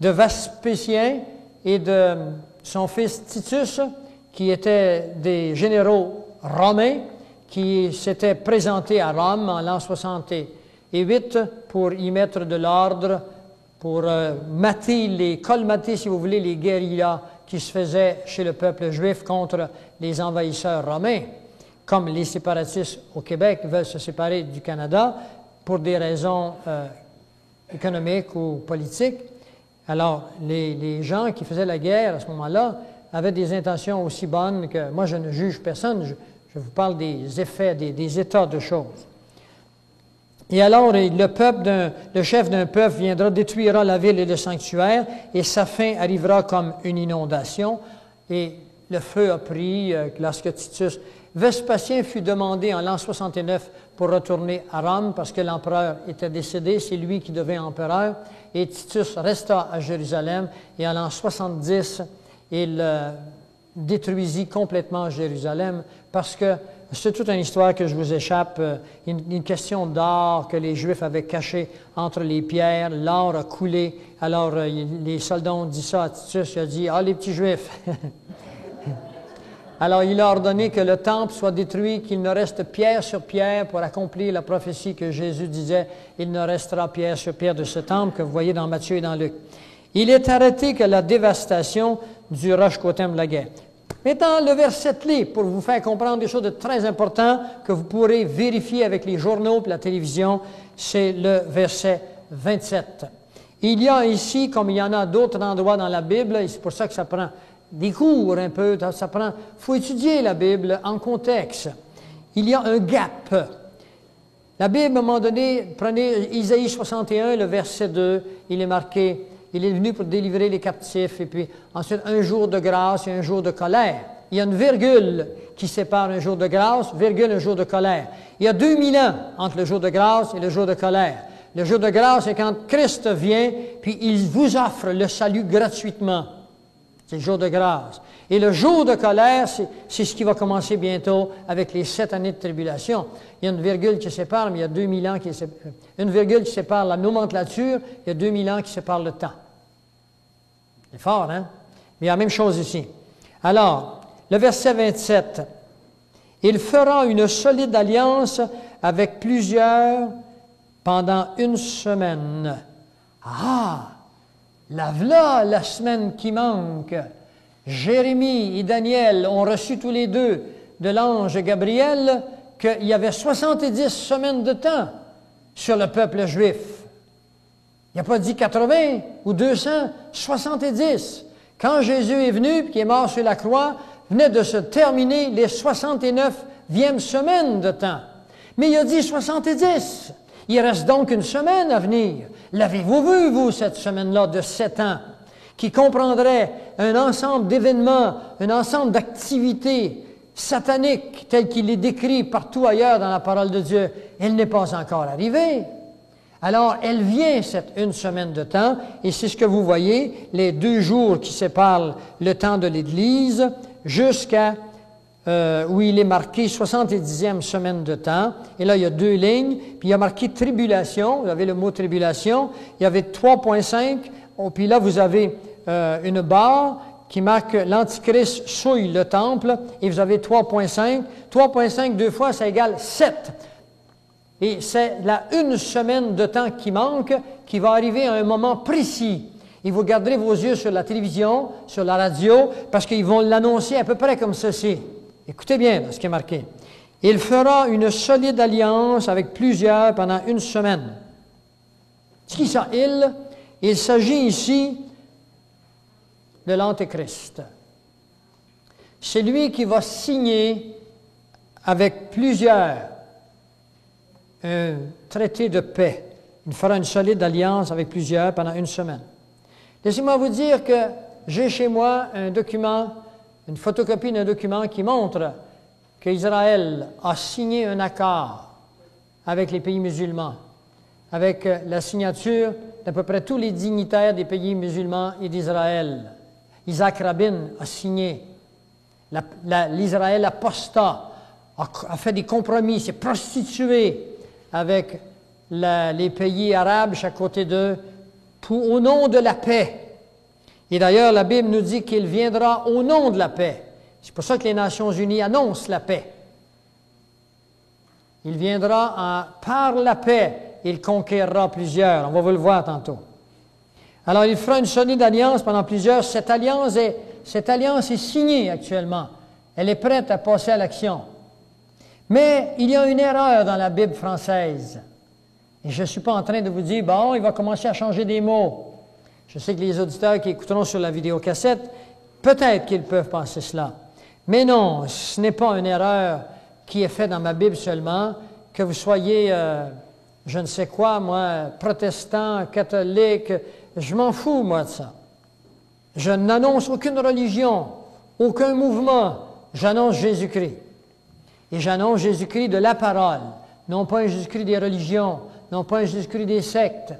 Vespasien et de son fils Titus, qui étaient des généraux romains qui s'étaient présentés à Rome en l'an 68 pour y mettre de l'ordre, pour colmater, si vous voulez, les guérillas qui se faisaient chez le peuple juif contre les envahisseurs romains, comme les séparatistes au Québec veulent se séparer du Canada pour des raisons économiques ou politiques. Alors, les gens qui faisaient la guerre à ce moment-là avaient des intentions aussi bonnes que, moi je ne juge personne, je vous parle des effets, des états de choses. Et alors, le chef d'un peuple viendra, détruira la ville et le sanctuaire, et sa fin arrivera comme une inondation. Et le feu a pris lorsque Titus... Vespasien fut demandé en l'an 69 pour retourner à Rome parce que l'empereur était décédé, c'est lui qui devint empereur. Et Titus resta à Jérusalem, et en l'an 70, il détruisit complètement Jérusalem parce que c'est toute une histoire que je vous échappe, une question d'or que les Juifs avaient caché entre les pierres. L'or a coulé. Alors, les soldats ont dit ça à Titus. Il a dit, « Ah, les petits Juifs! » Alors, il a ordonné que le temple soit détruit, qu'il ne reste pierre sur pierre pour accomplir la prophétie que Jésus disait, « Il ne restera pierre sur pierre de ce temple » que vous voyez dans Matthieu et dans Luc. Il est arrêté que la dévastation durera jusqu'au terme de la guerre. Maintenant, le verset clé, pour vous faire comprendre des choses de très importantes que vous pourrez vérifier avec les journaux et la télévision, c'est le verset 27. Il y a ici, comme il y en a d'autres endroits dans la Bible, et c'est pour ça que ça prend des cours un peu, faut étudier la Bible en contexte. Il y a un gap. La Bible, à un moment donné, prenez Isaïe 61, le verset 2, il est marqué, il est venu pour délivrer les captifs, et puis ensuite un jour de grâce et un jour de colère. Il y a une virgule qui sépare un jour de grâce, virgule, un jour de colère. Il y a 2000 ans entre le jour de grâce et le jour de colère. Le jour de grâce, c'est quand Christ vient, puis il vous offre le salut gratuitement. C'est le jour de grâce. Et le jour de colère, c'est ce qui va commencer bientôt avec les 7 années de tribulation. Il y a une virgule qui sépare, mais il y a 2000 ans qui sépare. Une virgule qui sépare la nomenclature, il y a 2000 ans qui sépare le temps. C'est fort, hein? Mais il y a la même chose ici. Alors, le verset 27. « Il fera une solide alliance avec plusieurs pendant une semaine. » Ah! Là, la semaine qui manque. Jérémie et Daniel ont reçu tous les deux de l'ange Gabriel qu'il y avait 70 semaines de temps sur le peuple juif. Il n'a pas dit 80 ou 200, 70. Quand Jésus est venu et qu'il est mort sur la croix, venait de se terminer les 69e semaine de temps. Mais il a dit 70. Il reste donc une semaine à venir. L'avez-vous vu, vous, cette semaine-là de 7 ans, qui comprendrait un ensemble d'événements, un ensemble d'activités sataniques telles qu'il est décrit partout ailleurs dans la parole de Dieu? Elle n'est pas encore arrivée. Alors, elle vient, cette une semaine de temps, et c'est ce que vous voyez, les 2 jours qui séparent le temps de l'Église jusqu'à où il est marqué 70e semaine de temps. Et là, il y a 2 lignes. Puis il y a marqué tribulation. Vous avez le mot tribulation. Il y avait 3,5. Puis là, vous avez une barre qui marque l'Antichrist souille le temple. Et vous avez 3,5. 3,5 2 fois, ça égale 7. Et c'est la une semaine de temps qui manque qui va arriver à un moment précis. Et vous garderez vos yeux sur la télévision, sur la radio, parce qu'ils vont l'annoncer à peu près comme ceci. Écoutez bien ce qui est marqué. Il fera une solide alliance avec plusieurs pendant 1 semaine. C'est qui ça, il? Il s'agit ici de l'Antéchrist. C'est lui qui va signer avec plusieurs un traité de paix. Il fera une solide alliance avec plusieurs pendant 1 semaine. Laissez-moi vous dire que j'ai chez moi un document, une photocopie d'un document qui montre qu'Israël a signé un accord avec les pays musulmans, avec la signature d'à peu près tous les dignitaires des pays musulmans et d'Israël. Isaac Rabin a signé. L'Israël apostat a fait des compromis, s'est prostitué avec les pays arabes chaque côté d'eux au nom de la paix. Et d'ailleurs, la Bible nous dit qu'il viendra au nom de la paix. C'est pour ça que les Nations unies annoncent la paix. Il viendra par la paix, il conquérera plusieurs. On va vous le voir tantôt. Alors, il fera une solide alliance pendant plusieurs. Cette alliance est signée actuellement. Elle est prête à passer à l'action. Mais il y a une erreur dans la Bible française. Et je ne suis pas en train de vous dire, bon, il va commencer à changer des mots. Je sais que les auditeurs qui écouteront sur la vidéocassette, peut-être qu'ils peuvent penser cela. Mais non, ce n'est pas une erreur qui est faite dans ma Bible seulement, que vous soyez, je ne sais quoi, moi, protestant, catholique, je m'en fous, moi, de ça. Je n'annonce aucune religion, aucun mouvement, j'annonce Jésus-Christ. Et j'annonce Jésus-Christ de la parole, non pas un Jésus-Christ des religions, non pas un Jésus-Christ des sectes.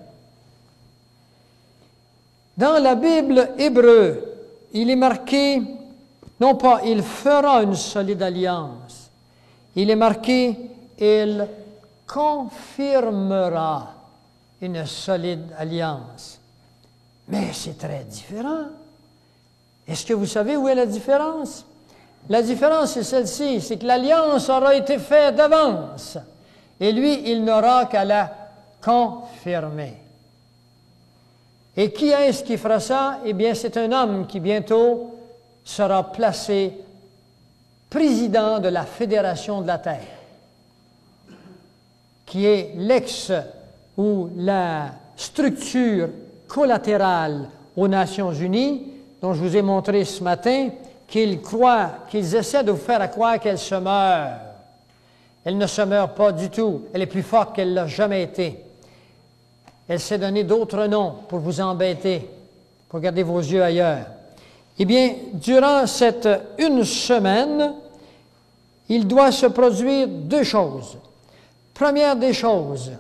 Dans la Bible hébreu, il est marqué, non pas « il fera une solide alliance », il est marqué « il confirmera une solide alliance ». Mais c'est très différent. Est-ce que vous savez où est la différence? La différence, c'est celle-ci, c'est que l'alliance aura été faite d'avance. Et lui, il n'aura qu'à la confirmer. Et qui est-ce qui fera ça? Eh bien, c'est un homme qui bientôt sera placé président de la Fédération de la Terre, qui est ou la structure collatérale aux Nations Unies, dont je vous ai montré ce matin, qu'ils essaient de vous faire croire qu'elle se meurt. Elle ne se meurt pas du tout. Elle est plus forte qu'elle ne l'a jamais été. Elle s'est donné d'autres noms pour vous embêter, pour garder vos yeux ailleurs. Eh bien, durant cette 1 semaine, il doit se produire 2 choses. Première des choses,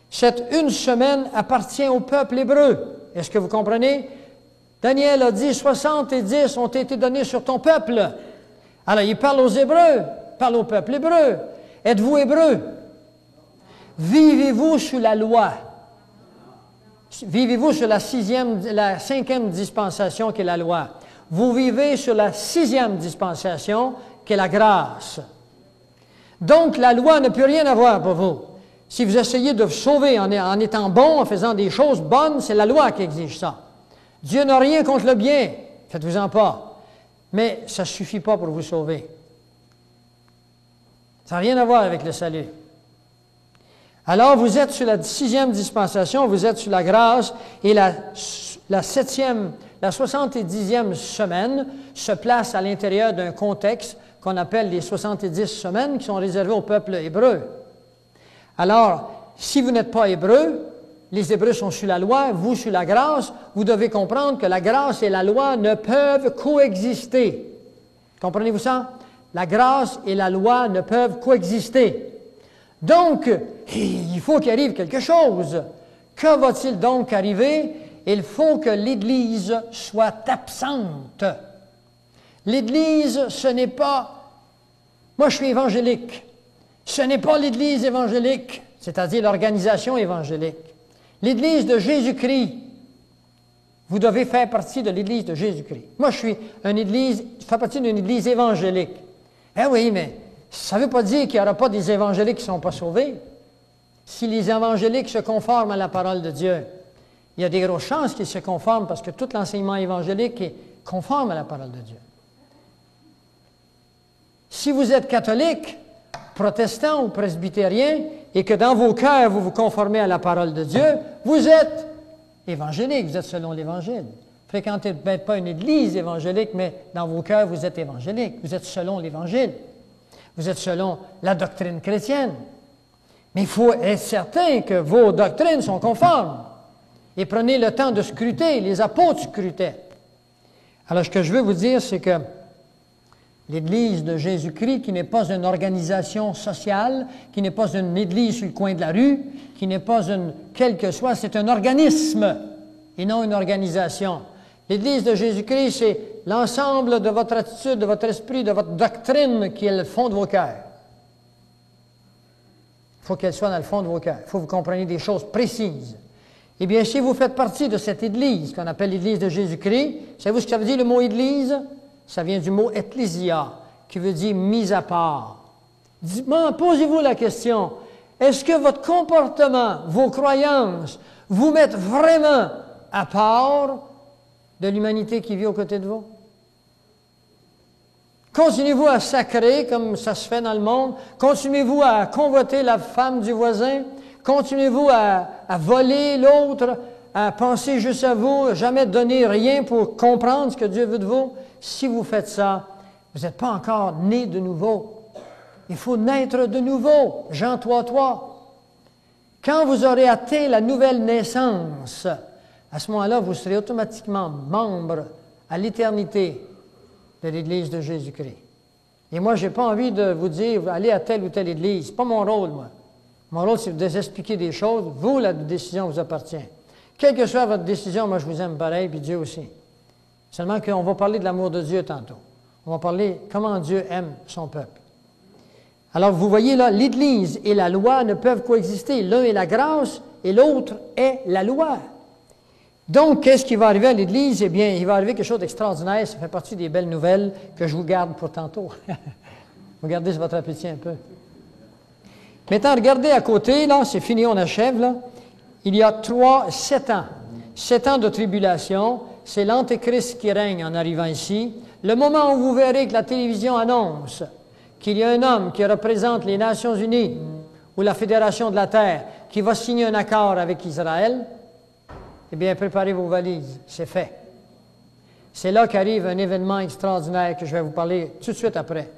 cette 1 semaine appartient au peuple hébreu. Est-ce que vous comprenez? Daniel a dit, 70 ont été donnés sur ton peuple. Alors, il parle aux Hébreux, parle au peuple hébreu. Êtes-vous hébreu? Vivez-vous sous la loi? Vivez-vous sur la 5e dispensation qui est la loi? Vous vivez sur la 6e dispensation qui est la grâce. Donc, la loi ne peut rien avoir pour vous. Si vous essayez de vous sauver en étant bon, en faisant des choses bonnes, c'est la loi qui exige ça. Dieu n'a rien contre le bien, faites-vous-en pas. Mais ça ne suffit pas pour vous sauver. Ça n'a rien à voir avec le salut. Alors, vous êtes sur la 6e dispensation, vous êtes sur la grâce, et la 70e semaine se place à l'intérieur d'un contexte qu'on appelle les 70 semaines qui sont réservées au peuple hébreu. Alors, si vous n'êtes pas hébreu, les Hébreux sont sur la loi, vous sur la grâce, vous devez comprendre que la grâce et la loi ne peuvent coexister. Comprenez-vous ça? La grâce et la loi ne peuvent coexister. Donc, il faut qu'il arrive quelque chose. Que va-t-il donc arriver? Il faut que l'Église soit absente. L'Église, ce n'est pas... Moi, je suis évangélique. Ce n'est pas l'Église évangélique, c'est-à-dire l'organisation évangélique. L'Église de Jésus-Christ. Vous devez faire partie de l'Église de Jésus-Christ. Moi, je fais partie d'une Église évangélique. Eh oui, mais ça ne veut pas dire qu'il n'y aura pas des évangéliques qui ne sont pas sauvés. Si les évangéliques se conforment à la parole de Dieu, il y a des grosses chances qu'ils se conforment parce que tout l'enseignement évangélique est conforme à la parole de Dieu. Si vous êtes catholique, protestant ou presbytérien et que dans vos cœurs, vous vous conformez à la parole de Dieu, vous êtes évangélique, vous êtes selon l'Évangile. Fréquentez peut-être pas une église évangélique, mais dans vos cœurs, vous êtes évangélique. Vous êtes selon l'Évangile. Vous êtes selon la doctrine chrétienne. Mais il faut être certain que vos doctrines sont conformes. Et prenez le temps de scruter. Les apôtres scrutaient. Alors, ce que je veux vous dire, c'est que l'Église de Jésus-Christ, qui n'est pas une organisation sociale, qui n'est pas une église sur le coin de la rue, qui n'est pas une, quel que soit, c'est un organisme et non une organisation. L'Église de Jésus-Christ, c'est l'ensemble de votre attitude, de votre esprit, de votre doctrine qui est le fond de vos cœurs. Il faut qu'elle soit dans le fond de vos cœurs. Il faut que vous compreniez des choses précises. Eh bien, si vous faites partie de cette Église, qu'on appelle l'Église de Jésus-Christ, savez-vous ce que ça veut dire le mot Église? Ça vient du mot « ecclésia », qui veut dire « mise à part ». Posez-vous la question, est-ce que votre comportement, vos croyances, vous mettent vraiment à part de l'humanité qui vit aux côtés de vous? Continuez-vous à sacrer comme ça se fait dans le monde? Continuez-vous à convoiter la femme du voisin? Continuez-vous à voler l'autre, à penser juste à vous, jamais donner rien pour comprendre ce que Dieu veut de vous? Si vous faites ça, vous n'êtes pas encore né de nouveau. Il faut naître de nouveau. Jean 3,3. Quand vous aurez atteint la nouvelle naissance, à ce moment-là, vous serez automatiquement membre à l'éternité de l'Église de Jésus-Christ. Et moi, je n'ai pas envie de vous dire, allez à telle ou telle Église. Ce n'est pas mon rôle, moi. Mon rôle, c'est de vous expliquer des choses. Vous, la décision vous appartient. Quelle que soit votre décision, moi, je vous aime pareil, puis Dieu aussi. Seulement qu'on va parler de l'amour de Dieu tantôt. On va parler comment Dieu aime son peuple. Alors, vous voyez là, l'Église et la loi ne peuvent coexister. L'un est la grâce et l'autre est la loi. Donc, qu'est-ce qui va arriver à l'Église? Eh bien, il va arriver quelque chose d'extraordinaire. Ça fait partie des belles nouvelles que je vous garde pour tantôt. Vous gardez votre appétit un peu. Maintenant, regardez à côté, là, c'est fini, on achève, là. Il y a 7 ans. 7 ans de tribulation. C'est l'Antéchrist qui règne en arrivant ici. Le moment où vous verrez que la télévision annonce qu'il y a un homme qui représente les Nations Unies ou la Fédération de la Terre qui va signer un accord avec Israël, eh bien, préparez vos valises. C'est fait. C'est là qu'arrive un événement extraordinaire que je vais vous parler tout de suite après.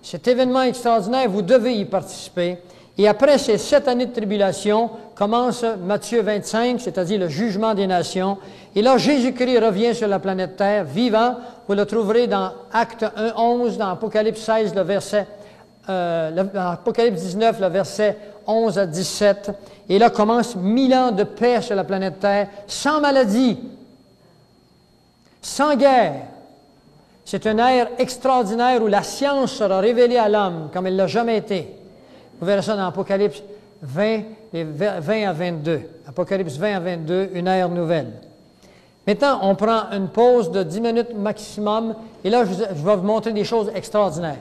Cet événement extraordinaire, vous devez y participer. Et après ces 7 années de tribulation, commence Matthieu 25, c'est-à-dire le jugement des nations. Et là, Jésus-Christ revient sur la planète Terre, vivant. Vous le trouverez dans Actes 1:11, dans Apocalypse 16, dans Apocalypse 19, le verset 11 à 17. Et là commence 1000 ans de paix sur la planète Terre, sans maladie, sans guerre. C'est une ère extraordinaire où la science sera révélée à l'homme comme elle ne l'a jamais été. Vous verrez ça dans Apocalypse 20 à 22. Apocalypse 20 à 22, une ère nouvelle. Maintenant, on prend une pause de 10 minutes maximum, et là, je vais vous montrer des choses extraordinaires.